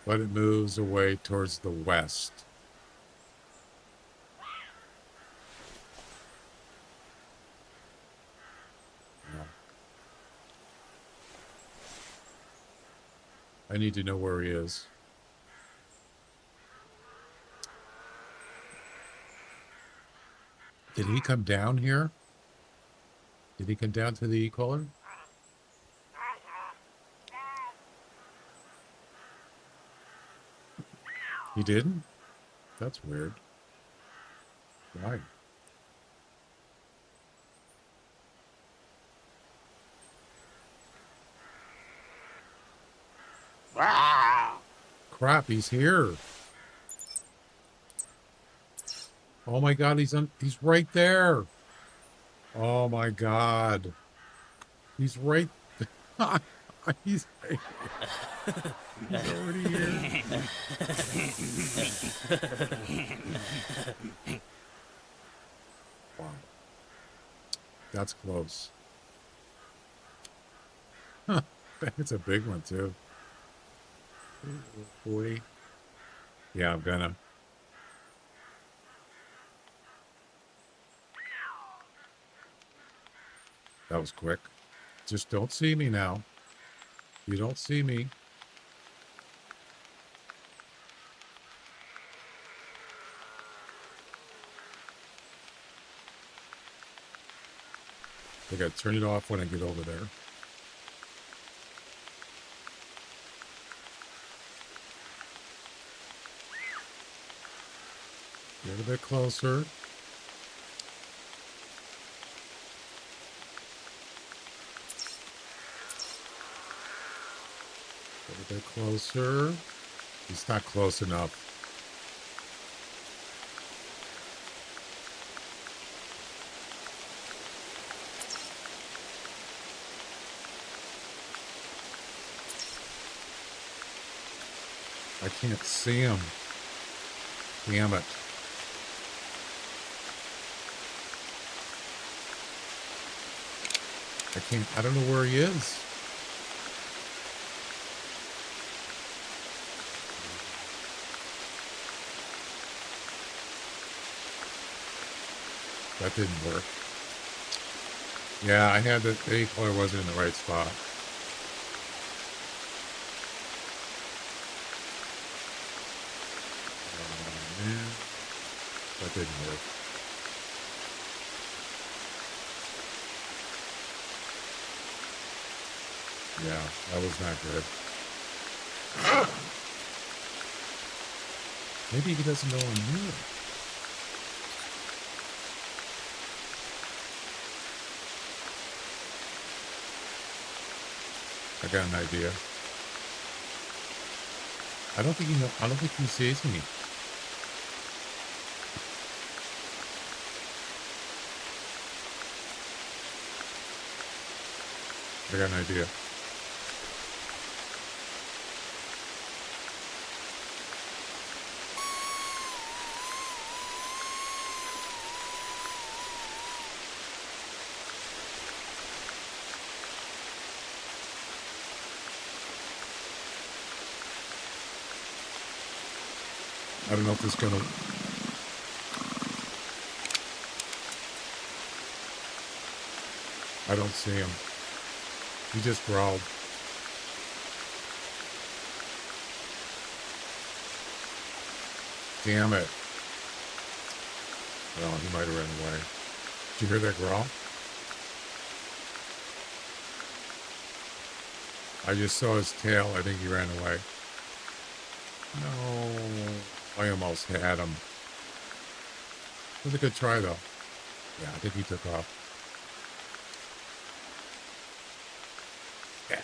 But it moves away towards the west. Yeah. I need to know where he is. Did he come down here? Did he come down to the e-collar? He didn't? That's weird. Why? Crap, he's here. Oh my god, he's right there. Oh my god. He's right he's right here. He's already here. Wow. That's close. Huh. It's a big one too. 40. Yeah, I'm gonna. That was quick. Just don't see me now. You don't see me. I gotta turn it off when I get over there. Get a bit closer. Get a bit closer. He's not close enough. I can't see him. Damn it. I don't know where he is. That didn't work. Yeah, I had the A-color wasn't in the right spot. Oh, man. That didn't work. Yeah, that was not good. Maybe he doesn't know I'm here. I got an idea. I don't think he sees me. I got an idea. I don't know if it's gonna. I don't see him. He just growled. Damn it. Well, he might have ran away. Did you hear that growl? I just saw his tail. I think he ran away. No. I almost had him. It was a good try, though. Yeah, I think he took off. Yeah.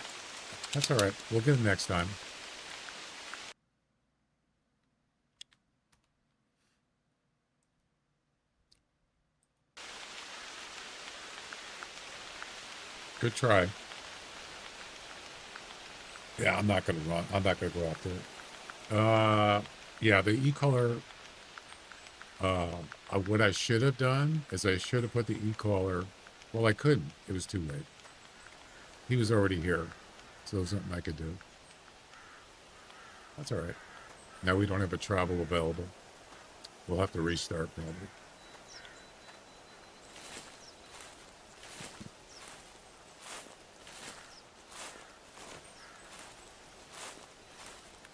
That's all right. We'll get him next time. Good try. Yeah, I'm not gonna run. I'm not gonna go after it. Yeah, the e-collar. What I should have done is I should have put the e-collar. Well, I couldn't. It was too late. He was already here, so there's nothing I could do. That's all right. Now we don't have a travel available. We'll have to restart probably.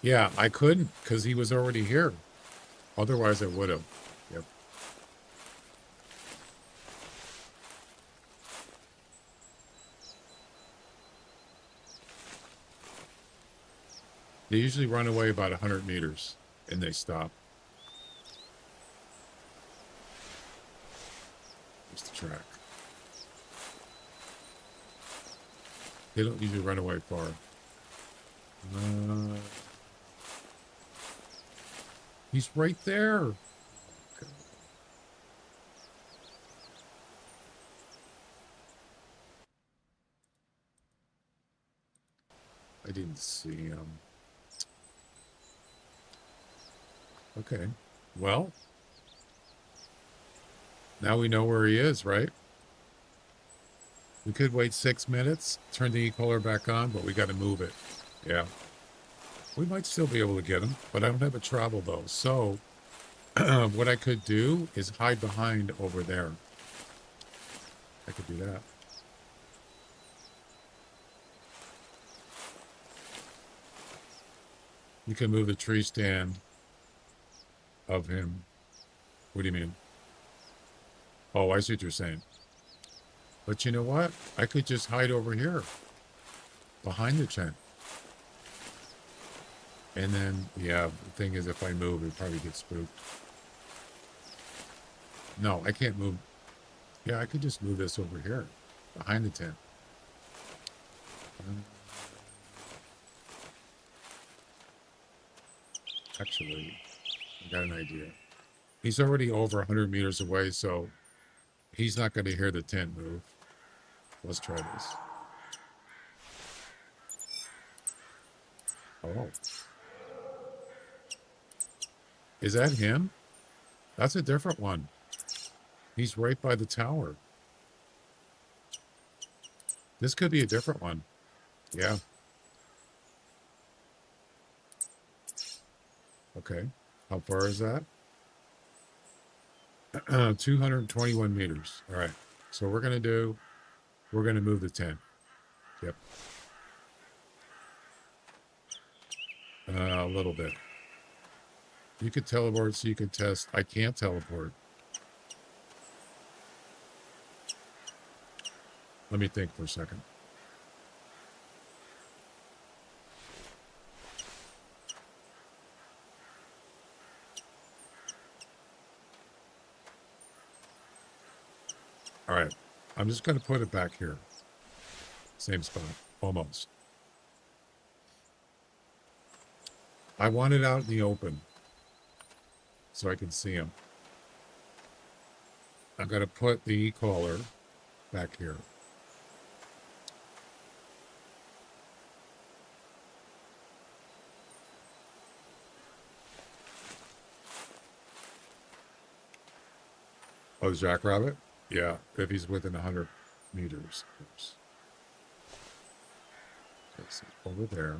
Yeah, I couldn't because he was already here. Otherwise, I would have. Yep. They usually run away about 100 meters and they stop. Here's the track. They don't usually run away far. He's right there. I didn't see him. Okay. Well, now we know where he is, right? We could wait 6 minutes, turn the e-collar back on, but we got to move it. Yeah. We might still be able to get him, but I don't have a travel though. So what I could do is hide behind over there. I could do that. You can move the tree stand of him. What do you mean? Oh, I see what you're saying. But you know what? I could just hide over here behind the tent. And then, yeah, the thing is, if I move, it probably gets spooked. No, I can't move. Yeah, I could just move this over here, behind the tent. Actually, I got an idea. He's already over 100 meters away, so he's not going to hear the tent move. Let's try this. Oh. Is that him? That's a different one. He's right by the tower. This could be a different one. Yeah. Okay. How far is that? 221 meters. All right. So we're going to move the tent. Yep. A little bit. You could teleport so you can test. I can't teleport. Let me think for a second. All right. I'm just going to put it back here. Same spot. Almost. I want it out in the open so I can see him. I'm going to put the e-collar back here. Oh, the jackrabbit? Yeah, if he's within 100 meters, of course. Okay, so over there.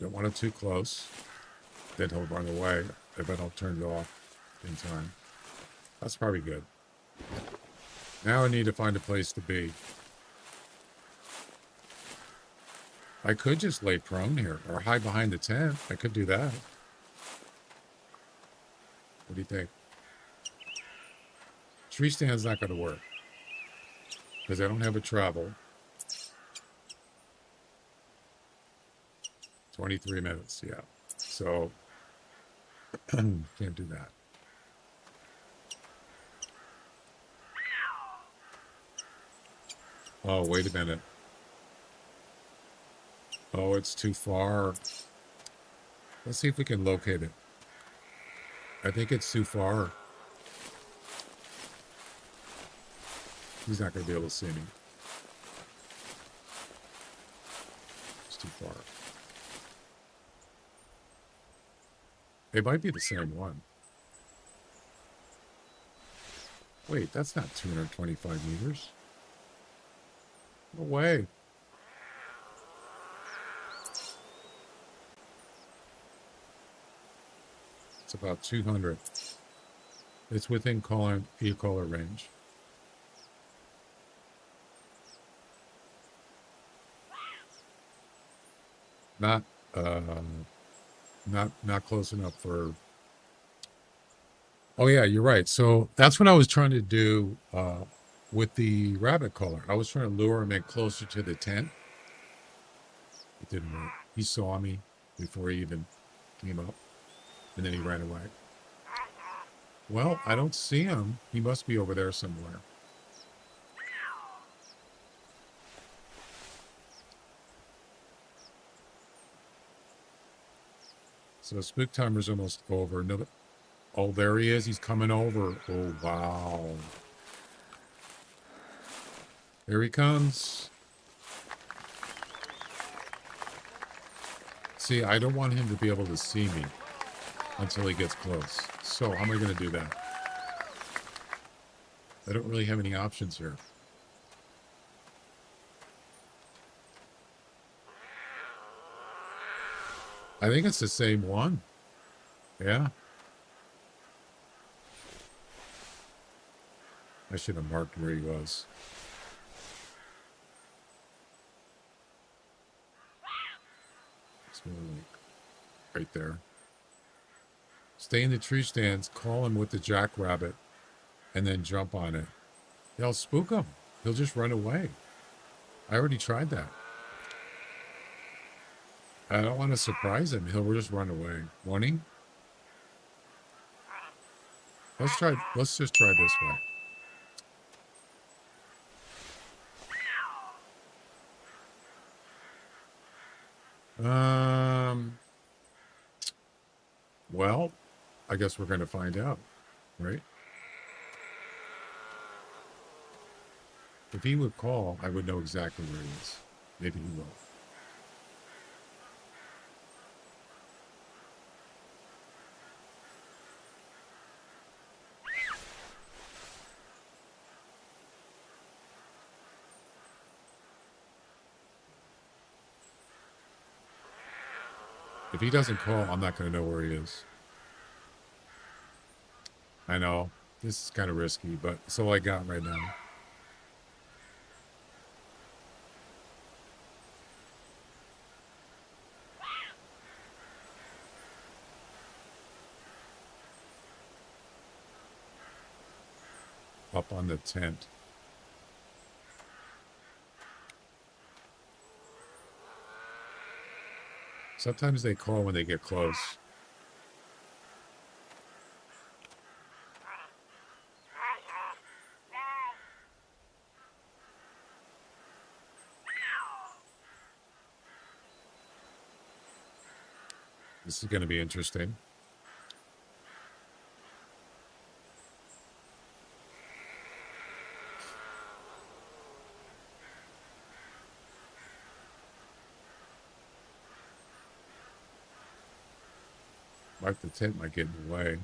Don't want it too close. Then he'll run away if I don't turn it off in time. That's probably good. Now I need to find a place to be. I could just lay prone here or hide behind the tent. I could do that. What do you think? Tree stand's not going to work because I don't have a travel. 23 minutes, yeah. So, can't do that. Oh, wait a minute. Oh, it's too far. Let's see if we can locate it. I think it's too far. He's not going to be able to see me. It's too far. It might be the same one. Wait, that's not 225 meters. No way. It's about 200. It's within e-caller range. Not close enough for. Oh yeah, you're right. So that's what I was trying to do with the rabbit caller. I was trying to lure him in closer to the tent. It didn't work. He saw me before he even came up, and then he ran away. Well, I don't see him. He must be over there somewhere. So spook timer's almost over. No, oh, there he is. He's coming over. Oh, wow. There he comes. See, I don't want him to be able to see me until he gets close. So how am I going to do that? I don't really have any options here. I think it's the same one. Yeah. I should have marked where he was. It's more like right there. Stay in the tree stands, call him with the jackrabbit, and then jump on it. They'll spook him. He'll just run away. I already tried that. I don't want to surprise him. He'll just run away. Won't he? Let's just try this way. Well, I guess we're going to find out, right? If he would call, I would know exactly where he is. Maybe he will. If he doesn't call, I'm not going to know where he is. I know. This is kind of risky, but it's all I got right now. Up on the tent. Sometimes they call when they get close. This is going to be interesting. The tent might get in the way.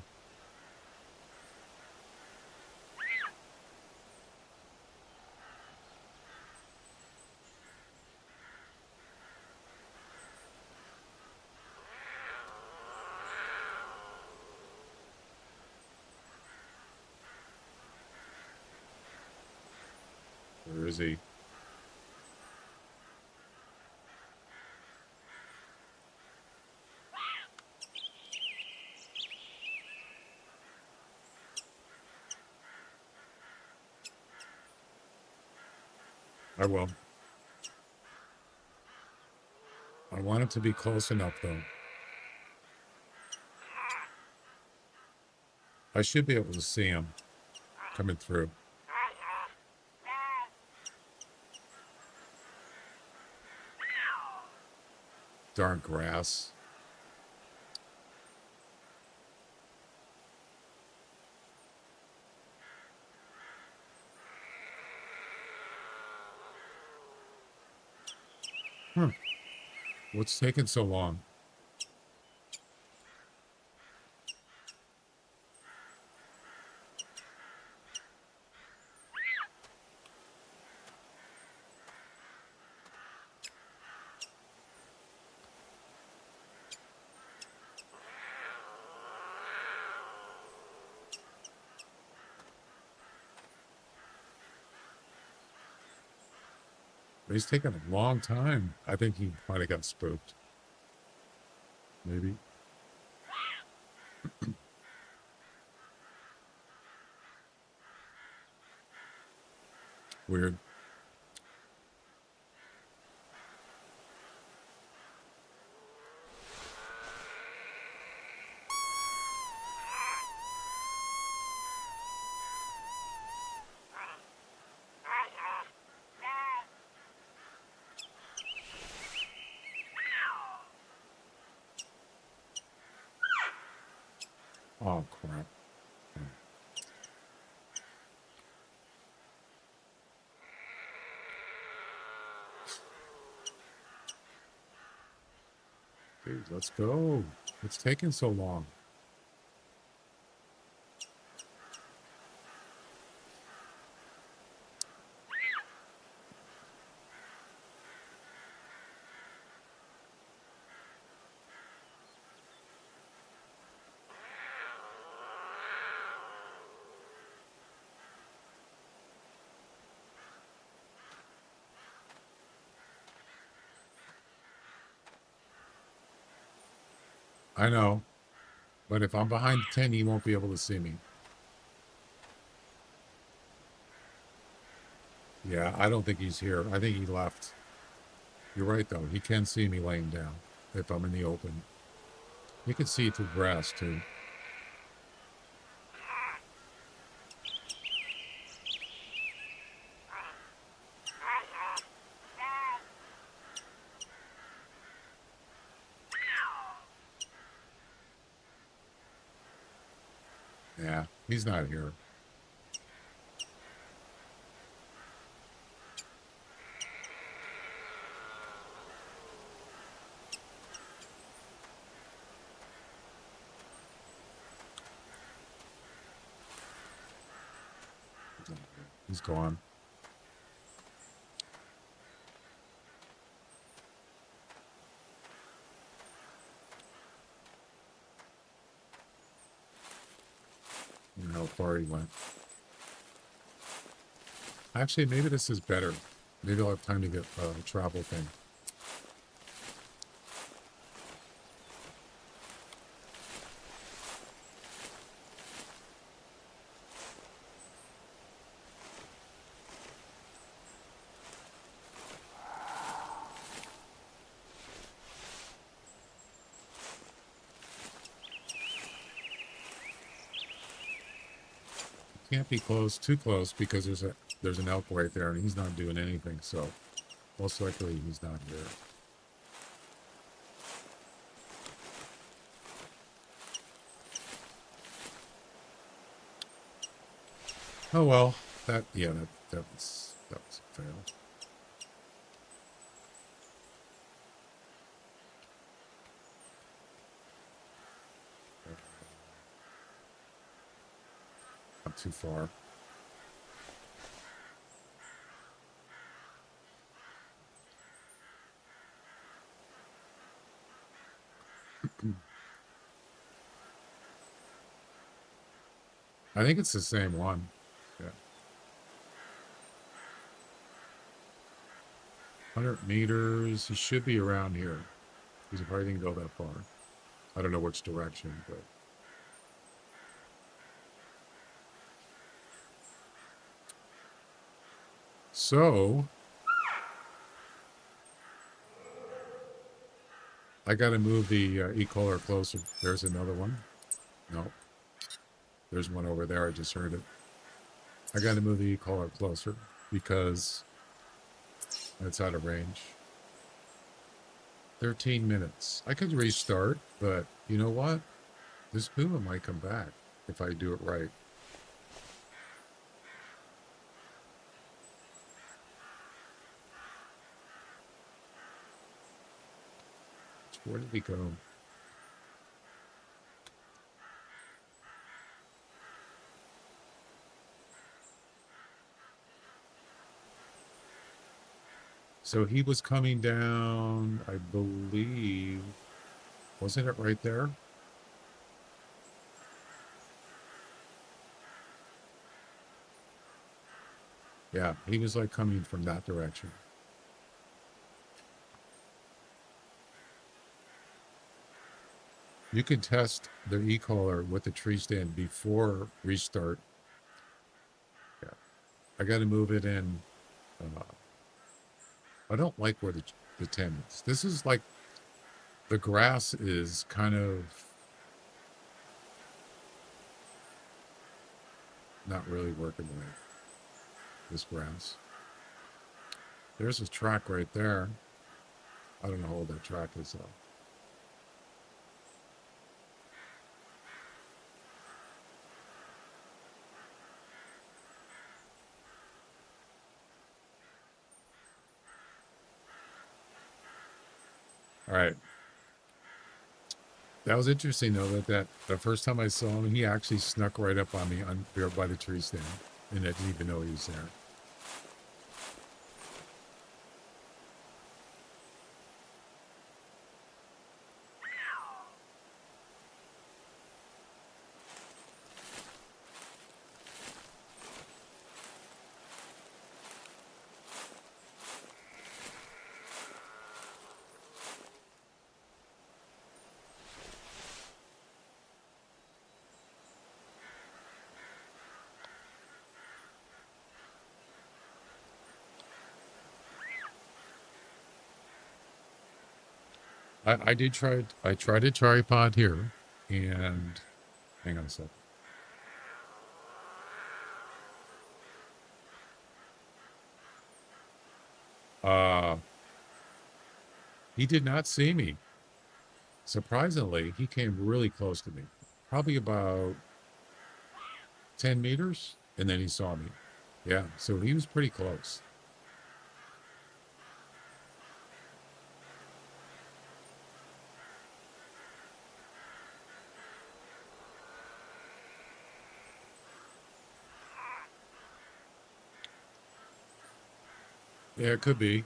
Where is he? I will. I want it to be close enough, though. I should be able to see him coming through. Darn grass. What's taking so long? He's taking a long time. I think he might have got spooked. Maybe. Weird. Oh, crap. Dude, let's go. It's taking so long. I know. But if I'm behind the 10, he won't be able to see me. Yeah, I don't think he's here. I think he left. You're right, though. He can see me laying down if I'm in the open. He can see through grass, too. Yeah, he's not here. He's gone. I don't know how far he went. Actually, maybe this is better. Maybe I'll have time to get a travel thing. Can't be close, too close, because there's an elk right there, and he's not doing anything. So most likely he's not here. Oh well, that was a fail. Not too far. I think it's the same one. Yeah. 100 meters. He should be around here. Because he probably didn't go that far. I don't know which direction, but. So. I got to move the e-collar closer. There's another one. No. There's one over there. I just heard it. I got to move the e-collar closer because it's out of range. 13 minutes. I could restart, but you know what? This puma might come back if I do it right. Where did he go? So he was coming down, I believe, wasn't it right there? Yeah, he was like coming from that direction. You can test the e-collar with the tree stand before restart. Yeah, I got to move it in. I don't like where the 10 is. This is like, the grass is kind of not really working right. This grass. There's a track right there. I don't know how old that track is though. All right. That was interesting though, that the first time I saw him, he actually snuck right up on me by the tree stand, and I didn't even know he was there. I did try. I tried a tripod here, and hang on a sec. He did not see me. Surprisingly, he came really close to me, probably about 10 meters, and then he saw me. Yeah, so he was pretty close. Yeah, it could be.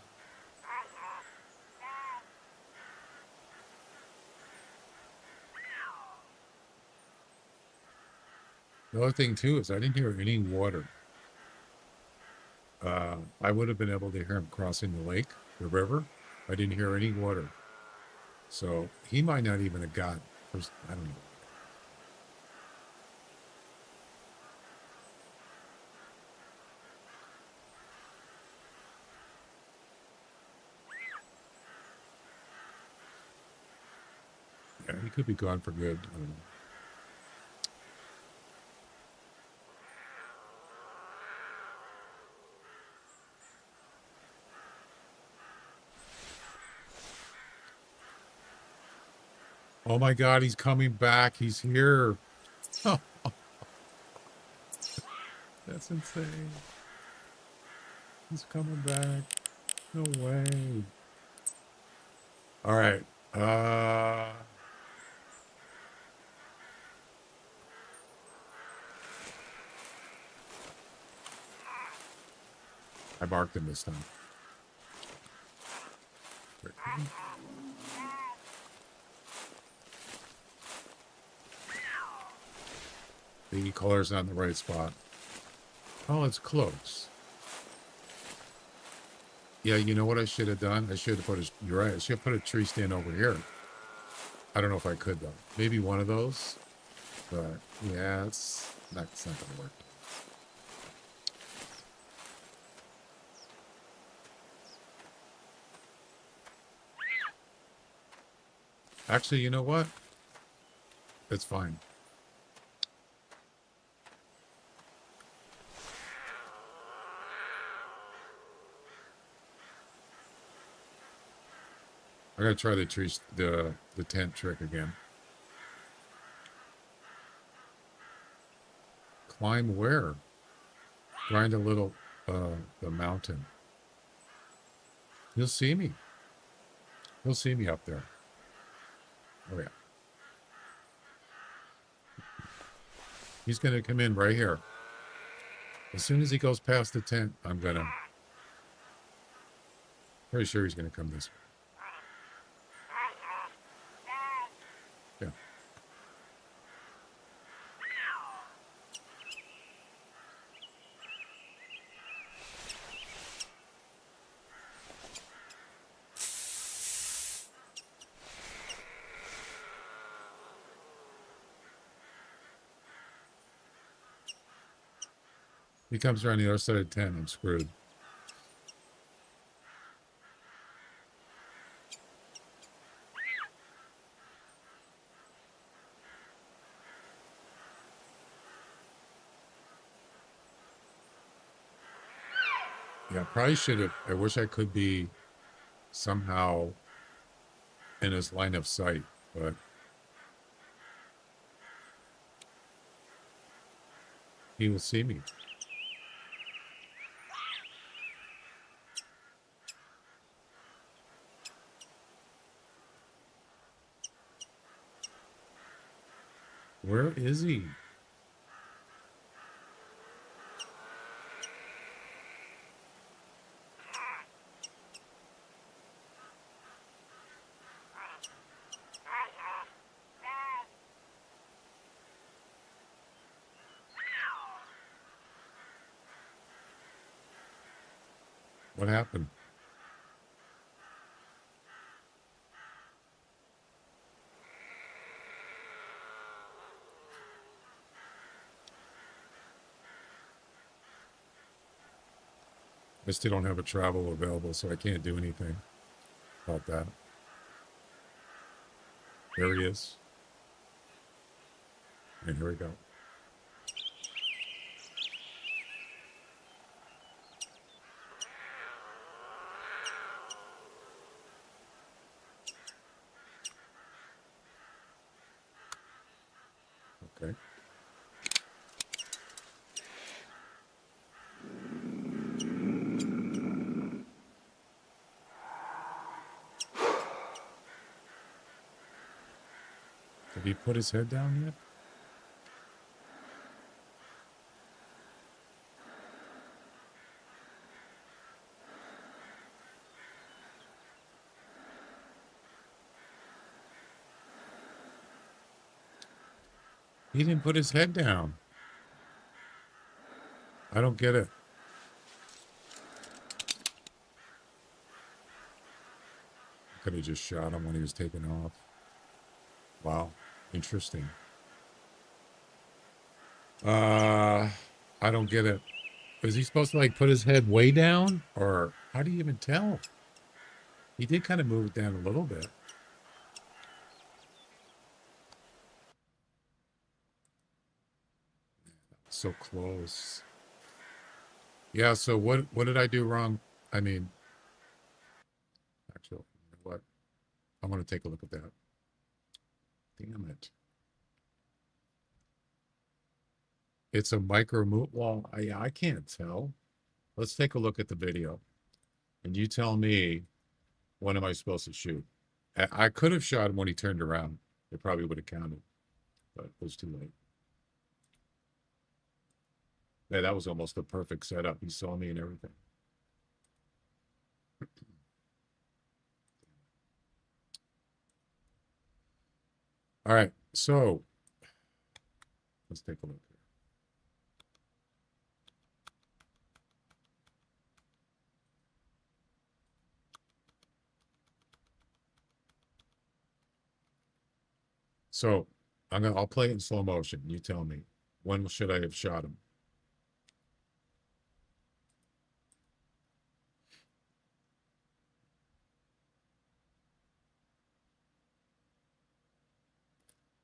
The other thing too is I didn't hear any water. I would have been able to hear him crossing the lake, the river. I didn't hear any water. So he might not even have got first. I don't know. Yeah, he could be gone for good. I don't know. Oh my God, he's coming back. He's here. That's insane. He's coming back. No way. All right. I marked him this time. The color's not in the right spot. Oh, it's close. Yeah, you know what I should have done? I should have put a, you're right, I should have put a tree stand over here. I don't know if I could though. Maybe one of those, but yeah, it's not gonna work. Actually, you know what? It's fine. I gotta try the tent trick again. Climb where? Grind a little the mountain. You'll see me. You'll see me up there. Oh yeah. He's gonna come in right here. As soon as he goes past the tent, I'm gonna pretty sure he's gonna come this way. Yeah. He comes around the other side of the tent, I'm screwed. Yeah, probably should have. I wish I could be somehow in his line of sight, but he will see me. Where is he? What happened? I still don't have a travel available, so I can't do anything about that. There he is. And here we go. Okay. Did he put his head down yet? He didn't put his head down. I don't get it. Could have just shot him when he was taking off. Wow. Interesting. I don't get it. Was he supposed to like put his head way down? Or how do you even tell? He did kind of move it down a little bit. So close. Yeah, so what did I do wrong? I mean, actually, you know what? I want to take a look at that. Damn it. It's a micro move. Well, I can't tell. Let's take a look at the video. And you tell me, when am I supposed to shoot? I could have shot him when he turned around. It probably would have counted, but it was too late. Yeah, that was almost a perfect setup. He saw me and everything. All right, so let's take a look here. So I'll play it in slow motion. You tell me, when should I have shot him?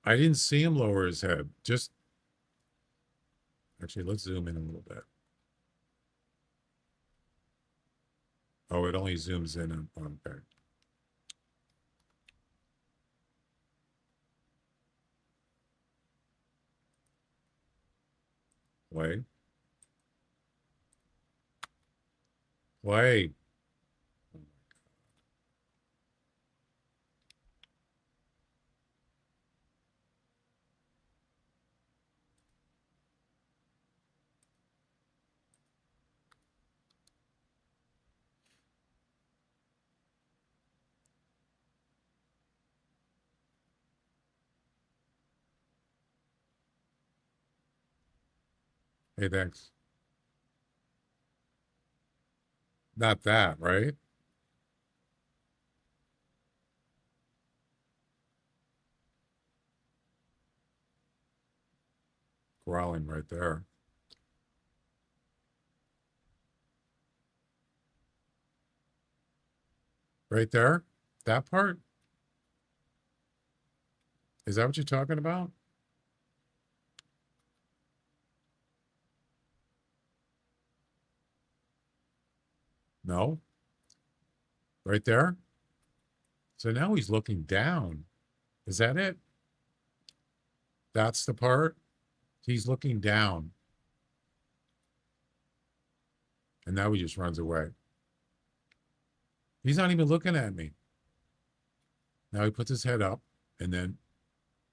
I didn't see him lower his head. Just actually, let's zoom in a little bit. Oh, it only zooms in on okay. Play. Play. Hey, thanks. Not that, right? Growling right there. Right there? That part? Is that what you're talking about? No? Right there? So now he's looking down. Is that it? That's the part? He's looking down. And now he just runs away. He's not even looking at me. Now he puts his head up, and then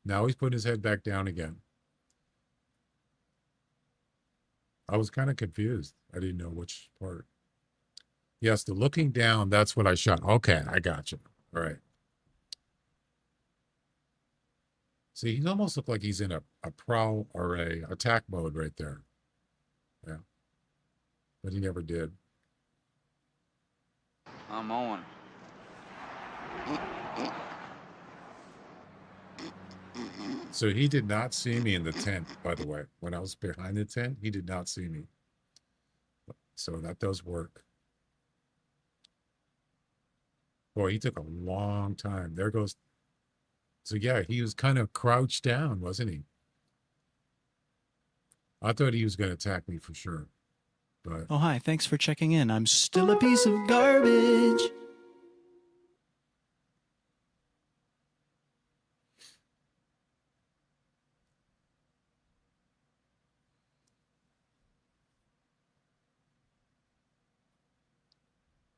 now he's putting his head back down again. I was kind of confused. I didn't know which part. Yes, the looking down, that's what I shot. Okay, I got you. All right. See, he almost looked like he's in a prowl or a attack mode right there. Yeah. But he never did. I'm on. So he did not see me in the tent, by the way. When I was behind the tent, he did not see me. So that does work. Boy, he took a long time. There goes. So yeah, he was kind of crouched down, wasn't he? I thought he was going to attack me for sure. But Oh, hi. Thanks for checking in. I'm still a piece of garbage.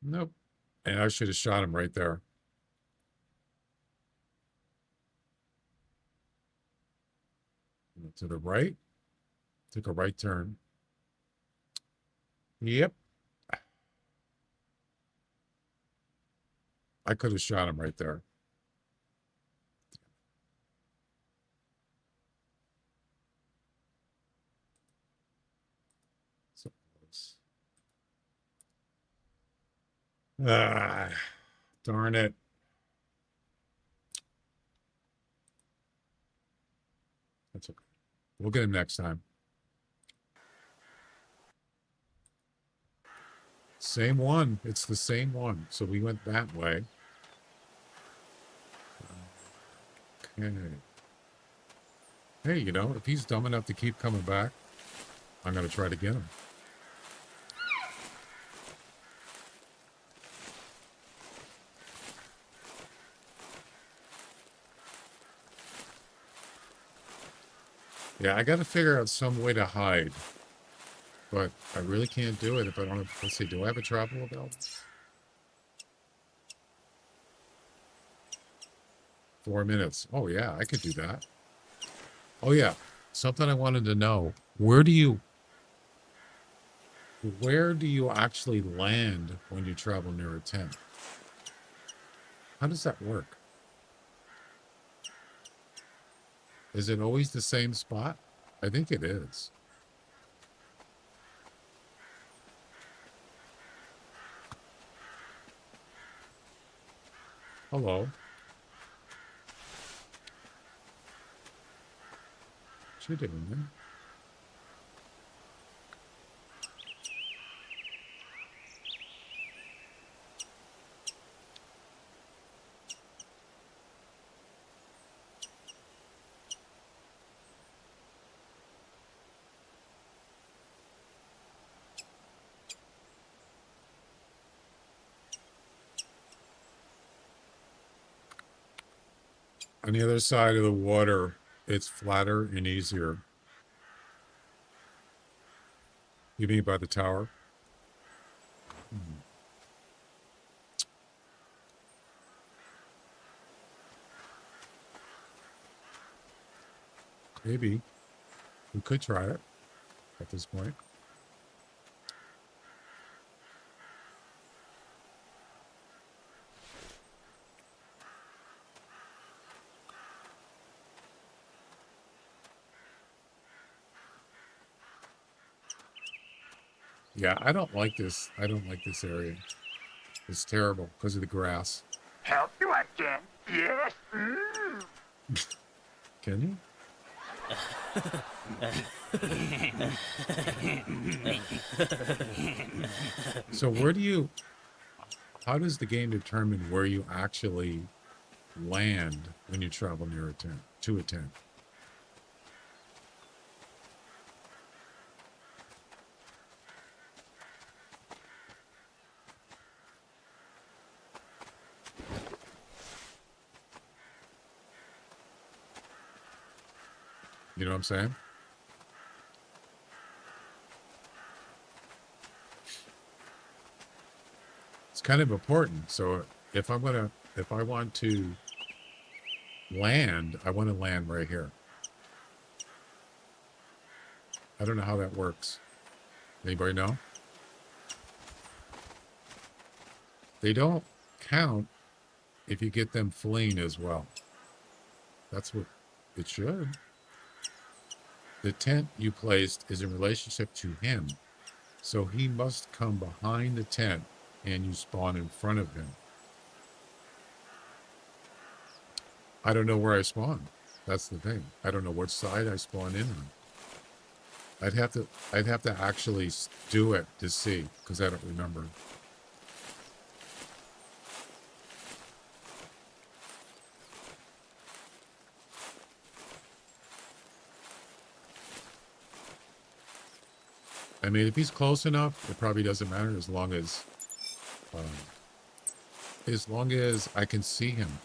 nope. And I should have shot him right there. To the right. Took a right turn. Yep. I could have shot him right there. So close. Ah, darn it. That's okay. We'll get him next time. Same one. It's the same one. So we went that way. Okay. Hey, you know, if he's dumb enough to keep coming back, I'm going to try to get him. Yeah, I got to figure out some way to hide. But I really can't do it if I don't have, let's see, do I have a travel belt? 4 minutes. Oh yeah, I could do that. Oh yeah, something I wanted to know. Where do you actually land when you travel near a tent? How does that work? Is it always the same spot? I think it is. Hello. What you doing there? On the other side of the water, it's flatter and easier. You mean by the tower? Maybe. We could try it at this point. Yeah, I don't like this. I don't like this area. It's terrible because of the grass. Help you again? Yes. Can you? So how does the game determine where you actually land when you travel near a tent, to a tent? You know what I'm saying? It's kind of important. So if I want to land, I want to land right here. I don't know how that works. Anybody know? They don't count if you get them fleeing as well. That's what it should. The tent you placed is in relationship to him. So he must come behind the tent and you spawn in front of him. I don't know where I spawn. That's the thing. I don't know which side I spawn in on. I'd have to actually do it to see, because I don't remember. I mean, if he's close enough, it probably doesn't matter as long as I can see him.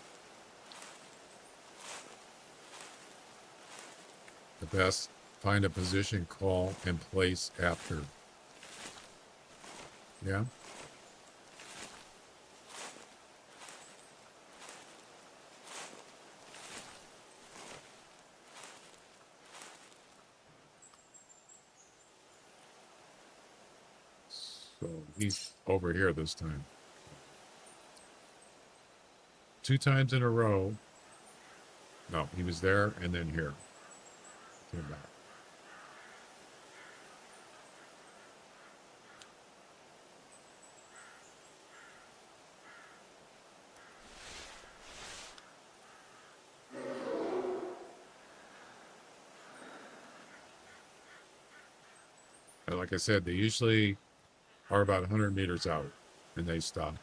The best, find a position, call, and place after. Yeah? So he's over here this time. 2 times in a row. No, he was there and then here. Came back. And like I said, they usually are about 100 meters out and they stop.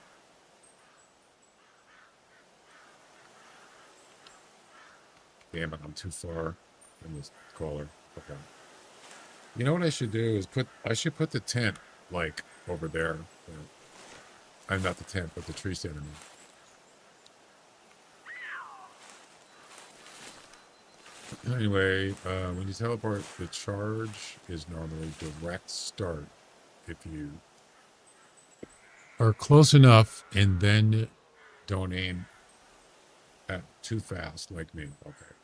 Damn it, I'm too far from this caller. Okay. You know what I should do is put the tent like over there. I'm not the tent, but the tree stand. Anyway, when you teleport, the charge is normally direct start if you are close enough and then don't aim at too fast like me. Okay.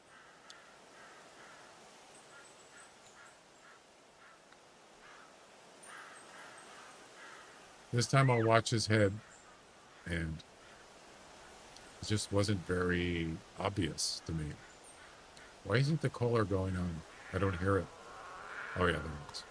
This time I'll watch his head, and it just wasn't very obvious to me. Why isn't the caller going on? I don't hear it. Oh yeah, there it is.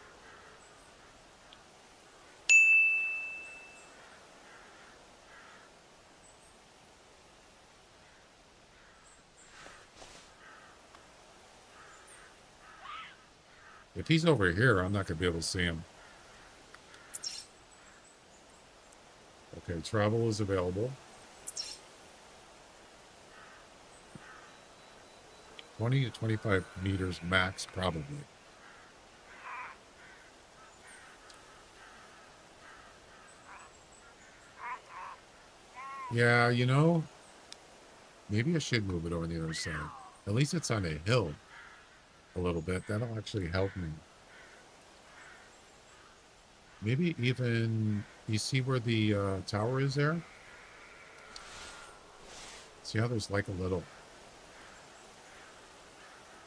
If he's over here, I'm not gonna be able to see him. Okay, travel is available. 20 to 25 meters max, probably. Yeah, you know, maybe I should move it over the other side. At least it's on a hill a little bit. That'll actually help me. Maybe even, you see where the tower is there? See how there's like a little,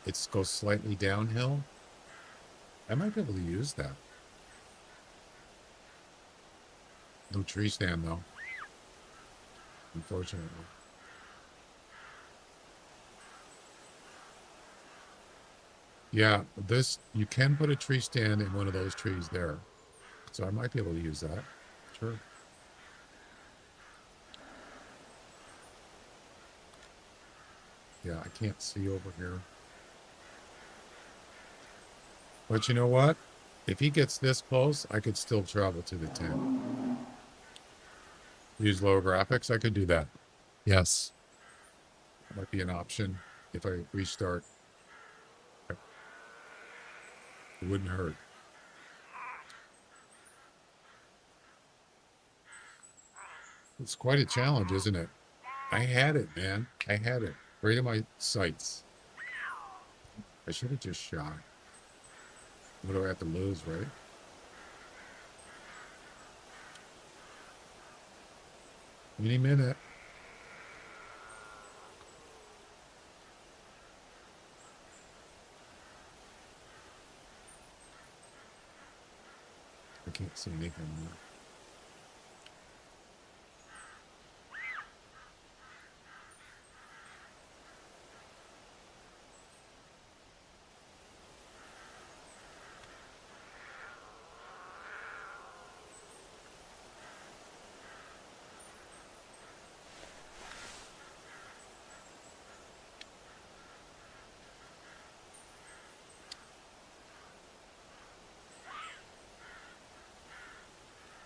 it goes slightly downhill? I might be able to use that. No tree stand though, unfortunately. Yeah, this, you can put a tree stand in one of those trees there. So I might be able to use that. Sure. Yeah, I can't see over here. But you know what? If he gets this close, I could still travel to the tent. Use lower graphics, I could do that. Yes. That might be an option if I restart. It wouldn't hurt. It's quite a challenge, isn't it? I had it, man. I had it. Right in my sights. I should have just shot. What do I have to lose, right? Any minute. I can't see anything now.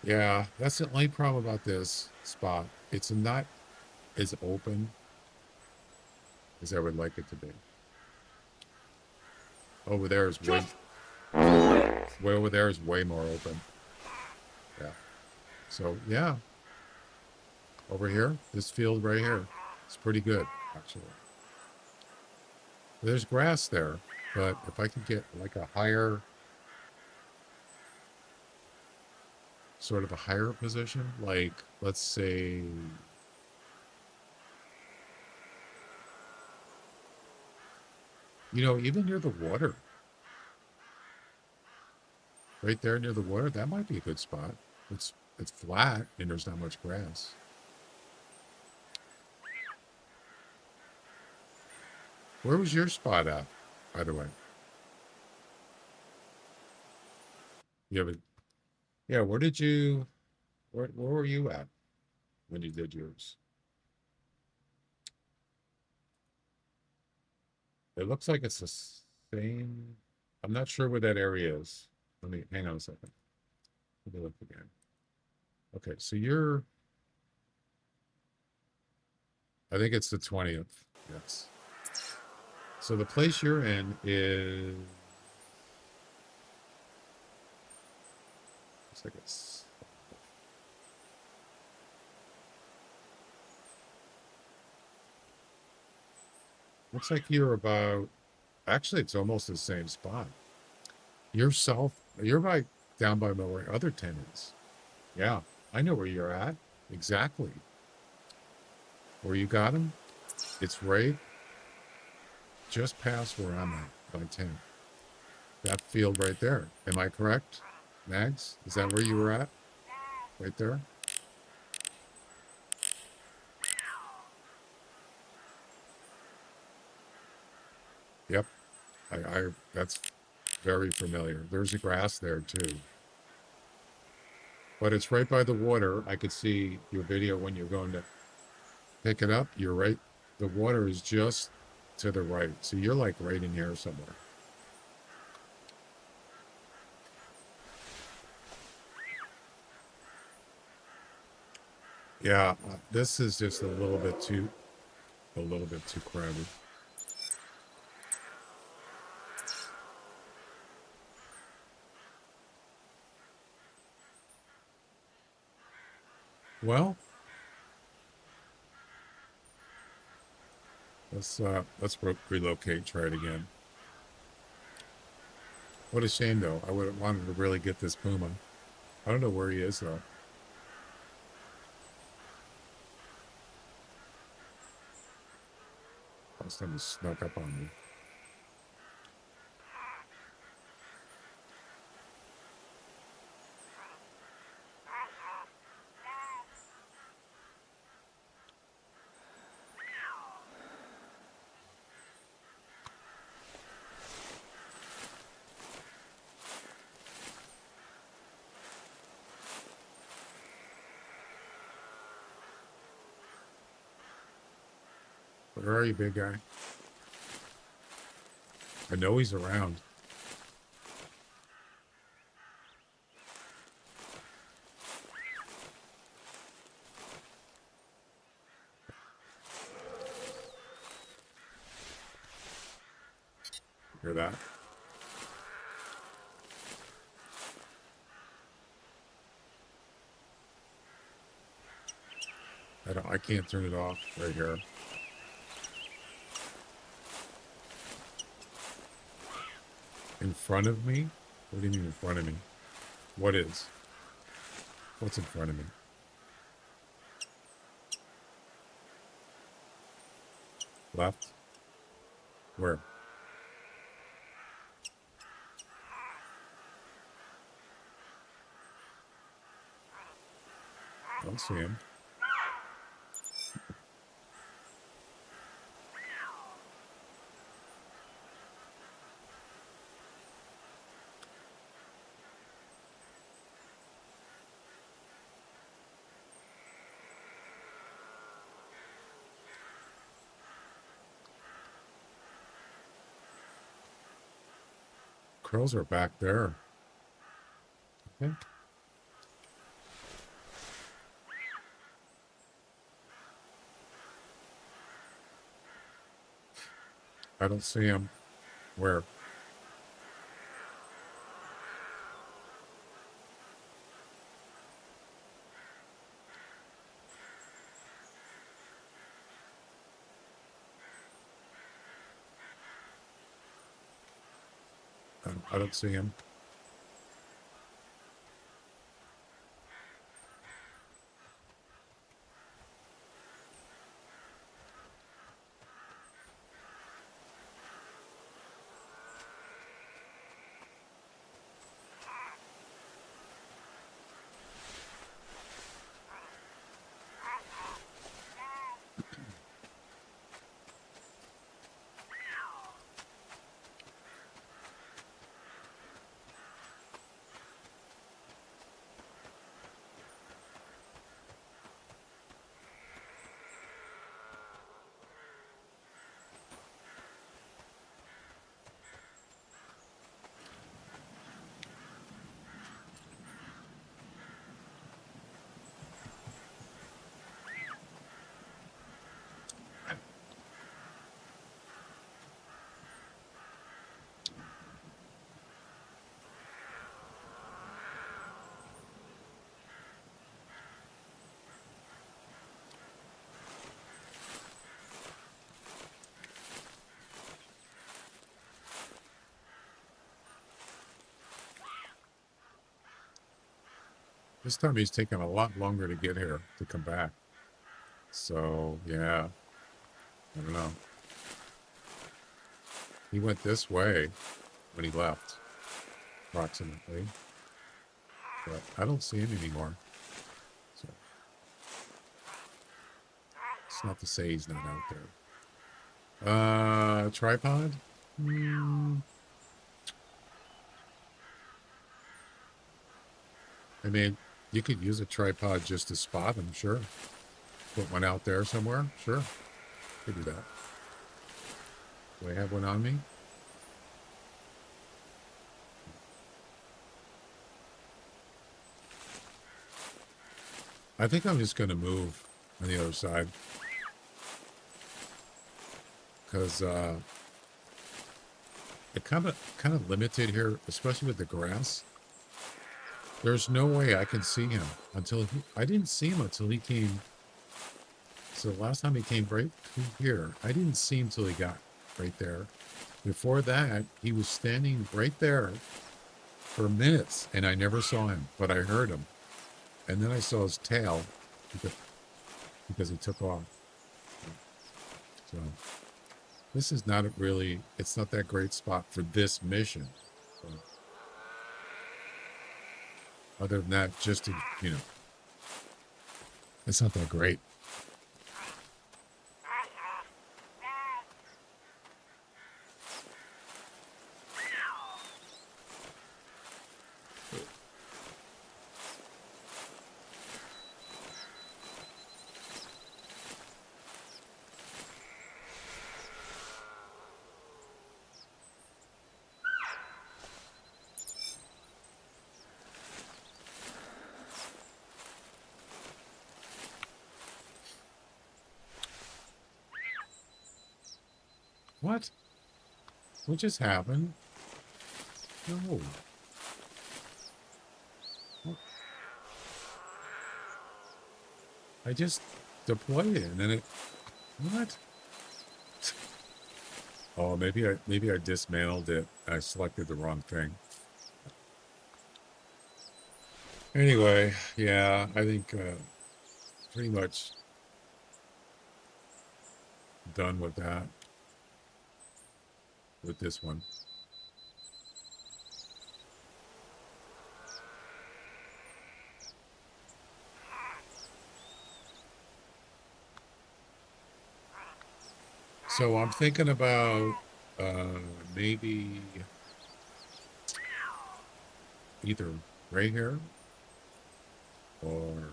Yeah, that's the only problem about this spot. It's not as open as I would like it to be. Over there is way over there is way more open. Yeah. So yeah. Over here, this field right here, it's pretty good, actually. There's grass there, but if I could get like a higher, sort of a higher position, like let's say, you know, even near the water, right there near the water, that might be a good spot. It's flat and there's not much grass. Where was your spot at, by the way? You have a, yeah, where did you, where were you at when you did yours? It looks like it's the same. I'm not sure where that area is. Let me, hang on a second. Let me look again. Okay, so you're, I think it's the 20th. Yes. So the place you're in is, looks like it's, looks like you're about, actually it's almost the same spot. You're south, you're right down by where other tent is. Yeah, I know where you're at. Exactly. Where you got him? It's right just past where I'm at by 10. That field right there. Am I correct, Mags? Is that where you were at? Right there? Yep. I that's very familiar. There's a grass there too. But it's right by the water. I could see your video when you're going to pick it up. You're right. The water is just to the right. So you're like right in here somewhere. Yeah, this is just a little bit too crowded. Well, let's relocate, try it again. What a shame though. I would have wanted to really get this puma. I don't know where he is though. Last time he snuck up on me. Where are you, big guy? I know he's around. Hear that? I can't turn it off right here. In front of me? What do you mean in front of me? What is? What's in front of me? Left? Where? I don't see him. Crows are back there. I think. I don't see him. Where? I don't see him. This time he's taking a lot longer to get here, to come back. So, yeah. I don't know. He went this way when he left, approximately. But I don't see him anymore. So, it's not to say he's not out there. Tripod? I mean, you could use a tripod just to spot him, sure. Put one out there somewhere, sure. Could do that. Do I have one on me? I think I'm just gonna move on the other side. Because it kind of limited here, especially with the grass. There's no way I can see him until I didn't see him until he came. So the last time he came right through here, I didn't see him till he got right there. Before that, he was standing right there for minutes, and I never saw him, but I heard him. And then I saw his tail because he took off. So this is not really, it's not that great spot for this mission. So, other than that, just to, it's not that great. What? What just happened? No. What? I just deployed it and then it... What? Oh, maybe I dismantled it. I selected the wrong thing. Anyway, yeah, I think pretty much done with that. With this one. So I'm thinking about maybe either right here or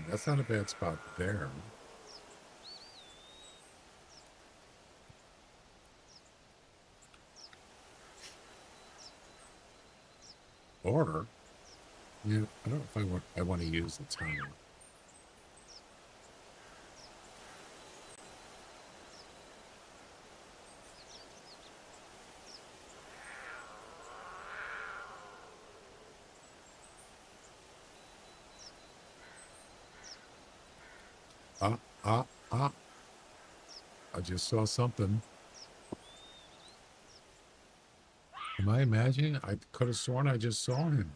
that's not a bad spot there. Or, yeah, I don't know if I want to use the time. Ah. I just saw something. Am I imagining? I could have sworn I just saw him.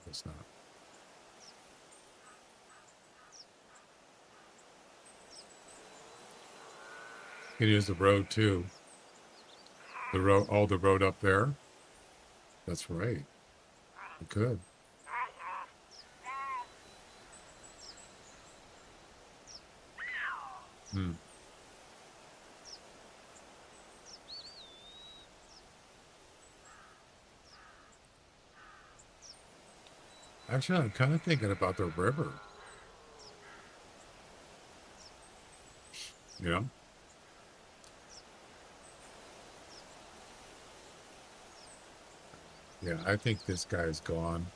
It's not. You can use the road too. The road, oh, the road up there. That's right. You could. Actually, I'm kind of thinking about the river. You know? Yeah, I think this guy's gone.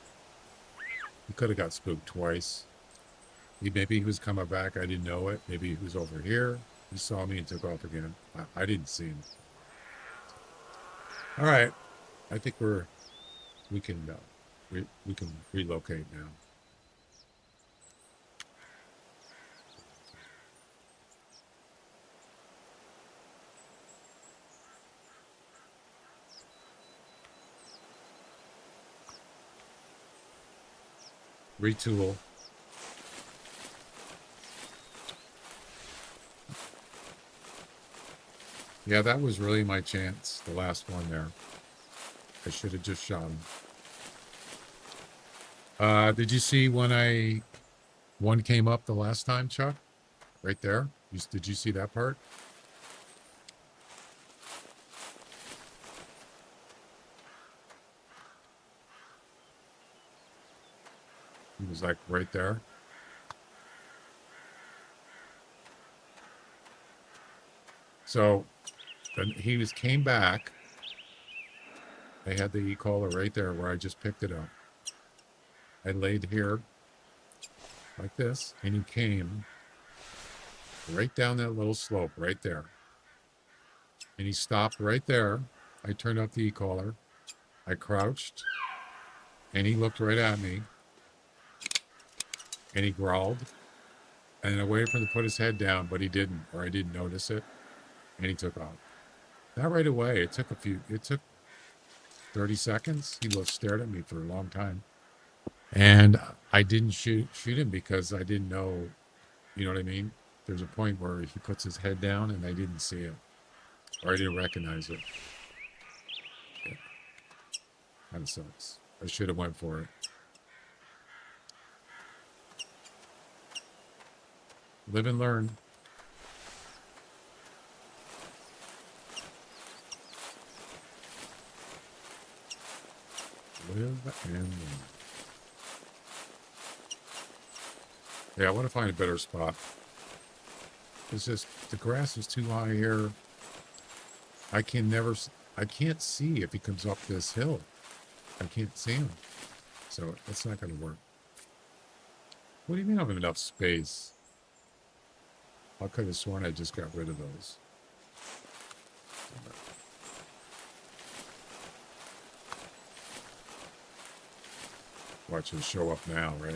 He could have got spooked twice. Maybe he was coming back. I didn't know it. Maybe he was over here. He saw me and took off again. I didn't see him. All right. I think we can relocate now. Retool. Yeah, that was really my chance. The last one there. I should have just shot him. Did you see when one came up the last time, Chuck? Right there? Did you see that part? He was like right there. So Then came back. I had the e-collar right there where I just picked it up. I laid here like this, and he came right down that little slope right there. And he stopped right there. I turned up the e-collar. I crouched, and he looked right at me, and he growled. And I waited for him to put his head down, but he didn't, or I didn't notice it, and he took off. Not right away. It took 30 seconds. He stared at me for a long time. And I didn't shoot him because I didn't know, you know what I mean? There's a point where he puts his head down and I didn't see it, or I didn't recognize it. Yeah. Kind of sucks. I should have went for it. Live and learn. Live and learn. Yeah, I want to find a better spot. It's just the grass is too high here. I can't see if he comes up this hill. I can't see him. So that's not going to work. What do you mean I have enough space? I could have sworn I just got rid of those. Watch it show up now, right?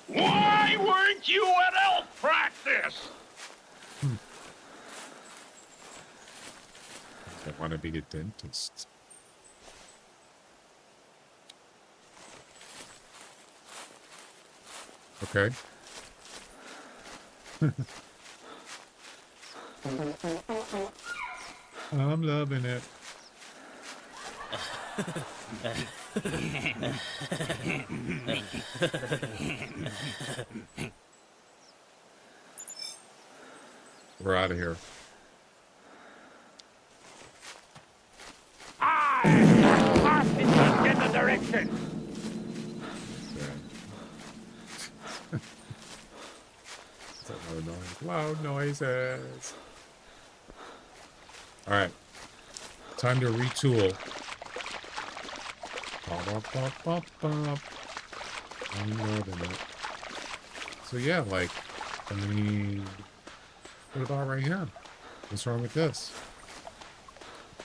Why weren't you at elf practice? I want to be a dentist. Okay. I'm loving it. We're out of here. Get the direction. It's a loud noise. Loud noises. All right. Time to retool. I'm loving it. So yeah, like, I mean, what about right here? What's wrong with this?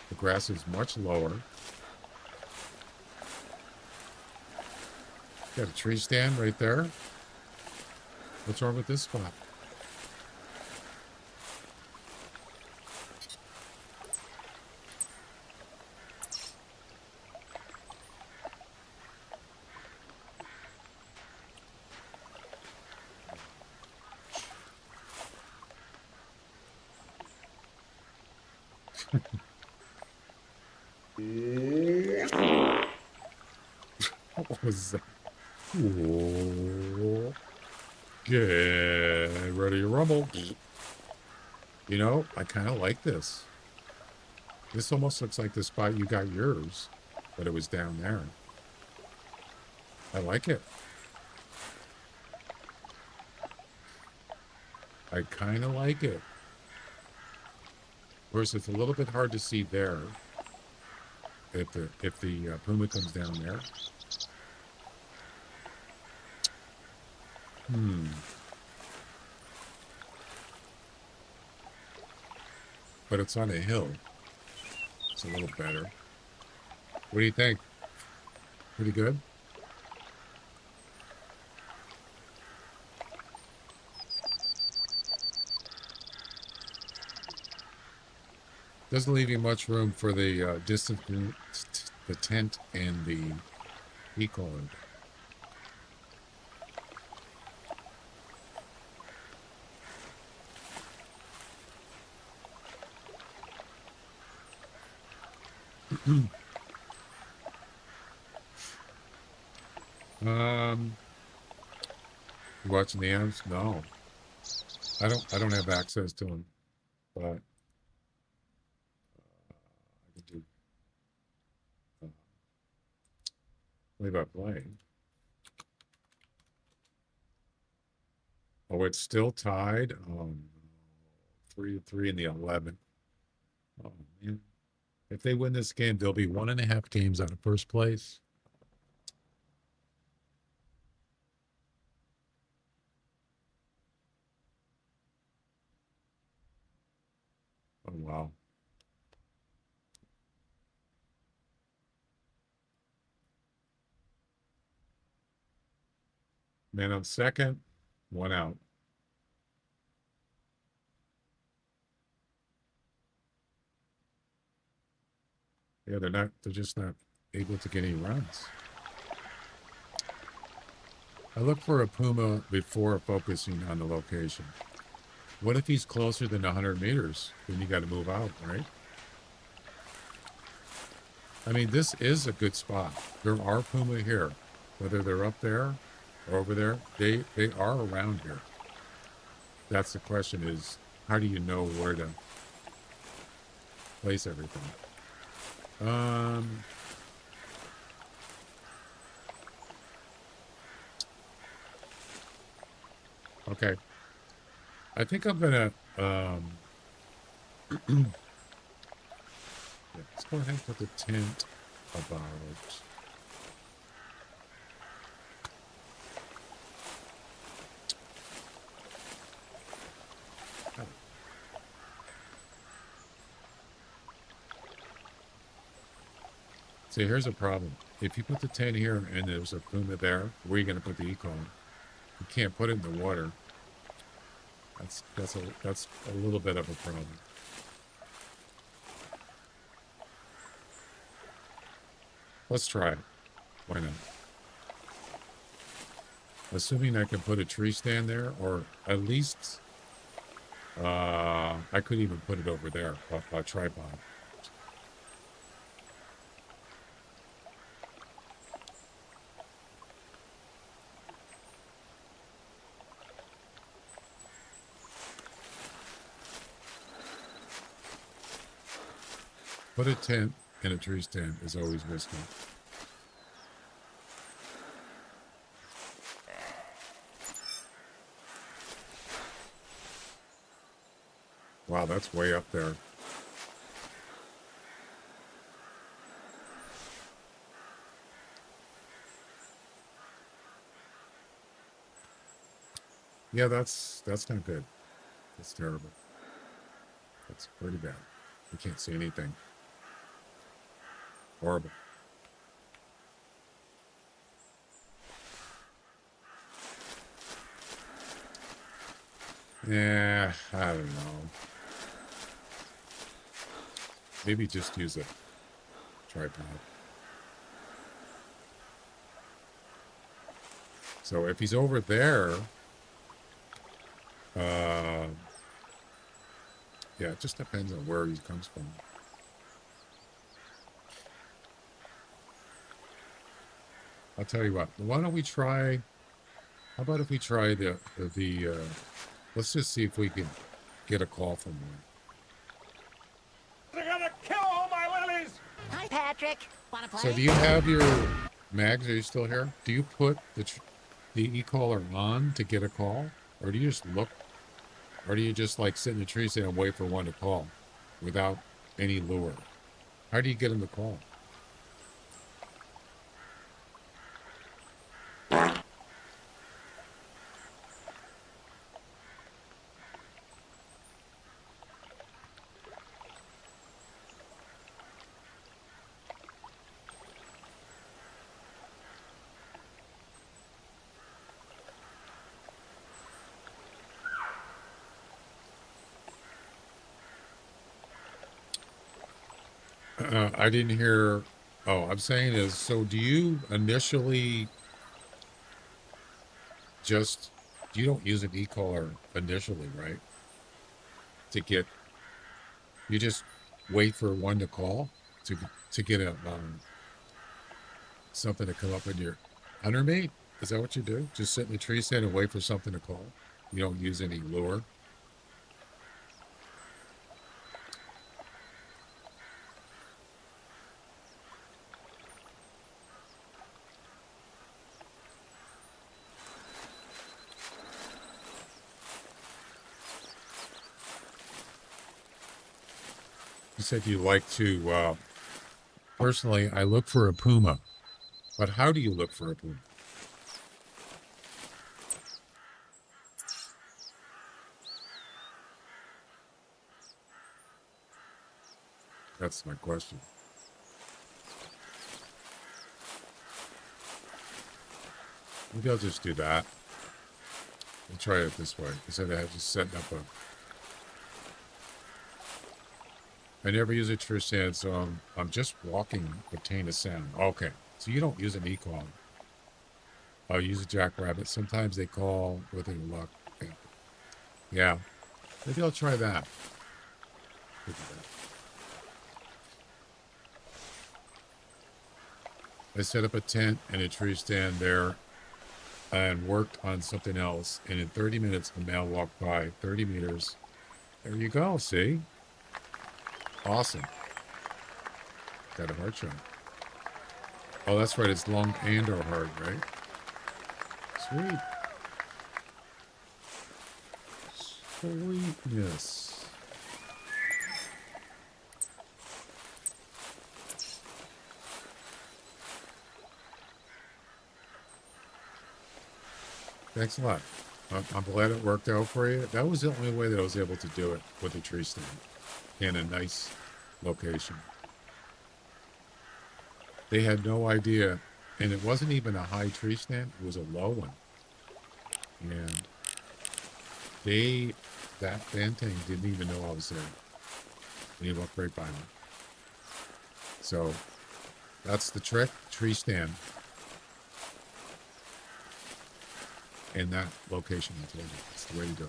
The grass is much lower. Got a tree stand right there. What's wrong with this spot? What was that? Whoa. Get ready to rumble. You know, I kind of like this. This almost looks like the spot you got yours, but it was down there. I like it. I kind of like it. Of course, it's a little bit hard to see there if the puma comes down there. But it's on a hill. It's a little better. What do you think? Pretty good? Doesn't leave you much room for the distance between the tent and the eco. You watching the M's? No, I don't have access to them, but I can do. Play by play. Oh, it's still tied. 3-3 in the 11. Oh man. If they win this game, they'll be 1.5 games out of first place. Oh wow. Man on second, 1 out. Yeah, they're just not able to get any runs. I look for a Puma before focusing on the location. What if he's closer than 100 meters? Then you got to move out, right? I mean, this is a good spot. There are Puma here. Whether they're up there or over there, they are around here. That's the question is, how do you know where to place everything? Okay. I think I'm gonna yeah, let's go ahead and put the tent about. See, here's a problem. If you put the tent here and there's a Puma there, where are you going to put the eco? You can't put it in the water. That's a little bit of a problem. Let's try it. Why not? Assuming I can put a tree stand there, or at least I could even put it over there, a tripod. Put a tent in a tree stand is always risky. Wow, that's way up there. Yeah, that's not good. That's terrible. That's pretty bad. You can't see anything. Horrible. Yeah, I don't know. Maybe just use a tripod. So if he's over there, yeah, it just depends on where he comes from. I'll tell you what. Why don't we try? How about if we try the let's just see if we can get a call from one. They're gonna kill all my lilies! Hi, Patrick. Wanna play? So do you have your mags? Are you still here? Do you put the e-collar on to get a call, or do you just look, or do you just like sit in the tree stand and wait for one to call without any lure? How do you get them to call? I didn't hear. Oh, I'm saying is, so do you initially just, you don't use an e-collar initially, right? To get, you just wait for one to call to get a something to come up in your hunter mate? Is that what you do? Just sit in the tree stand and wait for something to call? You don't use any lure? You said you like to, personally, I look for a puma. But how do you look for a puma? That's my question. Maybe I'll just do that. We'll try it this way instead of just setting up a. I never use a true stand, so I'm just walking obtain a sound. Okay, so you don't use an equal. I'll use a jackrabbit. Sometimes they call with any luck. Yeah, maybe I'll try that. Look at that. I set up a tent and a tree stand there and worked on something else. And in 30 minutes, a male walked by 30 meters. There you go. See? Awesome. Got a heart shot. Oh, that's right. It's long and or hard, right? Sweet. Sweetness. Thanks a lot. I'm glad it worked out for you. That was the only way that I was able to do it with a tree stand in a nice location. They had no idea, and it wasn't even a high tree stand. It was a low one. And that Bantang didn't even know I was there. And he walked right by me. So that's the trick, tree stand. In that location, I told you. That's the way to go.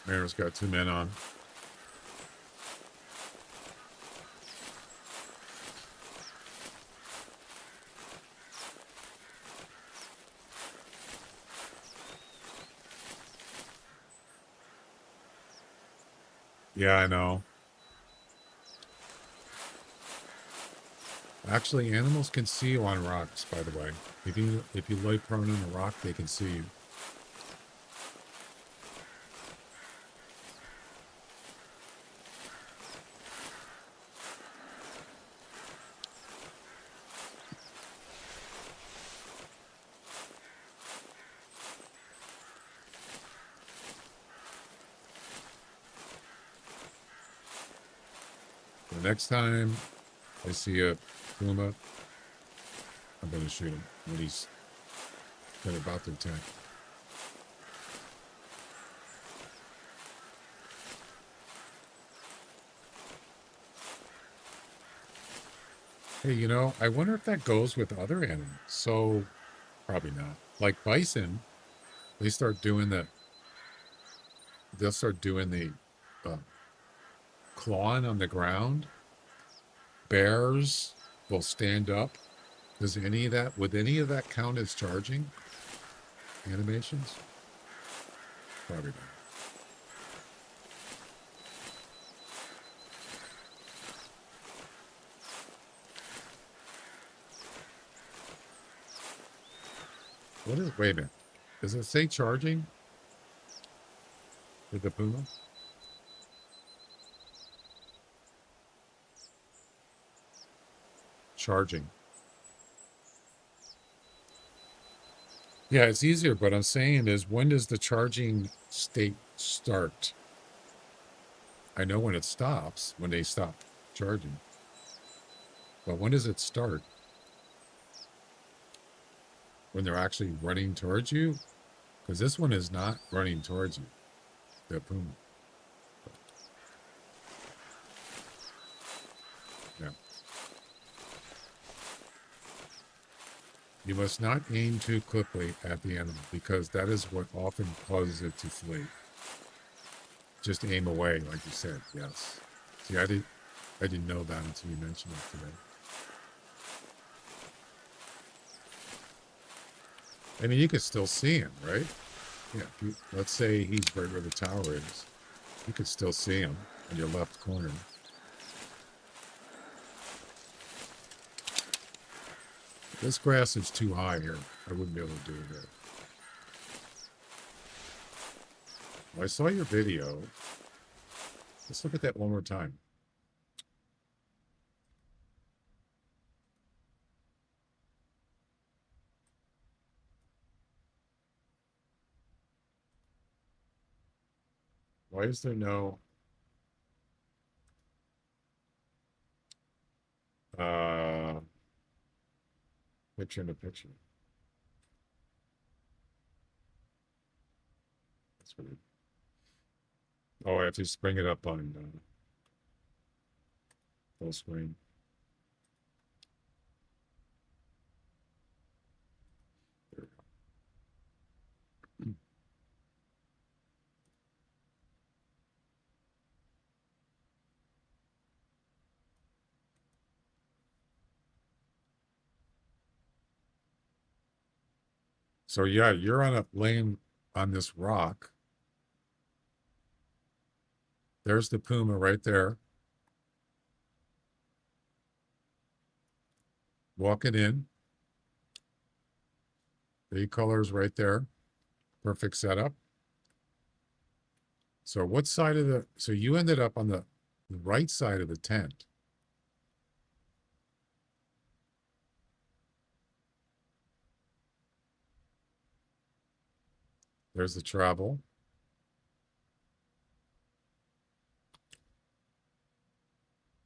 Mayor's got 2 men on. Yeah, I know. Actually, animals can see you on rocks, by the way. If you lay prone on a rock, they can see you. The next time I see a puma, I'm going to shoot him when he's about to attack. Hey, you know, I wonder if that goes with other animals. So, probably not. Like bison, they start doing the. They'll start doing the clawing on the ground. Bears will stand up. Would any of that count as charging animations? Probably not. Wait a minute. Does it say charging? With the puma? Charging. Yeah, it's easier, but I'm saying is, when does the charging state start? I know when it stops, when they stop charging. But when does it start? When they're actually running towards you? Because this one is not running towards you. The puma. Yeah. You must not aim too quickly at the enemy because that is what often causes it to flee. Just aim away, like you said. Yes. See, I didn't know that until you mentioned it today. I mean, you could still see him, right? Yeah. Let's say he's right where the tower is. You could still see him in your left corner. This grass is too high here. I wouldn't be able to do that. Well, I saw your video. Let's look at that one more time. Why is there no picture in the picture? That's weird. Oh, I have to just bring it up on full screen. There we go. So yeah, you're on a laying on this rock. There's the puma right there. Walking in. The colors right there. Perfect setup. So what side of so you ended up on the right side of the tent. There's the travel.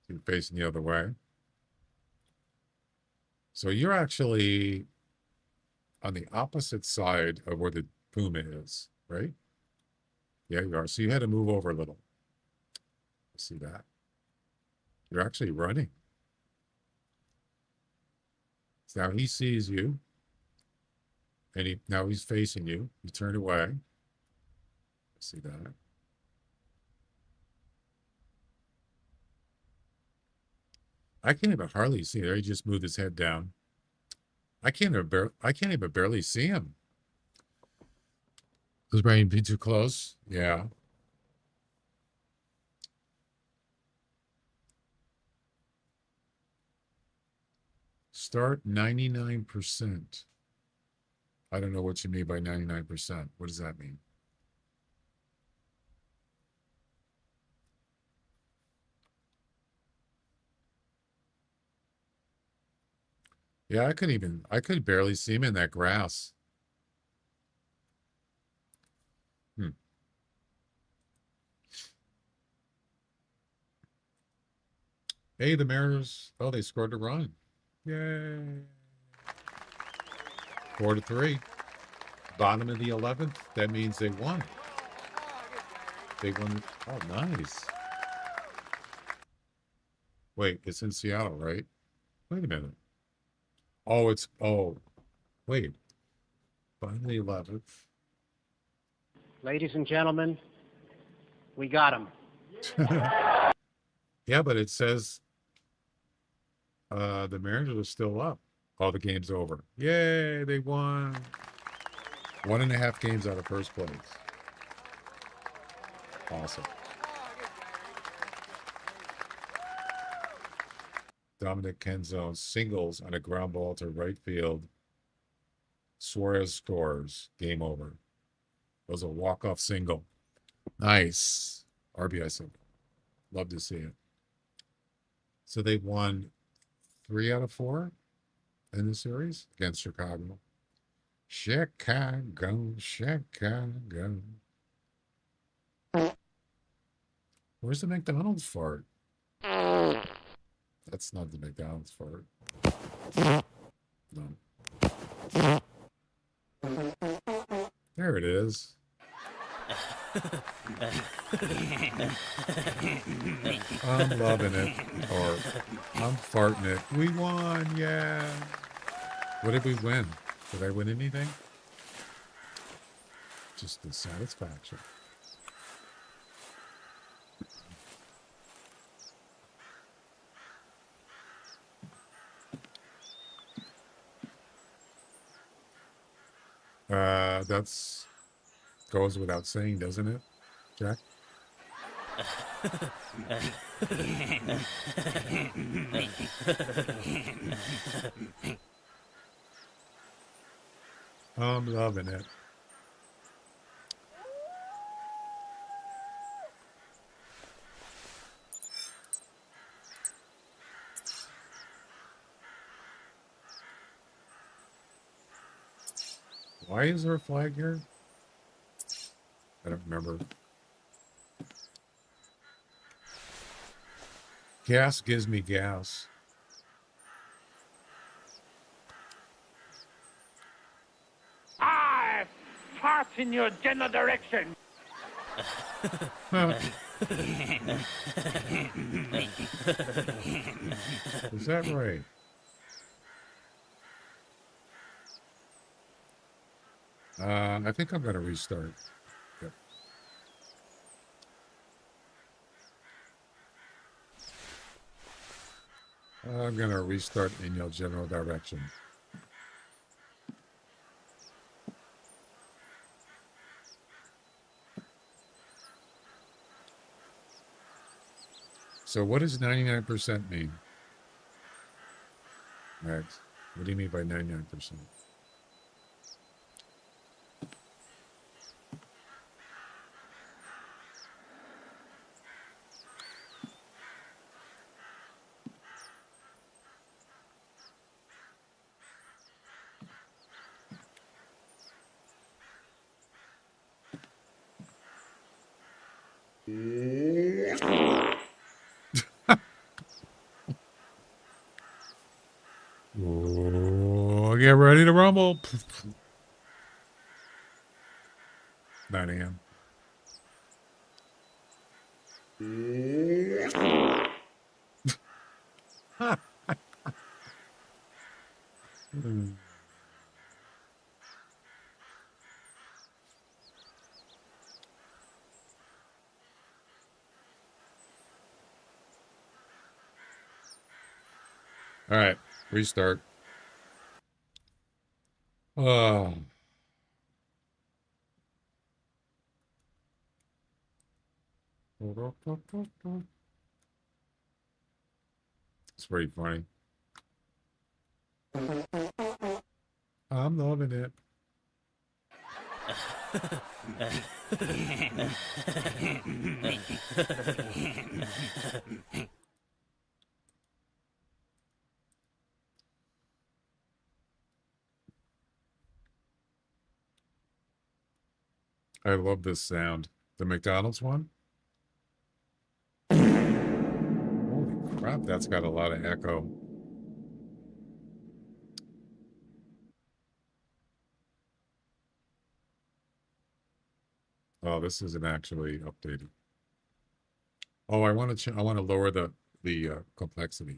You're facing the other way. So you're actually on the opposite side of where the puma is, right? Yeah, you are. So you had to move over a little. See that? You're actually running. So now he sees you. And now he's facing you. You turn away. See that? I can't even hardly see it. He just moved his head down. I can't even barely see him. Was Brian be too close? Yeah. Start 99%. I don't know what you mean by 99%. What does that mean? Yeah, I could barely see him in that grass. Hey, the Mariners, oh, they scored a run. Yay. 4-3. Bottom of the 11th. That means they won. They won. Oh, nice. Wait, it's in Seattle, right? Wait a minute. Oh, wait. Bottom of the 11th. Ladies and gentlemen, we got him. Yeah, but it says the Mariners are still up. Oh, the game's over. Yay, they won. 1.5 games out of first place. Awesome. Dominic Kenzo singles on a ground ball to right field. Suarez scores. Game over. It was a walk-off single. Nice. RBI single. Love to see it. So they won 3 out of 4 in the series against Chicago. Chicago. Where's the McDonald's fart? That's not the McDonald's fart. No. There it is. I'm loving it. Or I'm farting it. We won, yeah. What did we win? Did I win anything? Just the satisfaction. That's goes without saying, doesn't it, Jack? I'm loving it. Why is there a flag here? I don't remember. Gas gives me gas. I fart in your general direction. Is that right? I think I'm going to restart. Yep. I'm going to restart in your general direction. So what does 99% mean? Max, what do you mean by 99%? Oh, get ready to rumble. 9 a.m. All right, restart. Oh. It's pretty funny. I'm loving it. I love this sound. The McDonald's one? Holy crap, that's got a lot of echo. Oh, this isn't actually updated. Oh, I want to lower the complexity.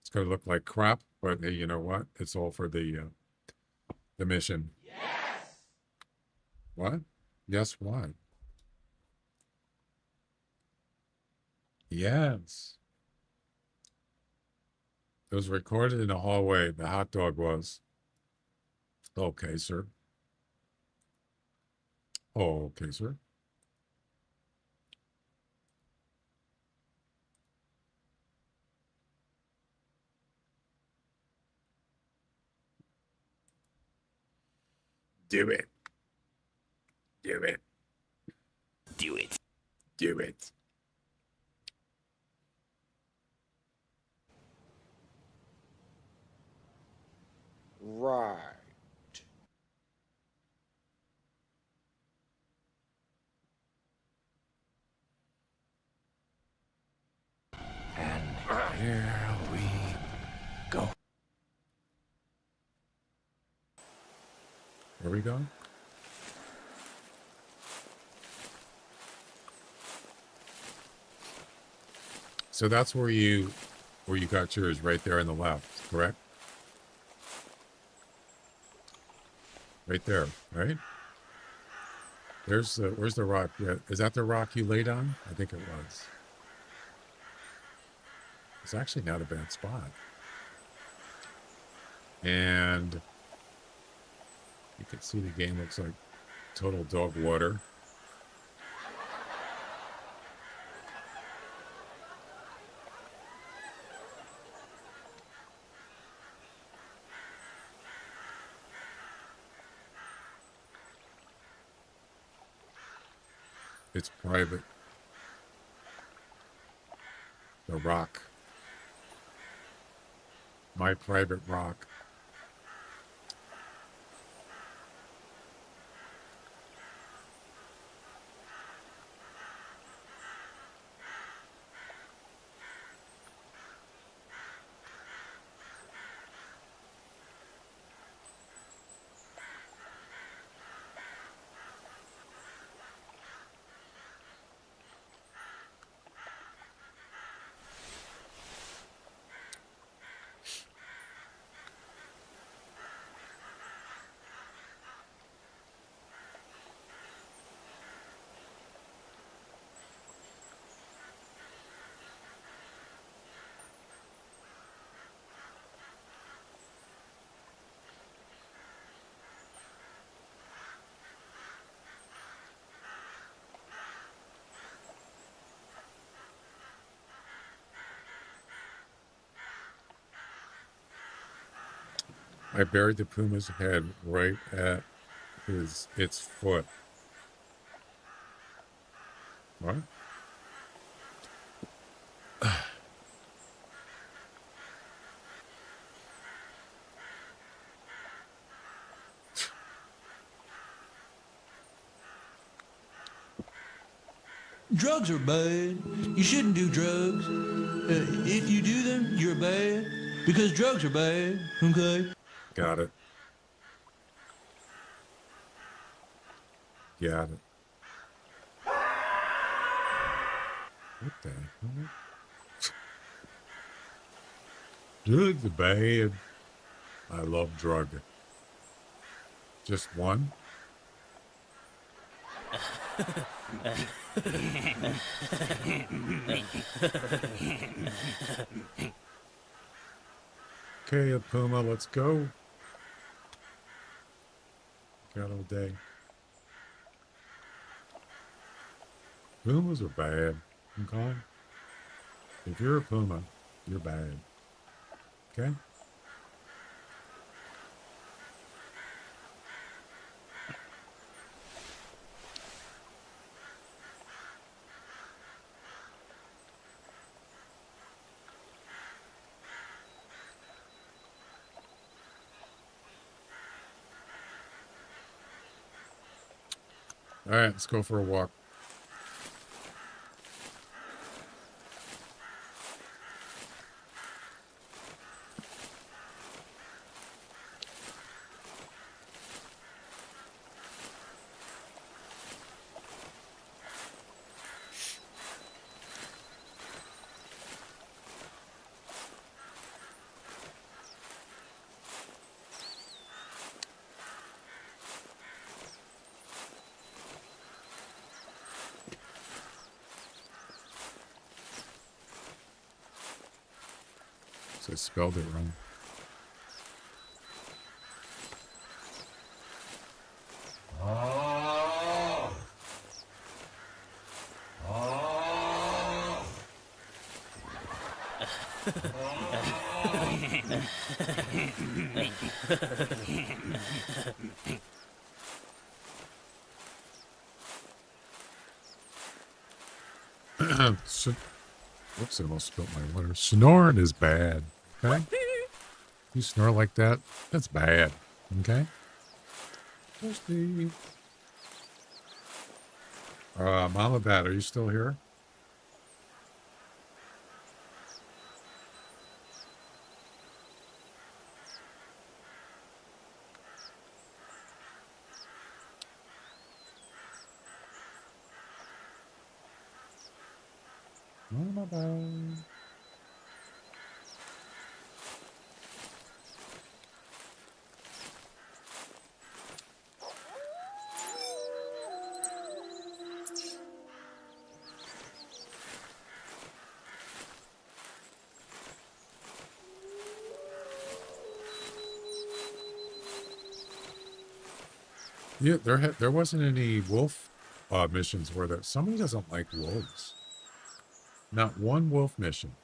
It's going to look like crap, but hey, you know what? It's all for the mission. Yes. What? Yes, what? Yes. It was recorded in the hallway. The hot dog was. Okay, sir. Oh, okay, sir. Do it. Do it. Do it. Do it. Right. Here we go. Where are we going? So that's where you got yours, right there on the left, correct? Right there, right? There's the, where's the rock? Yeah, is that the rock you laid on? I think it was. It's actually not a bad spot. And you can see the game looks like total dog water. It's private. The rock. My private rock. I buried the puma's head right at its foot. What? Drugs are bad. You shouldn't do drugs. If you do them, you're bad. Because drugs are bad, okay? Got it. Got it. What the hell? Drugs are bad. I love drug. Just one? Okay, Puma, let's go. Got all day. Pumas are bad. Okay? If you're a puma, you're bad. Okay? All right, let's go for a walk. So I spelled it wrong. So, whoops, I almost spilled my water. Snoring is bad. Okay? You snore like that, that's bad. Okay? Toasty. Mama Bat, are you still here? Bye-bye. Yeah, there wasn't any wolf missions where that somebody doesn't like wolves. Not one wolf mission,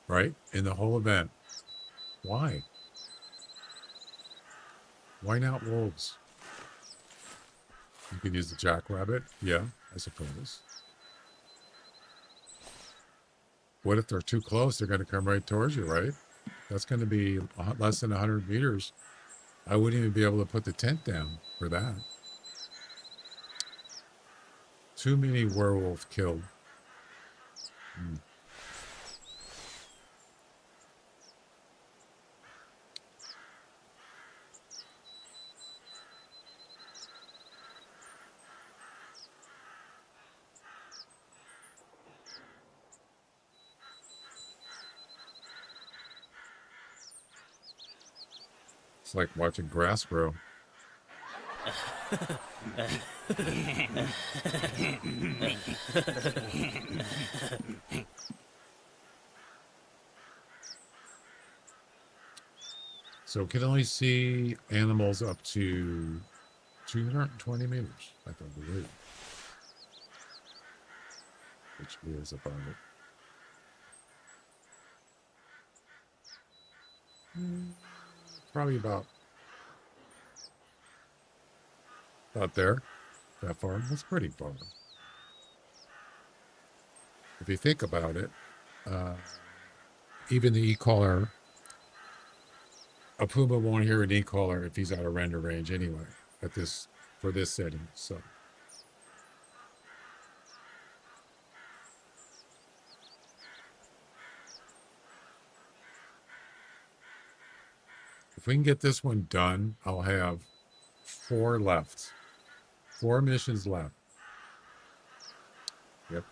right? In the whole event. Why? Why not wolves? You could use the jackrabbit. Yeah, I suppose. What if they're too close? They're going to come right towards you, right? That's going to be less than 100 meters. I wouldn't even be able to put the tent down for that. Too many werewolf killed. It's like watching grass grow. So it can only see animals up to 220 meters, I believe. Which is about it. Probably about there. That far. That's pretty far. If you think about it, even the e-caller, a puma won't hear an e-caller if he's out of render range anyway for this setting. So if we can get this one done, I'll have 4 left. 4 missions left. Yep.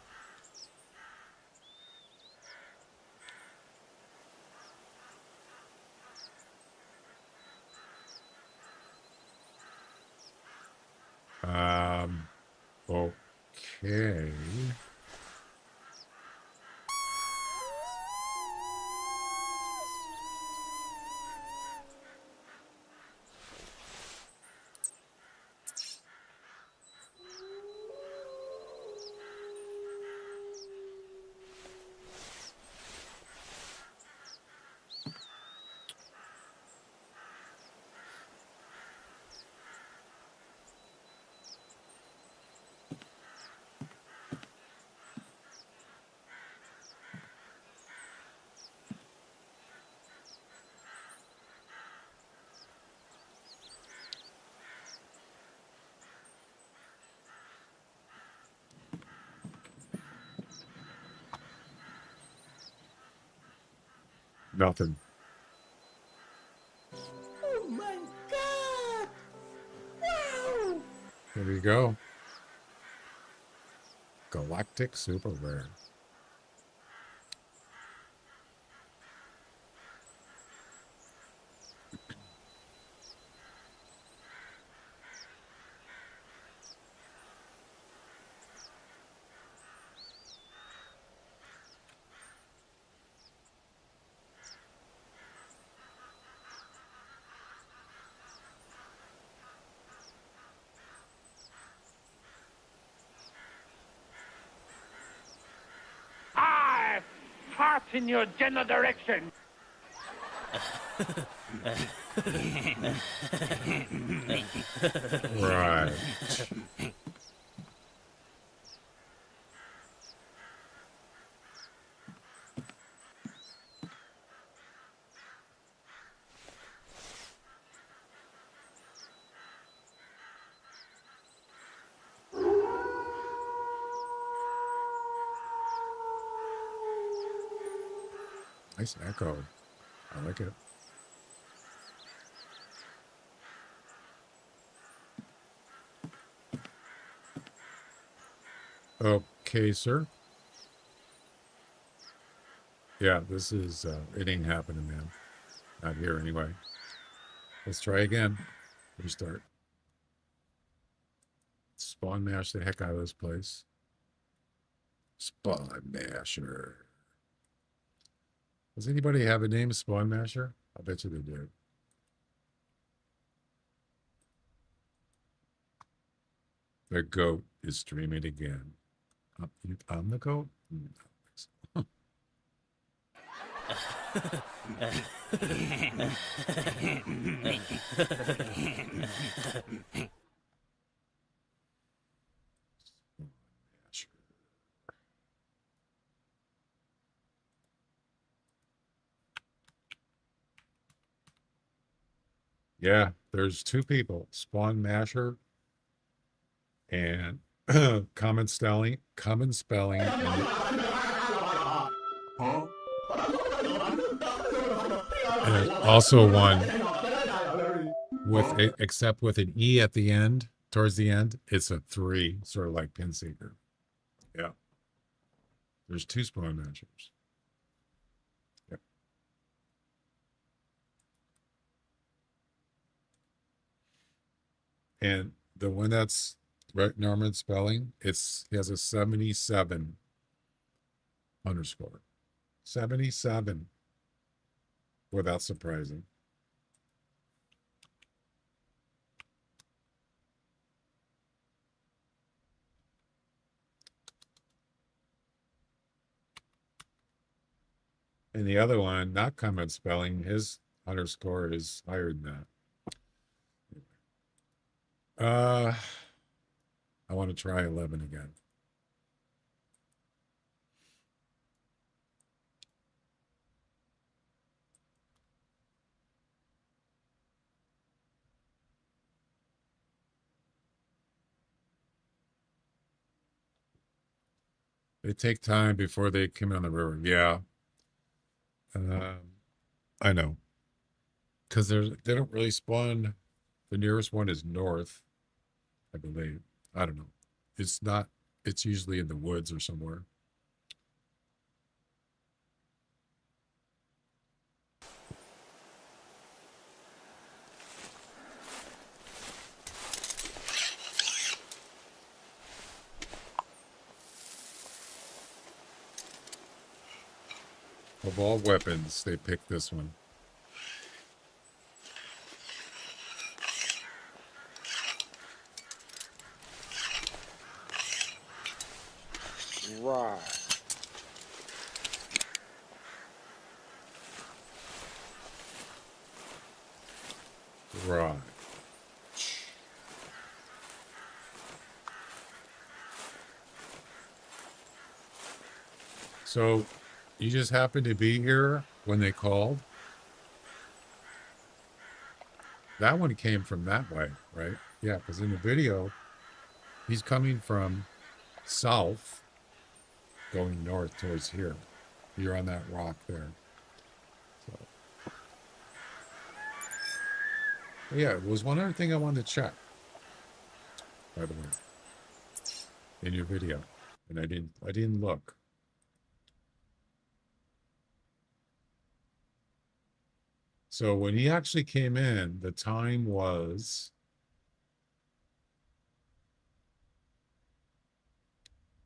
Okay. Nothing. Oh my god! Wow! There you go. Galactic super rare. I fart in your general direction. Right. Nice echo. I like it. Okay, sir. Yeah, this is, it ain't happening, man. Not here anyway. Let's try again. Restart. Spawn mash the heck out of this place. Spawn Masher. Does anybody have a name, Spawn Masher? I bet you they do. The goat is streaming again. I'm the goat? No, I don't think so. Yeah, there's two people, Spawn Masher and common spelling, and there's also one with except with an E at the end, towards the end, it's a 3, sort of like Pinseeker. Yeah. There's two Spawn Mashers. Yep. And the one that's right Norman spelling, he has a 77 underscore. 77. Well, that's surprising. And the other one, not common spelling, his underscore is higher than that. I want to try 11 again. They take time before they come on the river. Yeah. I know. Because they don't really spawn. The nearest one is north, I believe. I don't know. It's not, it's usually in the woods or somewhere. Of all weapons, they picked this one. Right. Right. So, you just happened to be here when they called? That one came from that way, right? Yeah, because in the video, he's coming from south, going north towards here. You're on that rock there. So. Yeah, it was one other thing I wanted to check, by the way, in your video, and I didn't look. So when he actually came in, the time was,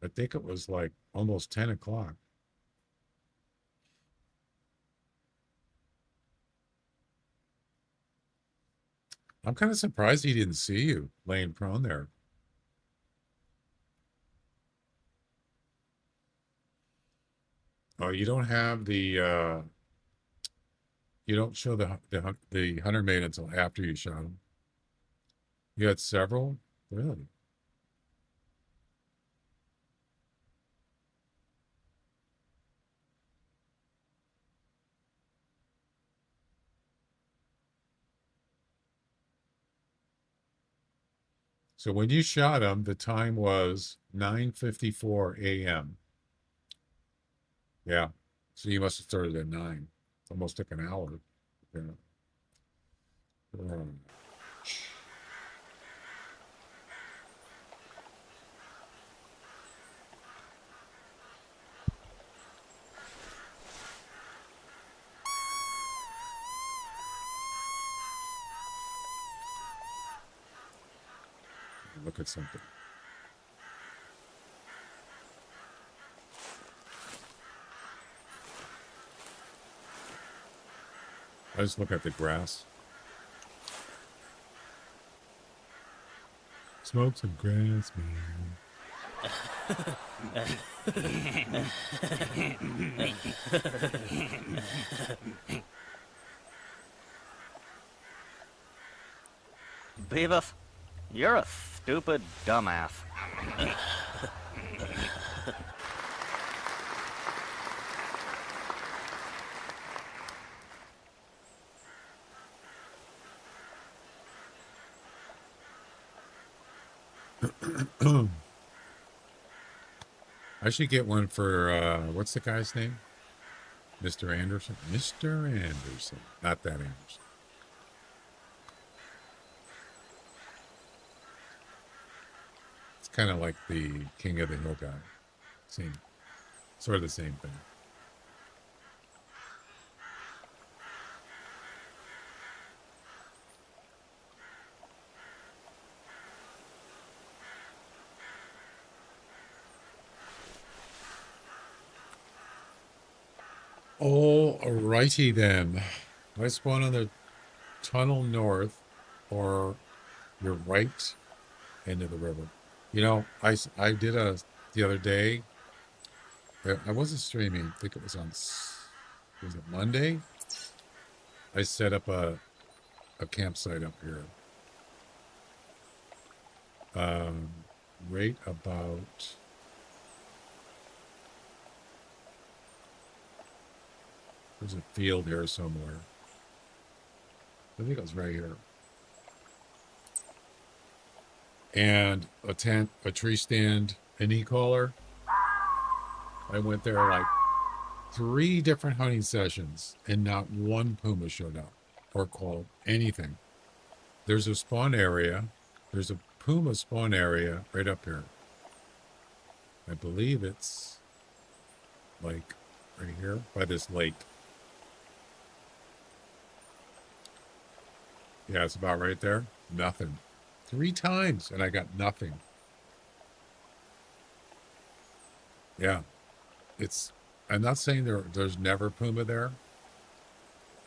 I think it was like almost 10 o'clock. I'm kind of surprised he didn't see you laying prone there. Oh, you don't have the, you don't show the hunter mate until after you shot him. You had several? Really? So when you shot him, the time was 9:54 a.m. Yeah. So you must have started at 9. Almost took an hour. Yeah. look at something. I just look at the grass. Smoke some grass, man. Beavis, you're a stupid dumbass. I should get one for, what's the guy's name? Mr. Anderson? Mr. Anderson. Not that Anderson. It's kind of like the King of the Hill guy. Same, sort of the same thing. All righty then. I spawn on the tunnel north, or you're right into the river. You know, I did the other day. I wasn't streaming. I think it was on. Was it Monday? I set up a campsite up here. Right about. There's a field here somewhere. I think it was right here. And a tent, a tree stand, an e-collar. I went there like 3 different hunting sessions, and not one puma showed up or called anything. There's a spawn area. There's a puma spawn area right up here. I believe it's like right here by this lake. Yeah, it's about right there. Nothing. 3 times, and I got nothing. Yeah. It's, I'm not saying there's never puma there,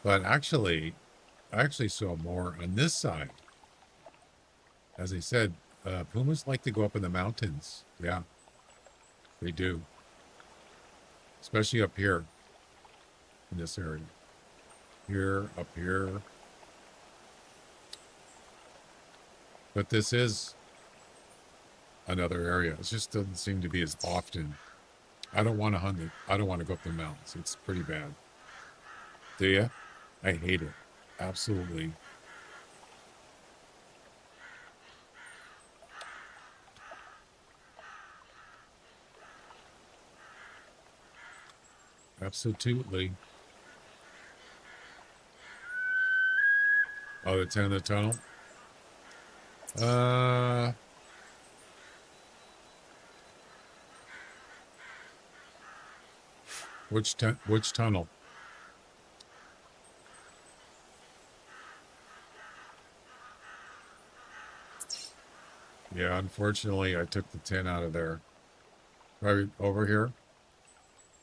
but actually, I actually saw more on this side. As I said, pumas like to go up in the mountains. Yeah, they do. Especially up here in this area. Here, up here. But this is another area. It just doesn't seem to be as often. I don't want to hunt it. I don't want to go up the mountains. It's pretty bad. Do you? I hate it. Absolutely. Absolutely. Oh, it's in the tunnel? Which tunnel? Yeah, unfortunately, I took the 10 out of there. Right over here.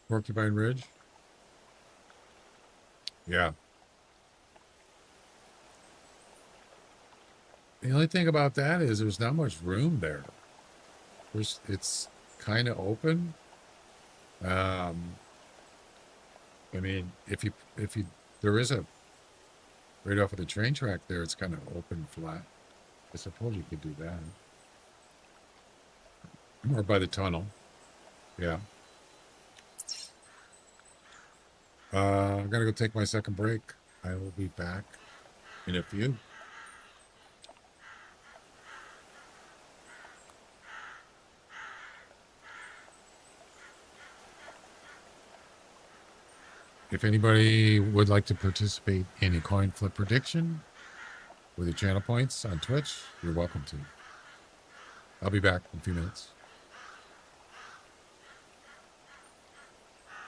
Porcupine Ridge. Yeah. The only thing about that is there's not much room there. It's kind of open. I mean, if you there is a right off of the train track there, it's kind of open flat. I suppose you could do that. Or by the tunnel. Yeah. I'm gonna go take my second break. I will be back in a few. If anybody would like to participate in a coin flip prediction with your channel points on Twitch, you're welcome to. I'll be back in a few minutes.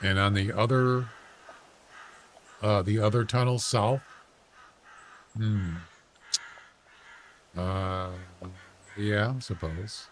And on the other tunnel south, Yeah, I suppose.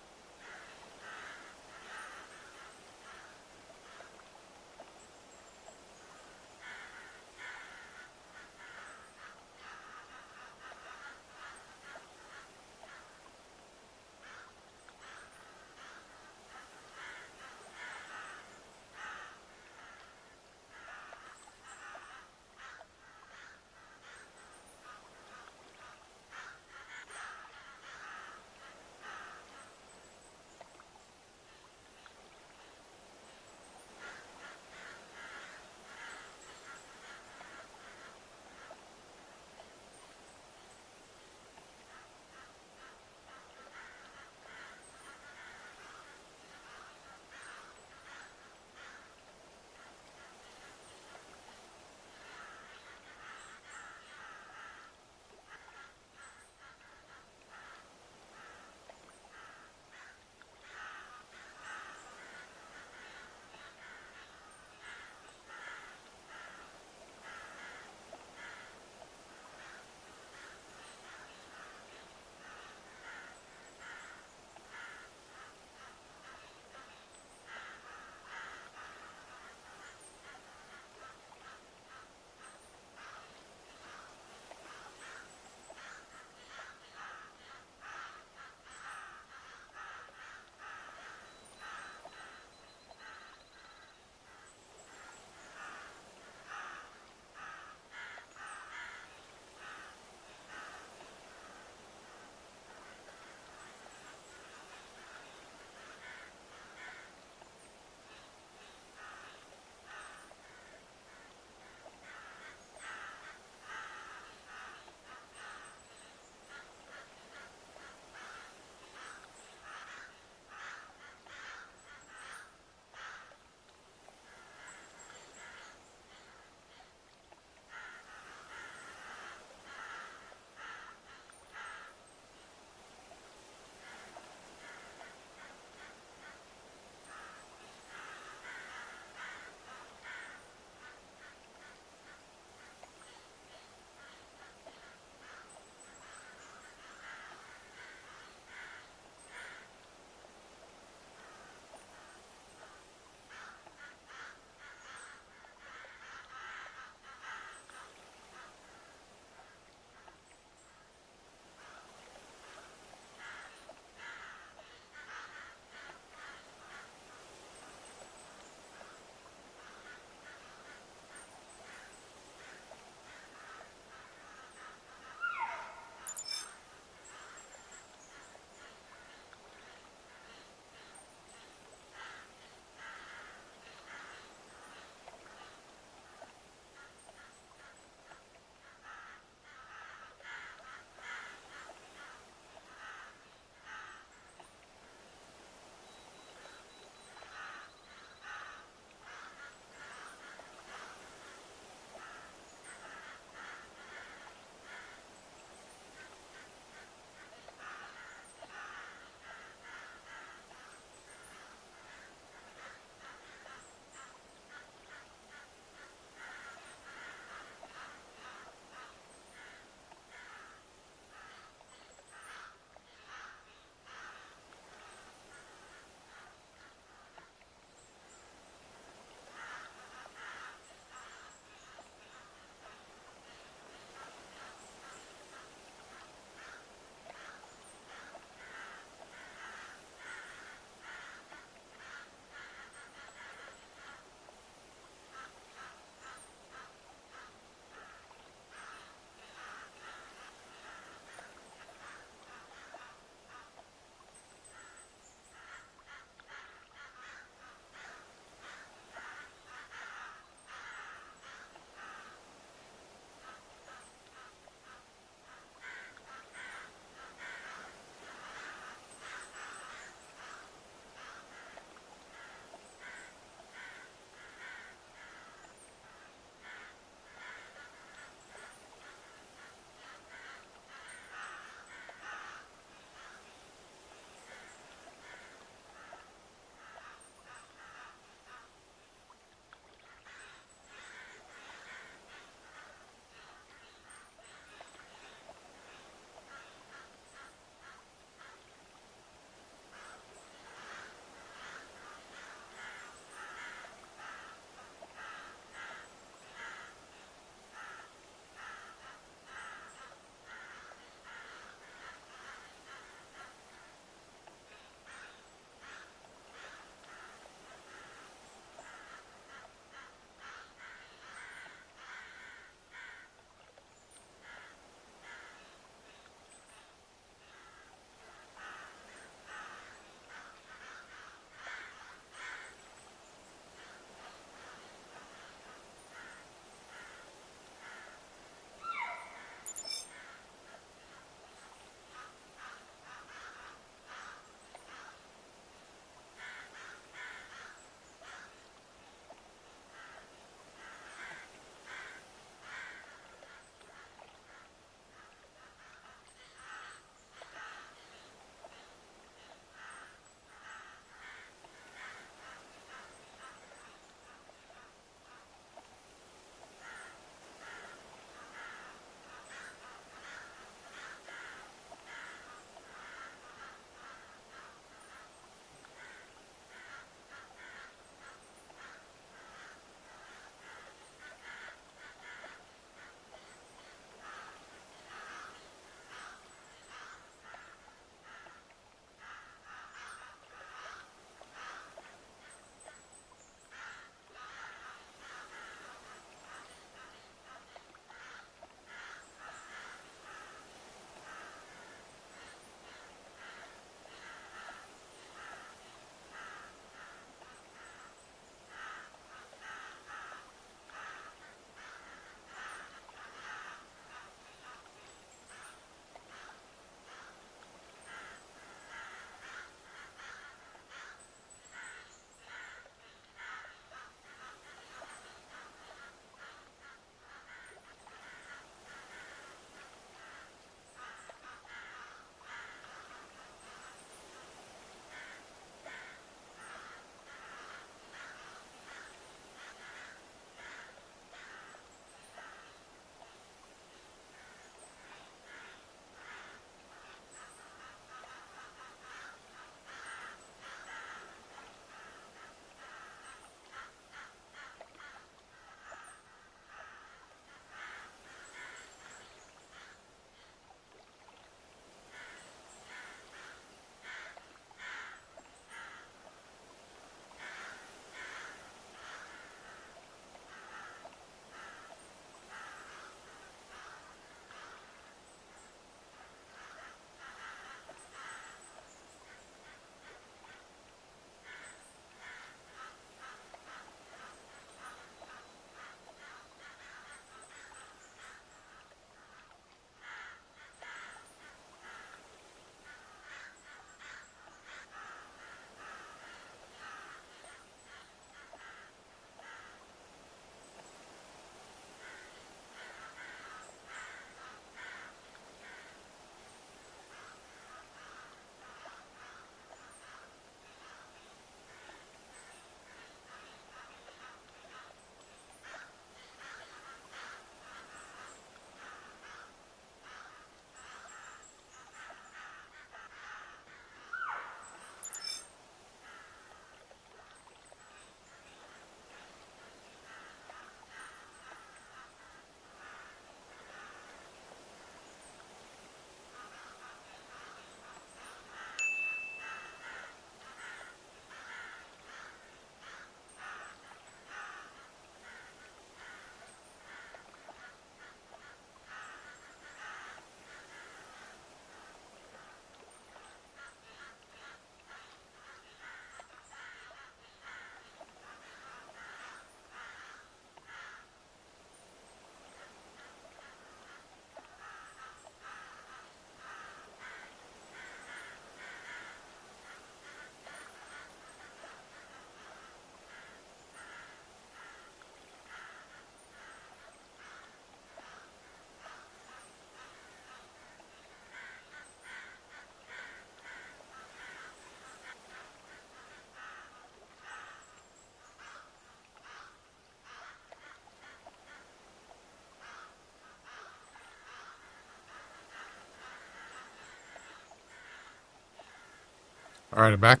All right, I'm back.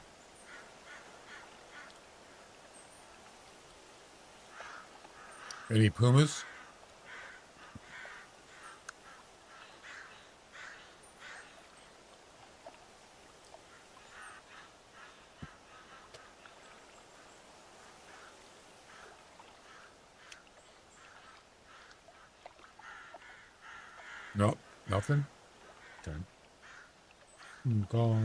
Any pumas? No, nothing. Okay. Okay.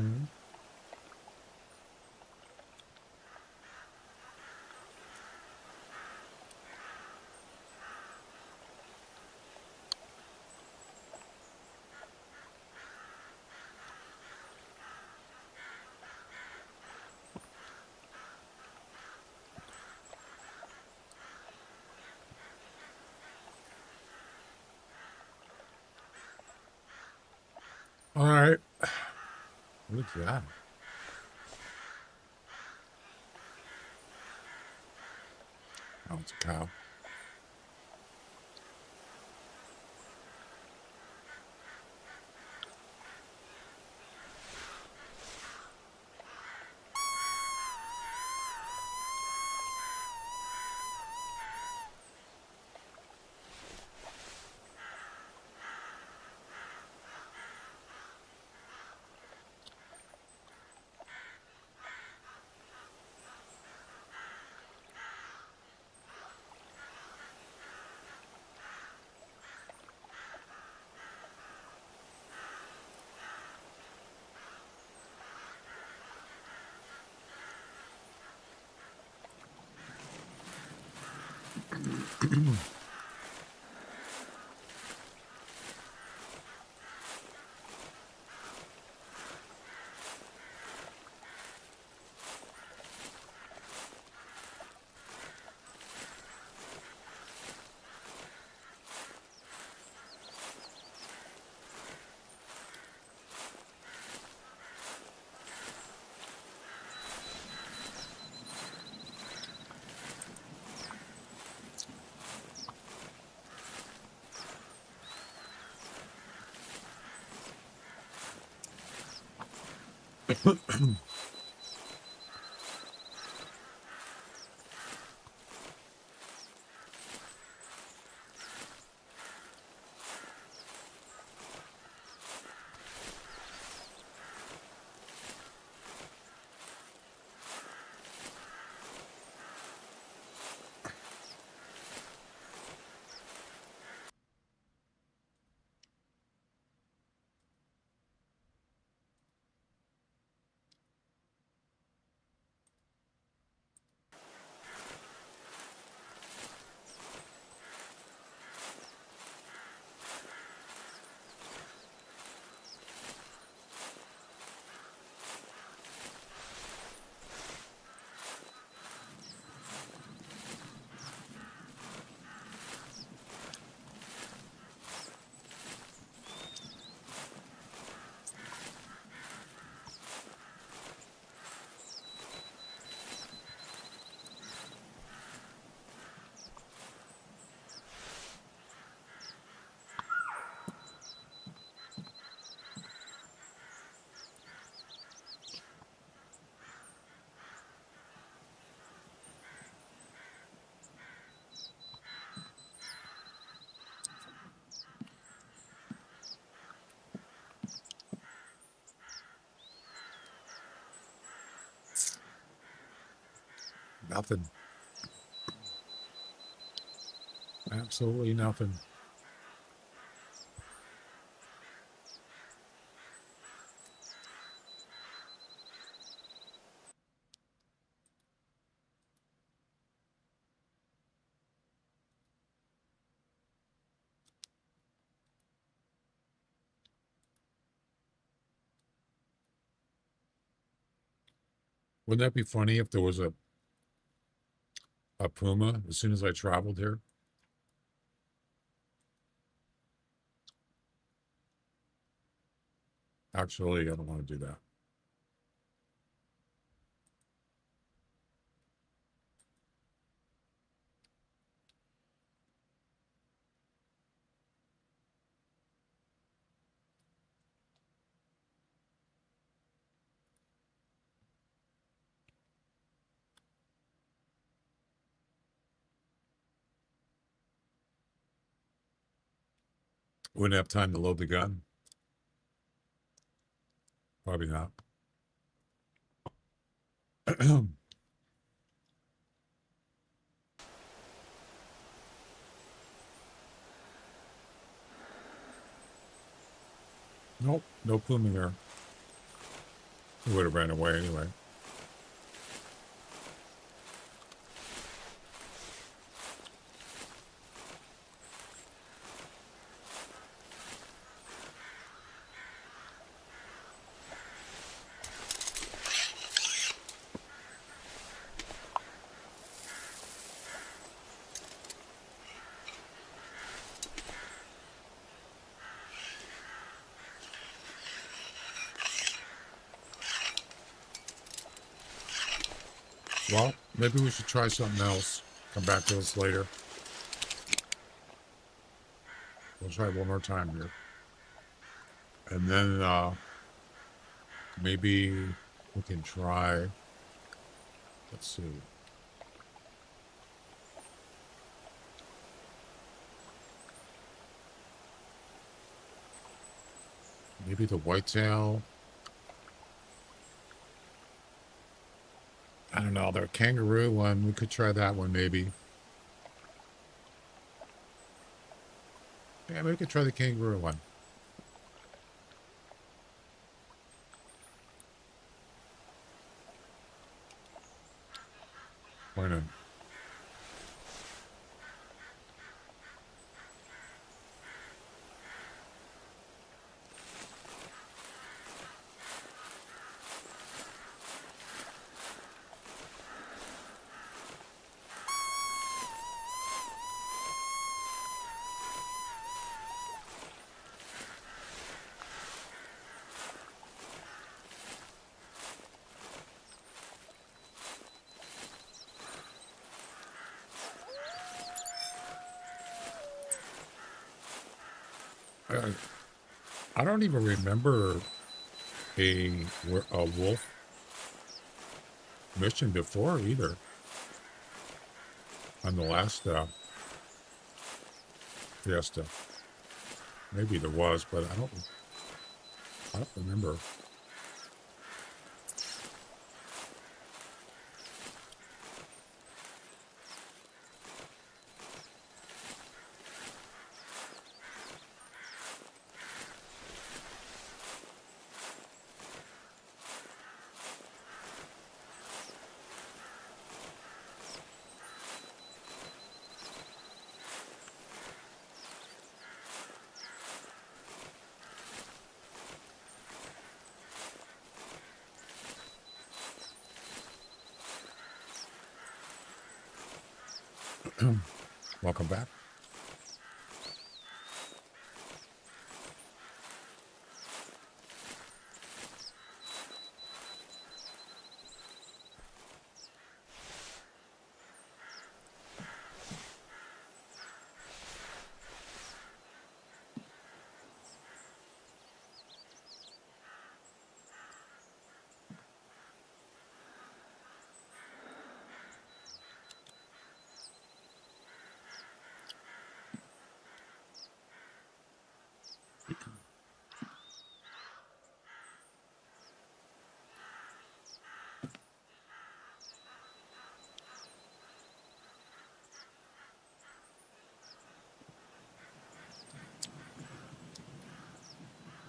All right. What's that? Oh, it's a cow. Nothing. Absolutely nothing. Wouldn't that be funny if there was a puma as soon as I traveled here? Actually, I don't want to do that. Wouldn't have time to load the gun. Probably not. Nope, no plume in there. He would have ran away anyway. Well, maybe we should try something else. Come back to this later. We'll try one more time here. And then maybe we can try, let's see. Maybe the whitetail. I don't know, the kangaroo one, we could try that one maybe. Yeah, maybe we could try the kangaroo one. Why not? I don't even remember a wolf mission before either. On the last Fiesta. Maybe there was, but I don't remember. Welcome back.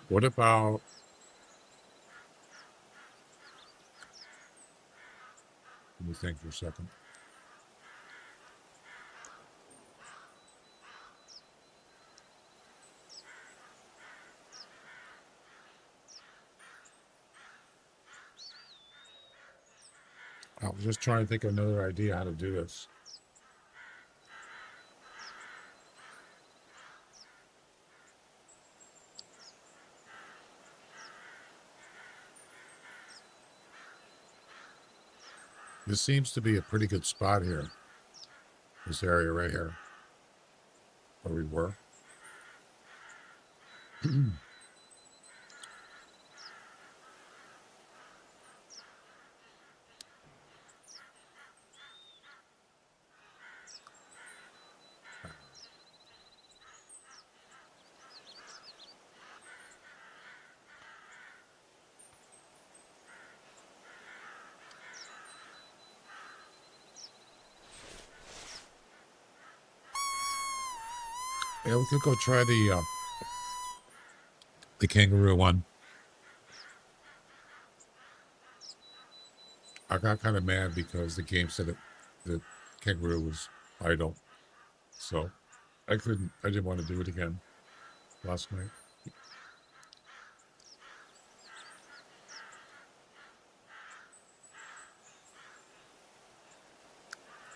What about let me think for a second. I was just trying to think of another idea how to do this. This seems to be a pretty good spot here. This area right here. Where we were. Yeah, we could go try the kangaroo one. I got kind of mad because the game said that the kangaroo was idle, so I couldn't. I didn't want to do it again last night.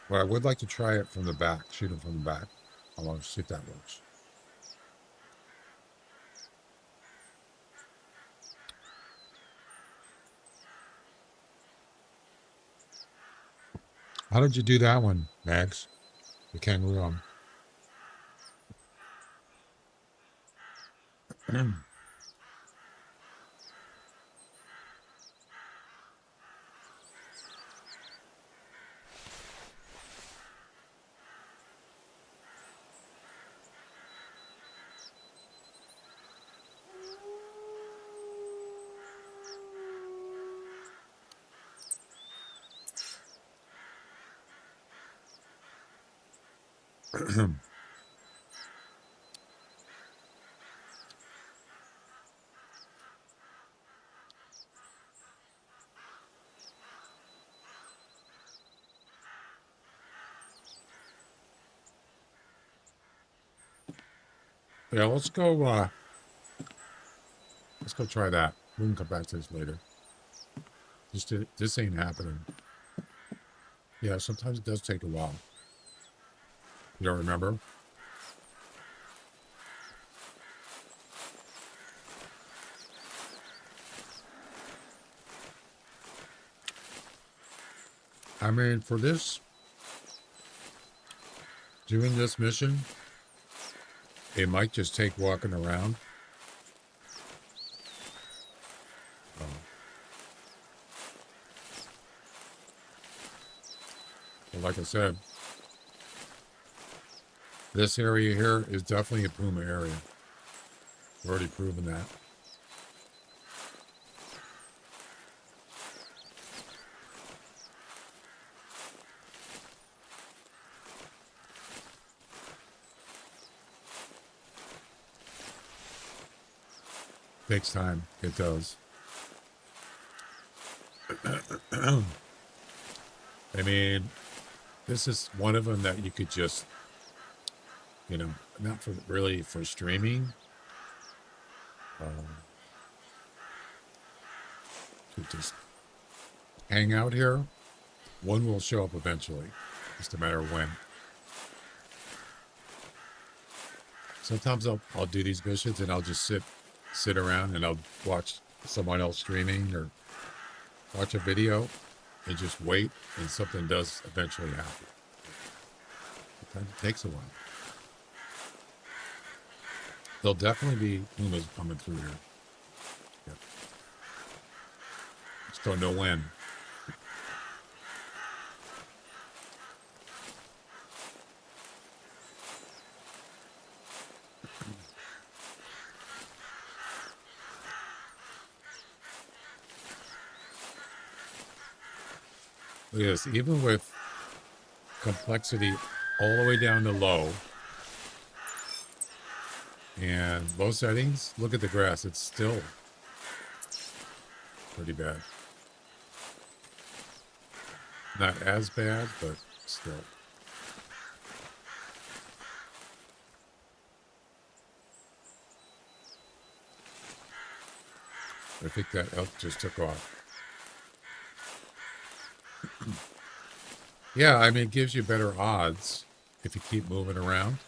But I would like to try it from the back, shoot it from the back. I want to see if that works. How did you do that one, Max? The kangaroo one. Yeah, let's go. Let's go try that. We can come back to this later. This ain't happening. Yeah, sometimes it does take a while. You don't remember? I mean, for this, doing this mission, it might just take walking around. But like I said, this area here is definitely a puma area. We've already proven that. Takes time. It does. I mean, this is one of them that you could just, you know, not for really for streaming. You just hang out here. One will show up eventually, just a matter of when. Sometimes I'll do these missions and I'll just sit around and I'll watch someone else streaming or watch a video and just wait, and something does eventually happen. Sometimes it takes a while. There'll definitely be pumas coming through here. Yep. Just don't know when. Look at this. Even with complexity all the way down to low and low settings, look at the grass. It's still pretty bad. Not as bad, but still. I think that elk just took off. Yeah, I mean, it gives you better odds if you keep moving around.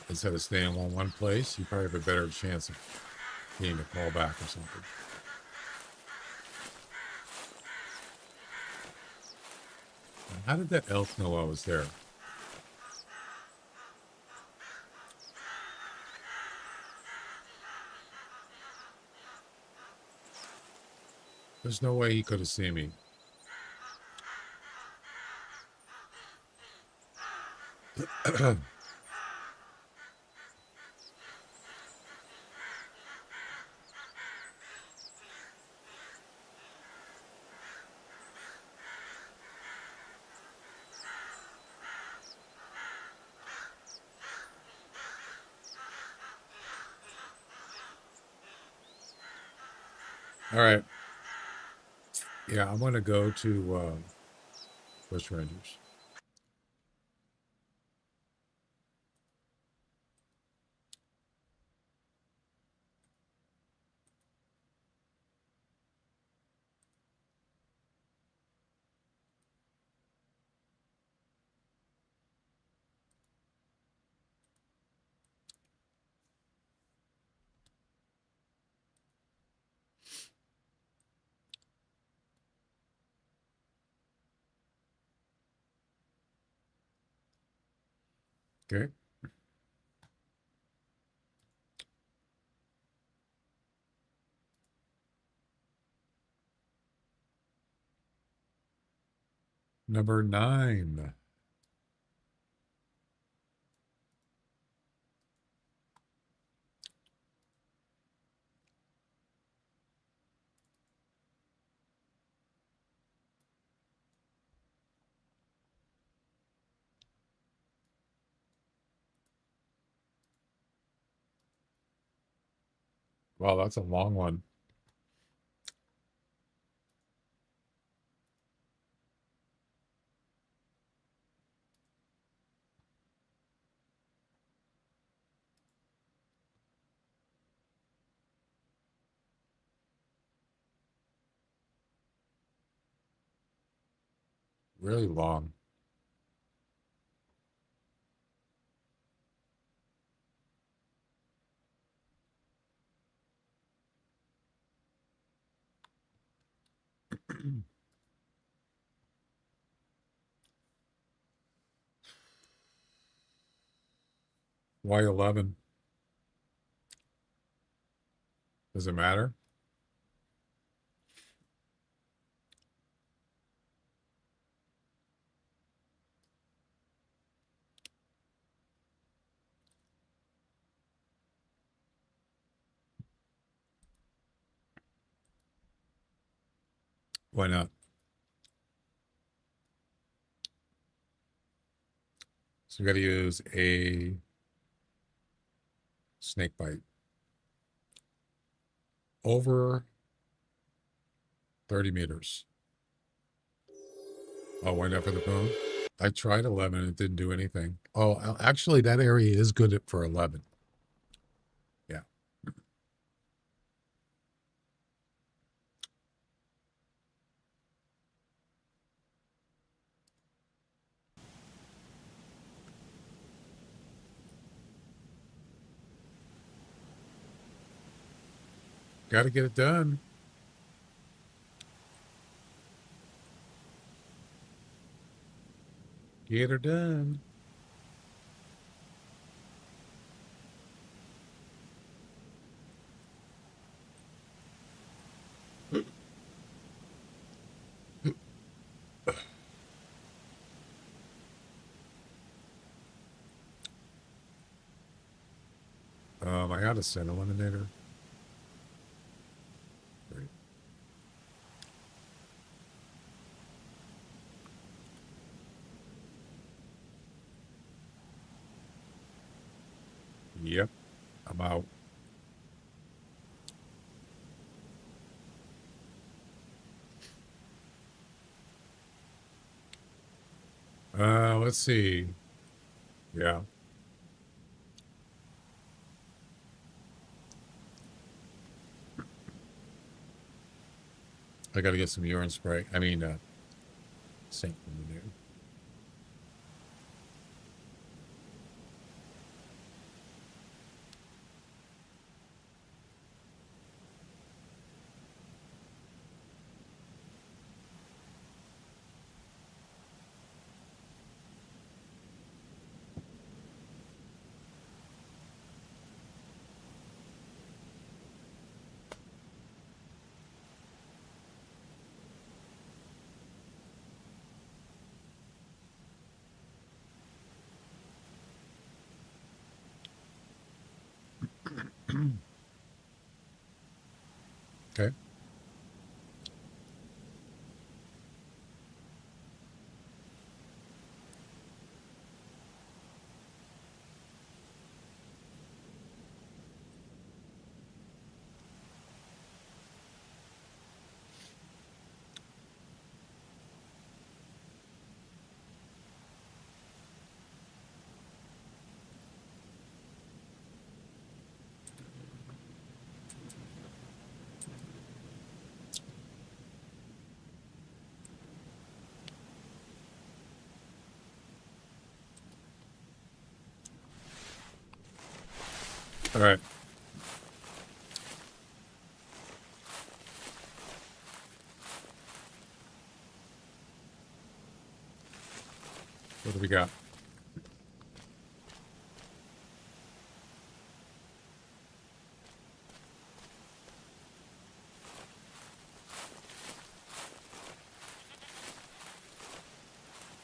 Instead of staying on one place, you probably have a better chance of getting a call back or something. How did that elk know I was there? There's no way he could have seen me. All right. Yeah, I'm gonna go to Bush Rangers. Okay. Number 9. Wow, that's a long one. Really long. Why 11? Does it matter? Why not? So we got to use a snake bite. Over 30 meters. Oh, why not for the boom? I tried 11. It didn't do anything. Oh, actually, that area is good for 11. Yeah. Got to get it done. Get her done. I had a set eliminator. Great. Yep. I'm out. Let's see. Yeah. I got to get some urine spray. I mean, sink in there. Okay. All right. What do we got?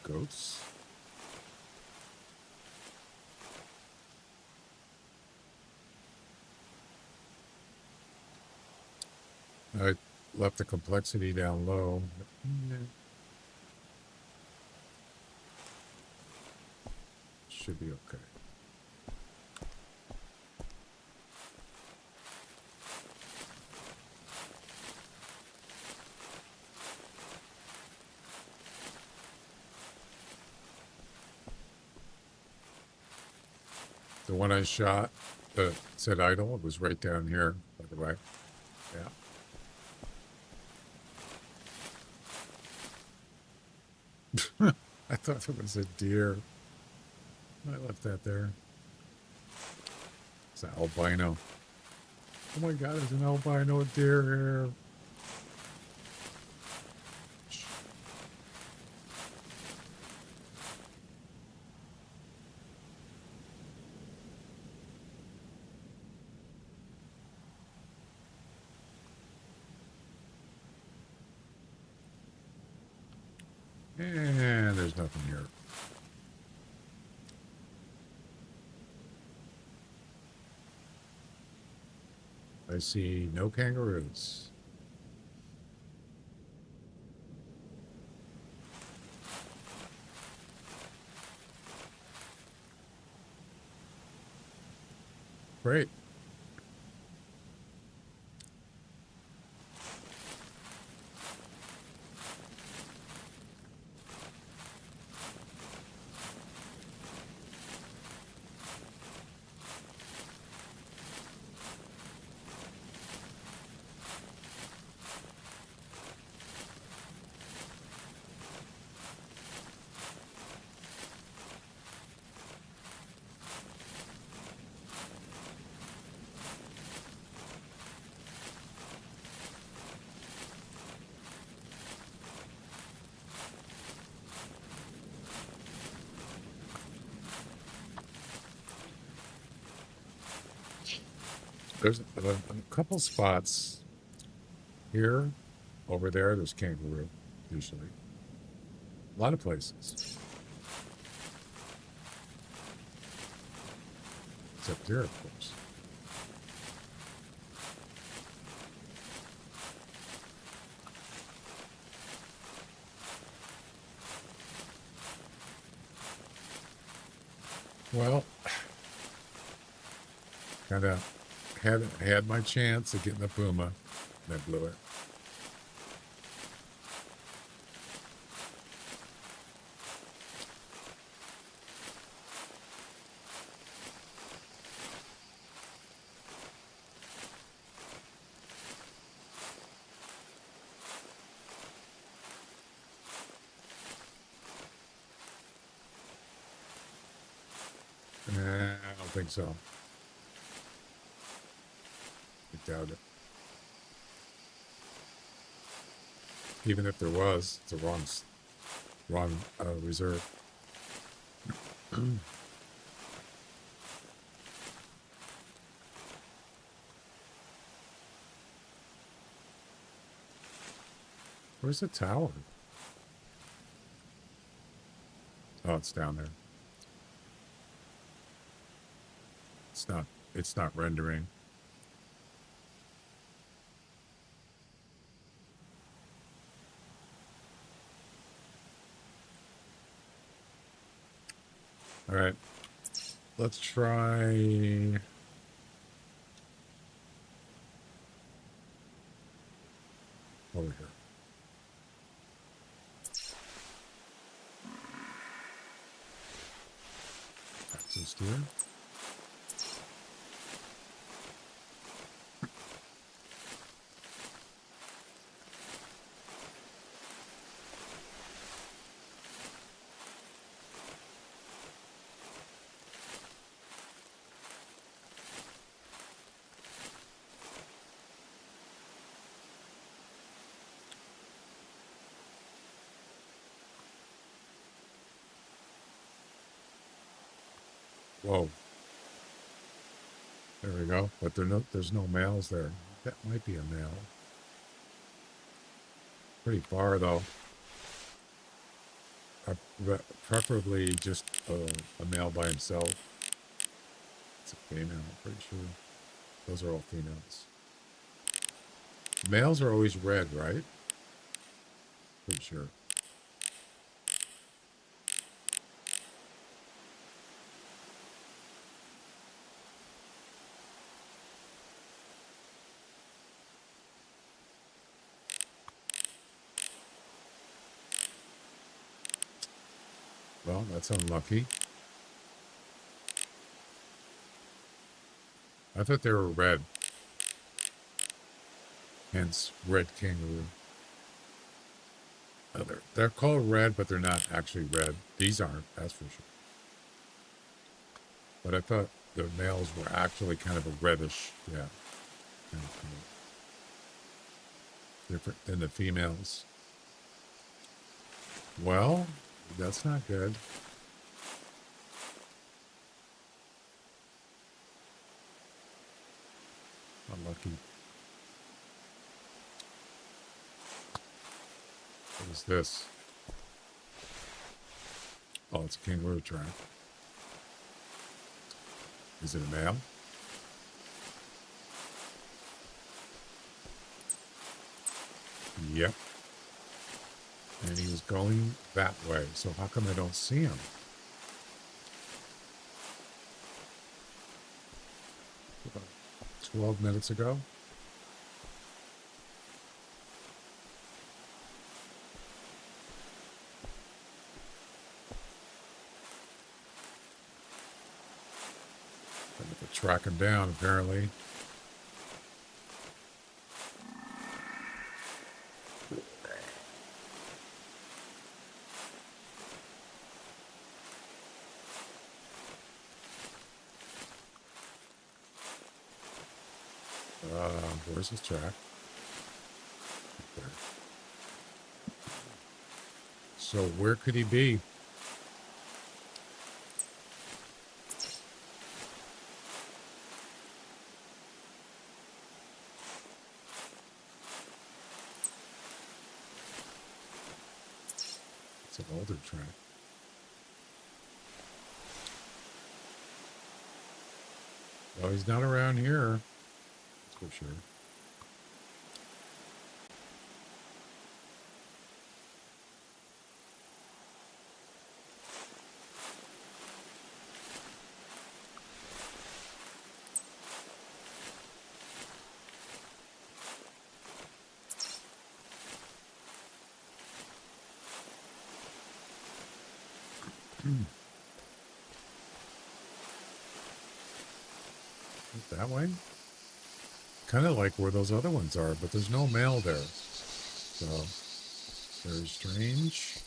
Goats. I left the complexity down low. Should be okay. The one I shot that said idle, it was right down here, by the way. Yeah. I thought it was a deer. I left that there. It's an albino. Oh my god, there's an albino deer here. And there's nothing here. I see no kangaroos. Great. There's a couple spots here, over there. There's kangaroo, usually. A lot of places. Except here, of course. Well, kind of had my chance of getting a puma, and I blew it. I don't think so. I doubt it. Even if there was, it's a wrong reserve. Where's the tower? Oh, it's down there. It's not rendering. All right. Let's try over here. Access here. Whoa. There we go. But there's no males there. That might be a male. Pretty far though. Preferably just a male by himself. It's a female, I'm pretty sure. Those are all females. Males are always red, right? Pretty sure. Well, that's unlucky. I thought they were red. Hence, red kangaroo. They're called red, but they're not actually red. These aren't, that's for sure. But I thought the males were actually kind of a reddish, yeah. Kind of color. Different than the females. Well, that's not good. Unlucky. What is this? Oh, it's a kangaroo track. Is it a male? Yep. And he was going that way. So how come I don't see him? About 12 minutes ago. I have to track him down, apparently. Where's his track? There. So where could he be? It's an older track. Well, he's not around here. For sure. That way? Kind of like where those other ones are, but there's no male there. So, very strange.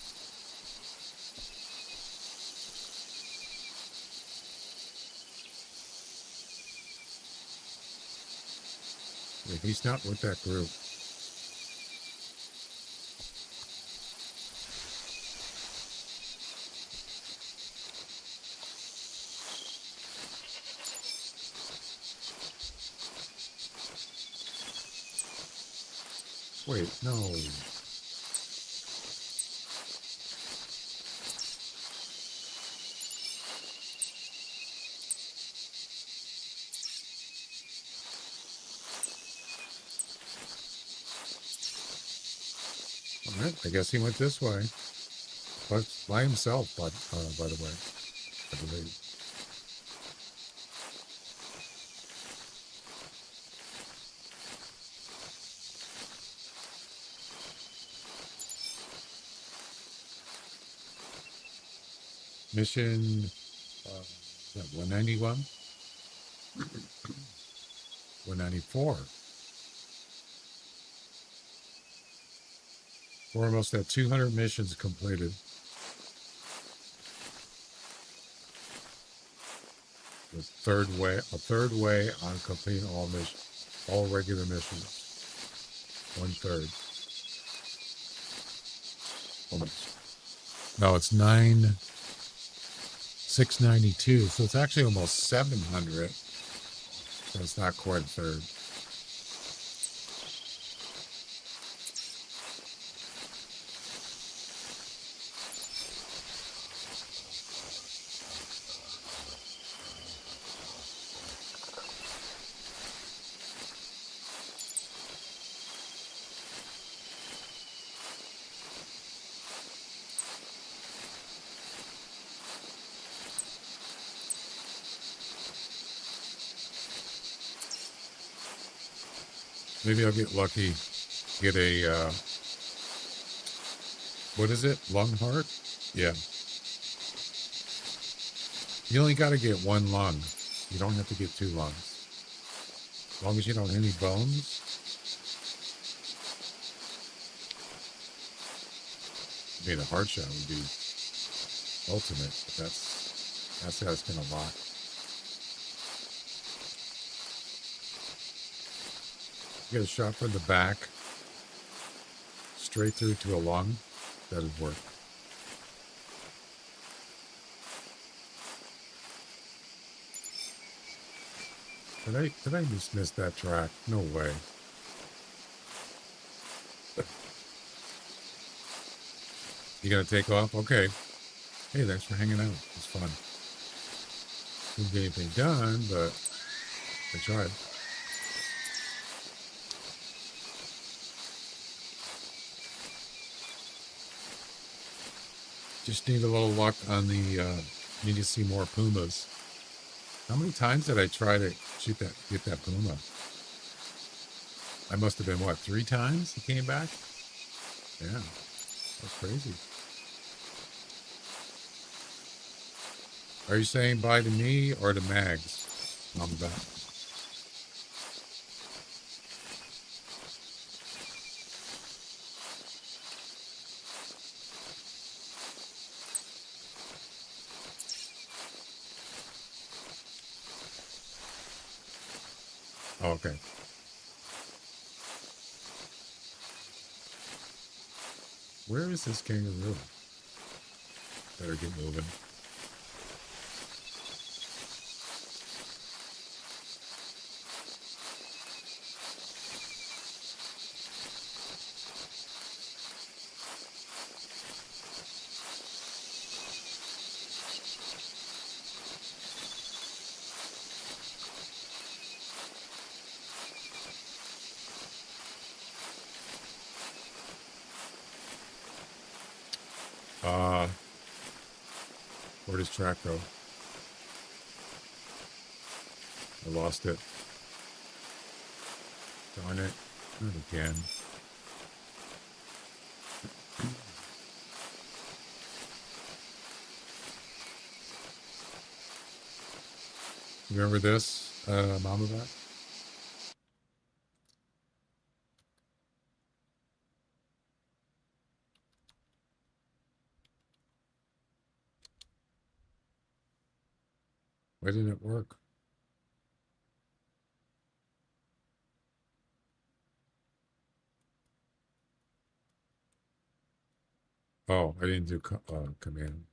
Yeah, he's not with that group. Wait, no. All right, I guess he went this way. But by himself, by the way, I believe. Mission 191? 194. We're almost at 200 missions completed. A third way on completing all missions, all regular missions. 1/3. Almost. No, it's 9 692. So it's actually almost 700. So it's not quite a third. Maybe I'll get lucky, get a, what is it? Lung heart? Yeah. You only got to get one lung. You don't have to get two lungs. As long as you don't have any bones. I mean, a heart shot would be ultimate, but that's how it's going to lock. Get a shot from the back, straight through to a lung. That'd work. Did I just miss that track? No way. You gonna take off? Okay. Hey, thanks for hanging out. It's fun. Didn't get anything done, but I tried. Just need a little luck on the, need to see more pumas. How many times did I try to get that puma? I must have been, what, 3 times he came back? Yeah, that's crazy. Are you saying bye to me or to Mags on the back? Oh, okay. Where is this kangaroo? Better get moving. Where does track go? I lost it. Darn it. Not again. Remember this, Mama Bat? Why didn't it work? Oh, I didn't do command.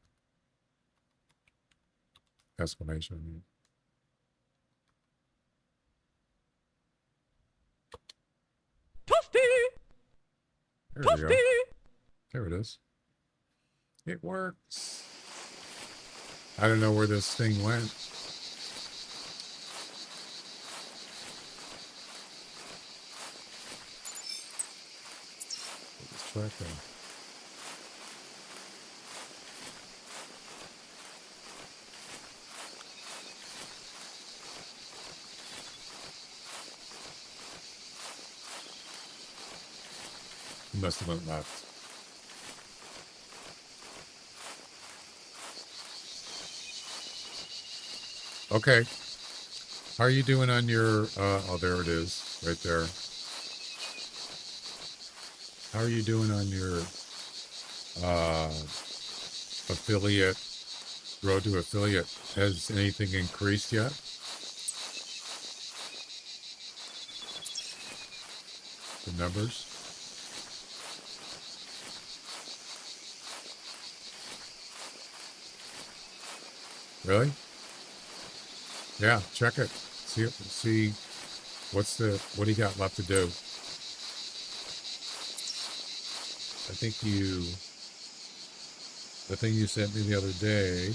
Exclamation. I mean. There we go. There it is. It works. I don't know where this thing went. Let's track that. He must have went left. Okay. How are you doing on your, oh, there it is, right there. How are you doing on your affiliate, road to affiliate? Has anything increased yet? The numbers? Really? Yeah, check it. See what do you got left to do? I think the thing you sent me the other day.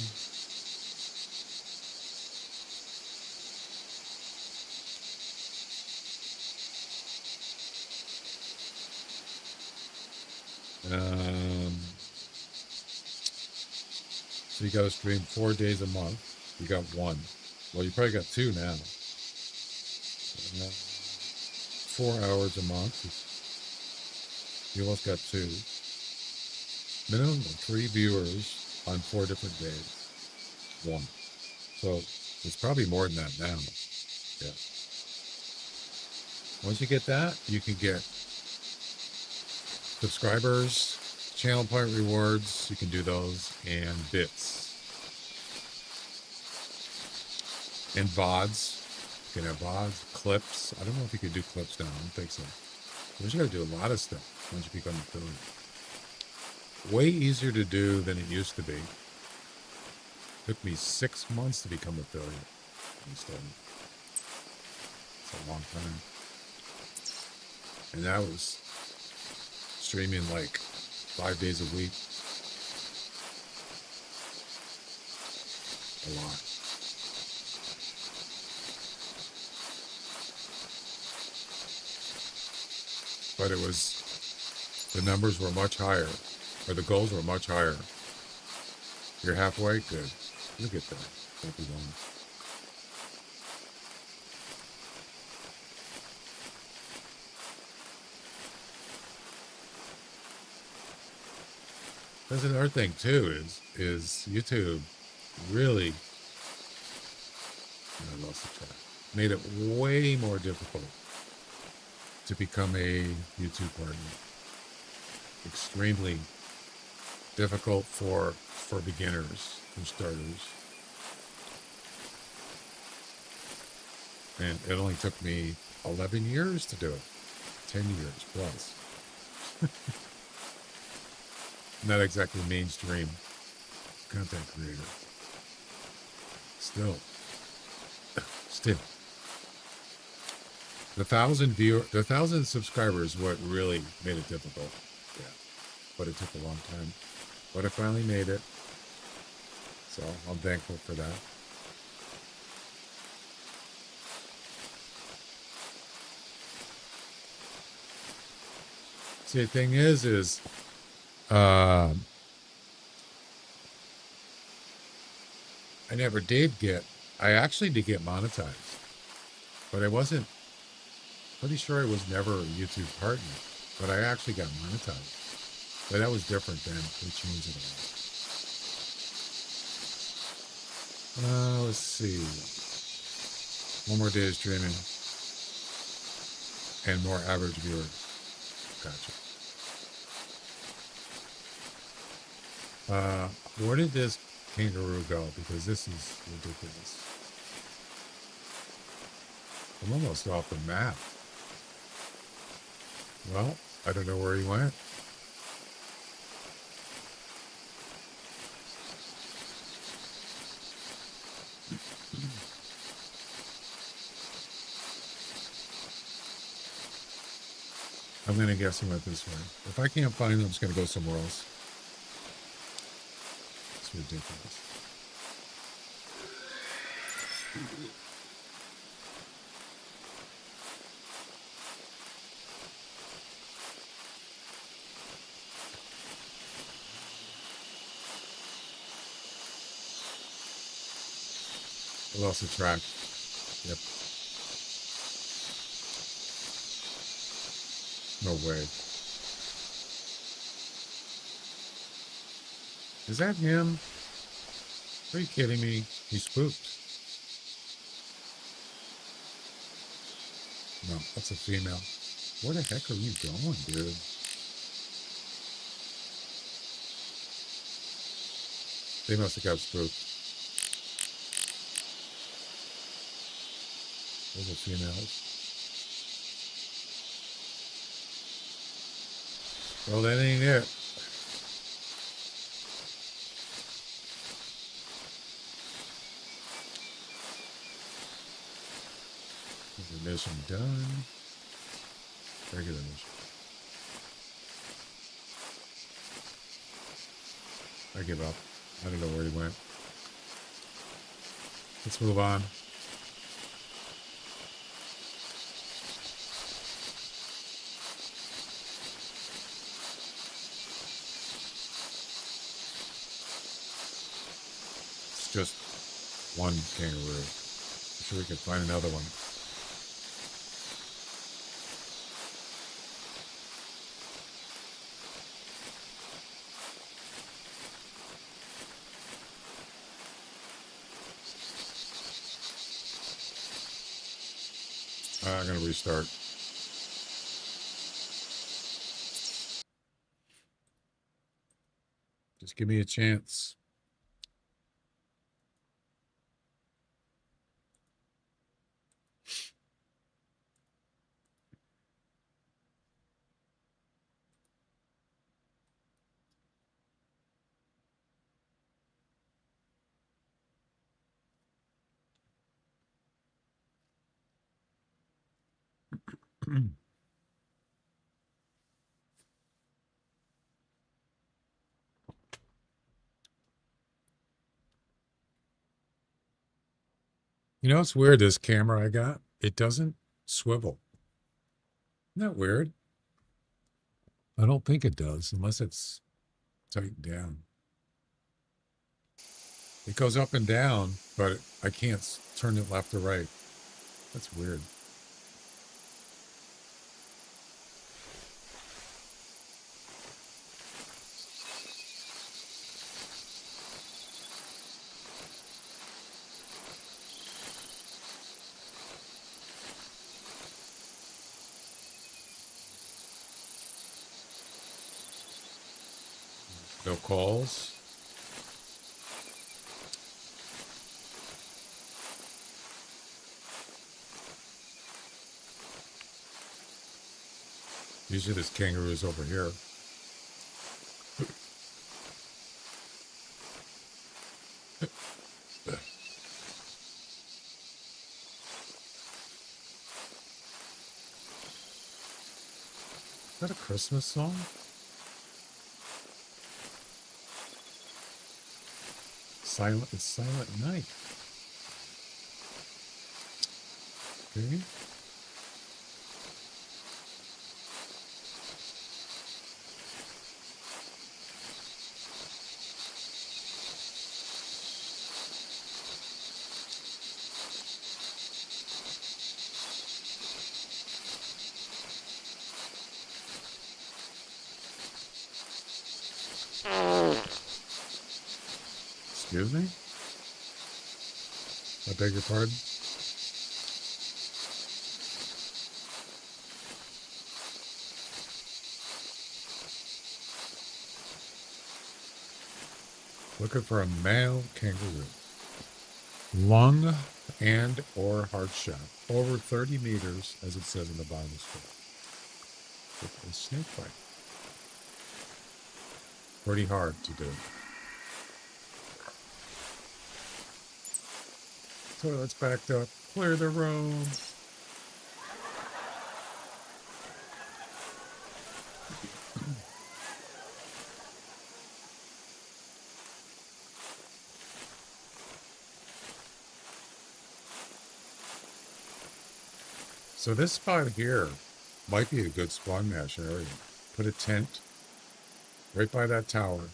So you got to stream 4 days a month. You got one. Well, you probably got two now. 4 hours a month. You almost got two. Minimum of 3 viewers on 4 different days. One. So it's probably more than that now. Yeah. Once you get that, you can get subscribers, channel point rewards. You can do those, and bits, and VODs. You can have VODs, clips. I don't know if you can do clips now. I don't think so. You got to do a lot of stuff once you become an affiliate. Way easier to do than it used to be. Took me 6 months to become an affiliate. It's a long time. And that was streaming like 5 days a week. A lot. But it was, the numbers were much higher, or the goals were much higher. You're halfway? Good. Look at that. Don't be long. That's another thing too, is YouTube really, I lost the track, made it way more difficult to become a YouTube partner. Extremely difficult for beginners, for starters. And it only took me 11 years to do it. 10 years plus. Not exactly mainstream content creator. Still. The 1,000 subscribers, what really made it difficult. Yeah. But it took a long time. But I finally made it. So I'm thankful for that. See, the thing is I never did I actually did get monetized, but I wasn't, pretty sure I was never a YouTube partner, but I actually got monetized. But that was different then. They changed it all. Let's see. One more day of streaming and more average viewers. Gotcha. Where did this kangaroo go? Because this is ridiculous. I'm almost off the map. Well, I don't know where he went. I'm going to guess he went this way. If I can't find him, I'm just going to go somewhere else. It's ridiculous. I lost the track. Yep. No way. Is that him? Are you kidding me? He's spooked. No, that's a female. Where the heck are you going, dude? They must have got spooked. Those are females. Well, that ain't it. Mission done. Regular mission. I give up. I don't know where he went. Let's move on. It's just one kangaroo. I'm sure we can find another one. I'm going to restart. Just give me a chance. You know, it's weird, this camera I got, it doesn't swivel. Isn't that weird? I don't think it does, unless it's tightened down. It goes up and down, but I can't turn it left or right. That's weird. No calls. Usually this kangaroo is over here. Is that a Christmas song? It's Silent Night. Okay. Excuse me? I beg your pardon? Looking for a male kangaroo. Lung and or heart shot. Over 30 meters, as it says in the Bible story. With a snake bite. Pretty hard to do. Toilet's backed up. Clear the room. So this spot here might be a good spawn mash area. Put a tent right by that tower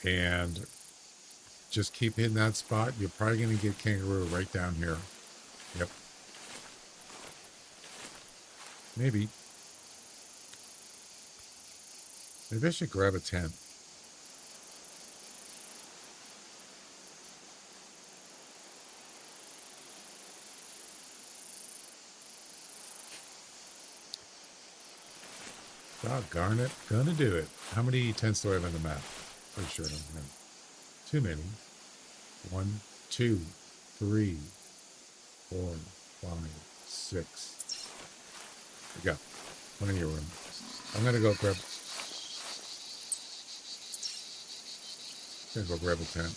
and just keep hitting that spot. You're probably going to get kangaroo right down here. Yep. Maybe. Maybe I should grab a tent. Doggone it. Gonna do it. How many tents do I have on the map? Pretty sure I don't have too many. 1, 2, 3, 4, 5, 6. We got plenty of room. I'm gonna go grab a tent.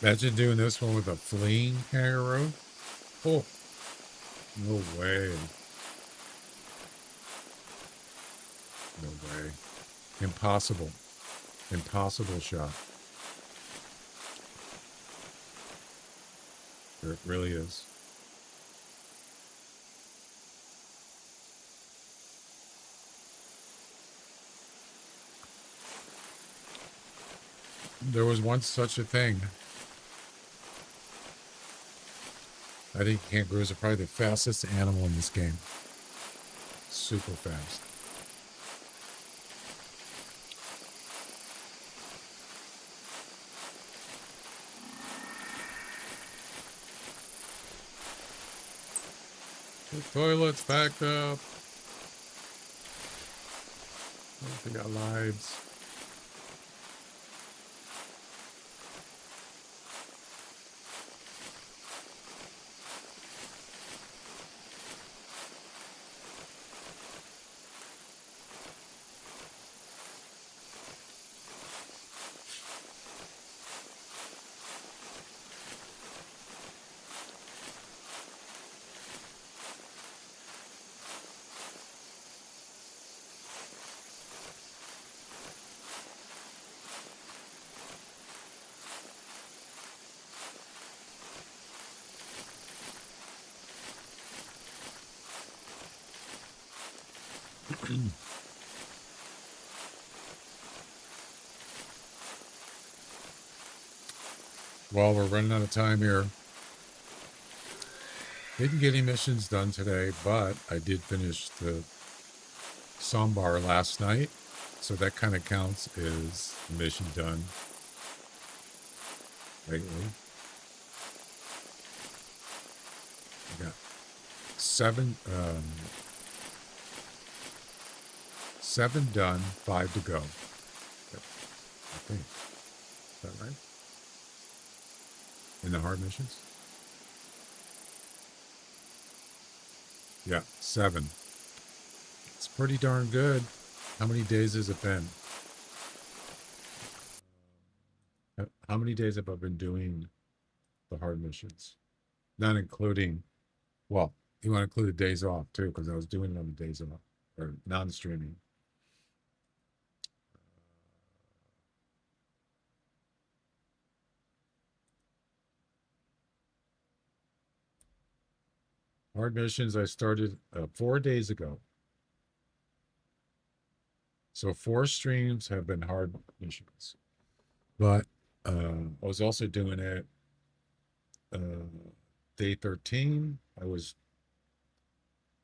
Imagine doing this one with a fleeing kangaroo. Oh, no way. No way. Impossible. Impossible shot. It really is. There was once such a thing. I think kangaroos are probably the fastest animal in this game. Super fast. The toilet's backed up. I don't think got lives. Well, we're running out of time here. Didn't get any missions done today, but I did finish the Sambar last night. So that kind of counts as a mission done lately. I got seven done, 5 to go. Yep, I think. Is that right? In the hard missions? Yeah, 7. It's pretty darn good. How many days has it been? How many days have I been doing the hard missions? Not including, well, you want to include the days off too, because I was doing it on the days off, or non-streaming. Hard missions I started 4 days ago. So 4 streams have been hard missions. But I was also doing it day 13. I was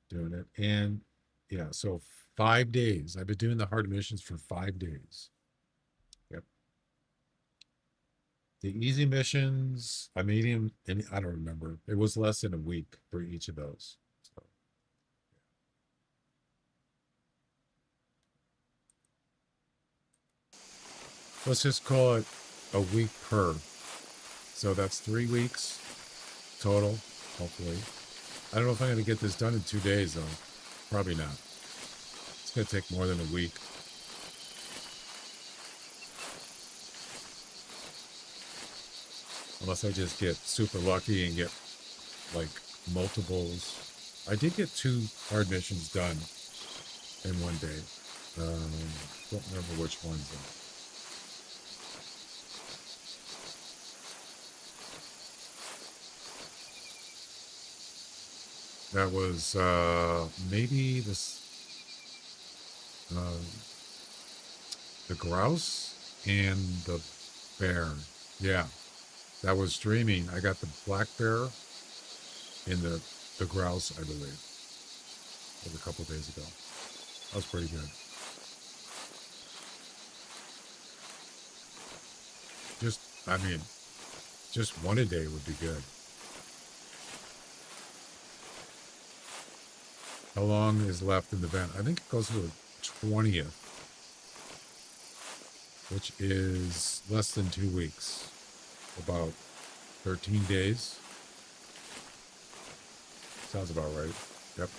doing it. And yeah, so 5 days. I've been doing the hard missions for 5 days. Yep. The easy missions, I made him, and I don't remember. It was less than a week for each of those. So, let's just call it a week per. So that's 3 weeks total, hopefully. I don't know if I'm going to get this done in 2 days, though. Probably not. It's going to take more than a week. Unless I just get super lucky and get, like, multiples. I did get 2 hard missions done in one day. Don't remember which ones, though. That was maybe this the grouse and the bear. Yeah, that was streaming. I got the black bear and the grouse, I believe. That was a couple days ago. That was pretty good. Just one a day would be good. How long is left in the event? I think it goes to the 20th, which is less than 2 weeks. About 13 days. Sounds about right. Yep.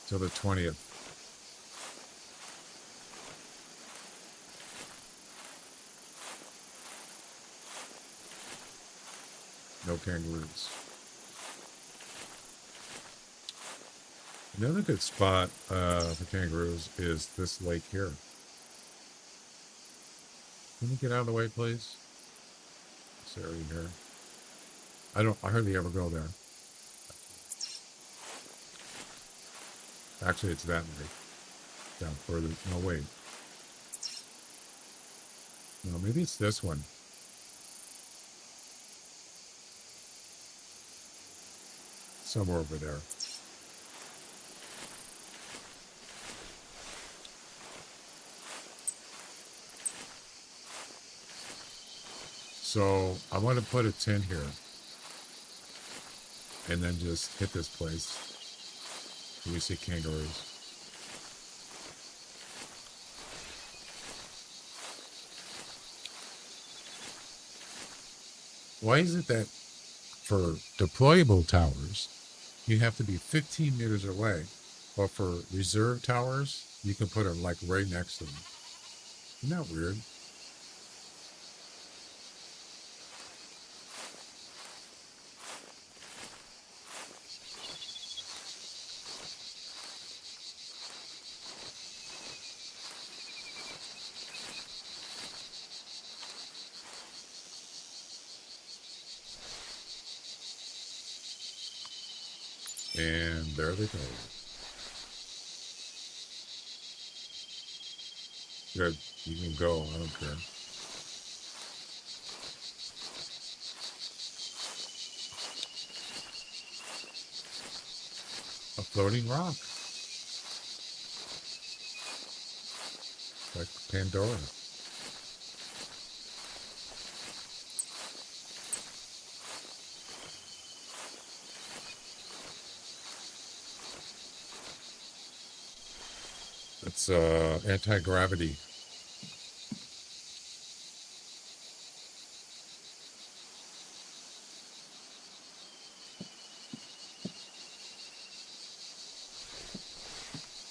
Till the 20th. No kangaroos. Another good spot for kangaroos is this lake here. Can you get out of the way, please? This area here. I hardly ever go there. Actually, it's that lake. Down further. No, wait. No, maybe it's this one. Somewhere over there. So I want to put a tent here and then just hit this place. We see kangaroos. Why is it that for deployable towers, you have to be 15 meters away, but for reserve towers, you can put them like right next to them? Isn't that weird? And there they go. Good. You can go. I don't care. A floating rock. Like Pandora. It's anti-gravity.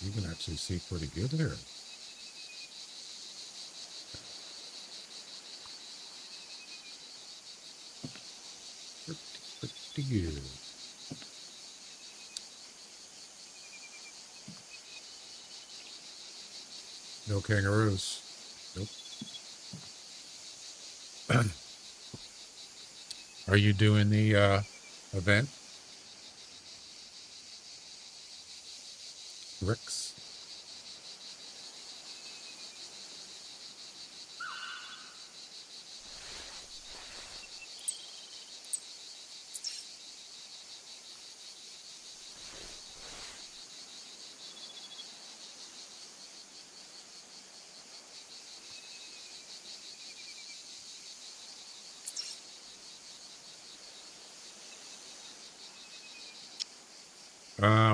You can actually see pretty good here. Pretty good. No kangaroos. Nope. Are you doing the event, Ricks?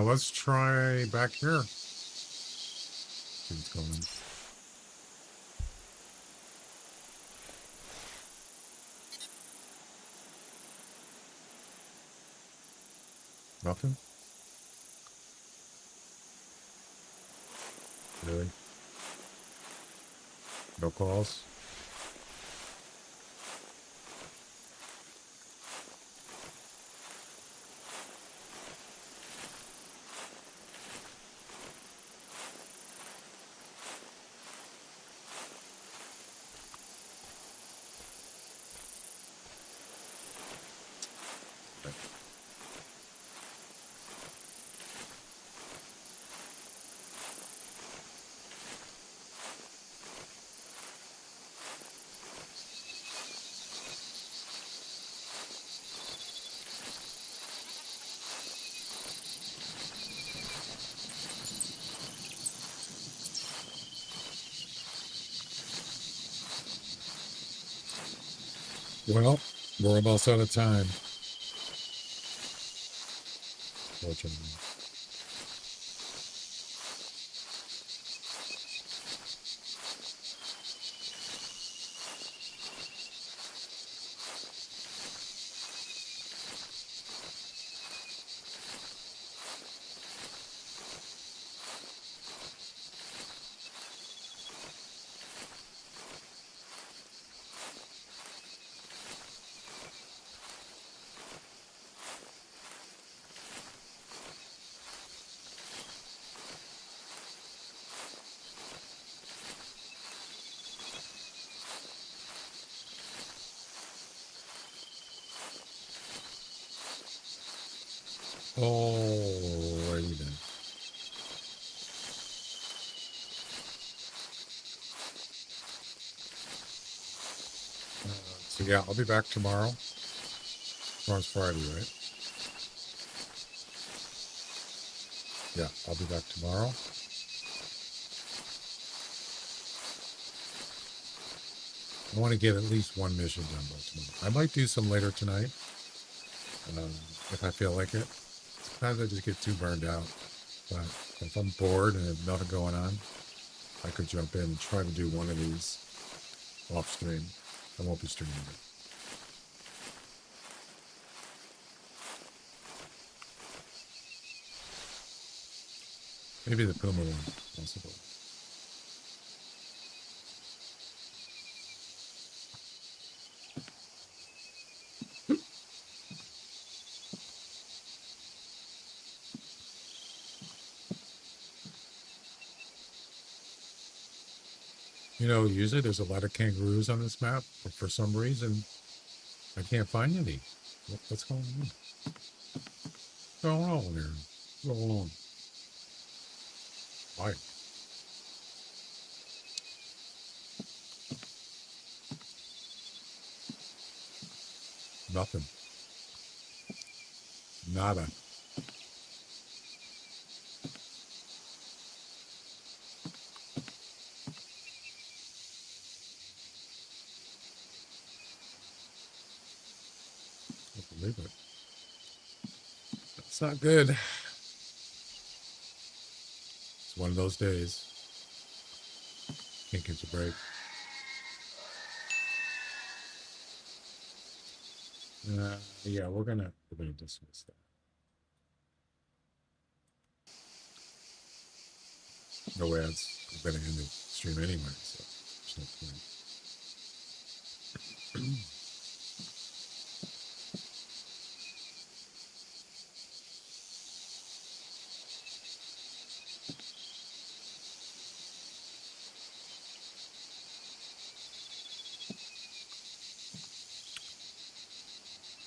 Let's try back here. See what's going on. Nothing? Really? No calls? Well, we're almost out of time. Fortunately. Alrighty then. So yeah, I'll be back tomorrow. Tomorrow's Friday, right? Yeah, I'll be back tomorrow. I want to get at least one mission done by tomorrow. I might do some later tonight, if I feel like it. Sometimes I just get too burned out. But if I'm bored and have nothing going on, I could jump in and try to do one of these off stream. I won't be streaming it. Maybe the Puma one, possible. You know, usually there's a lot of kangaroos on this map, but for some reason, I can't find any. What's going on? What's going on there? What's going on? Why? Nothing. Nada. Can't believe it. That's not good. It's one of those days. Can't catch a break. Yeah, we're gonna dismiss that. No ads. We're gonna end the stream anyway, so there's no point.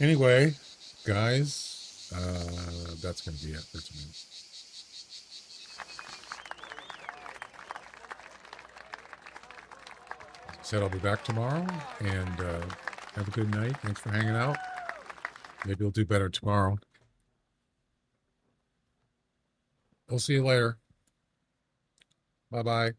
Anyway, guys, that's going to be it for tonight. As I said, I'll be back tomorrow, and have a good night. Thanks for hanging out. Maybe we'll do better tomorrow. We'll see you later. Bye-bye.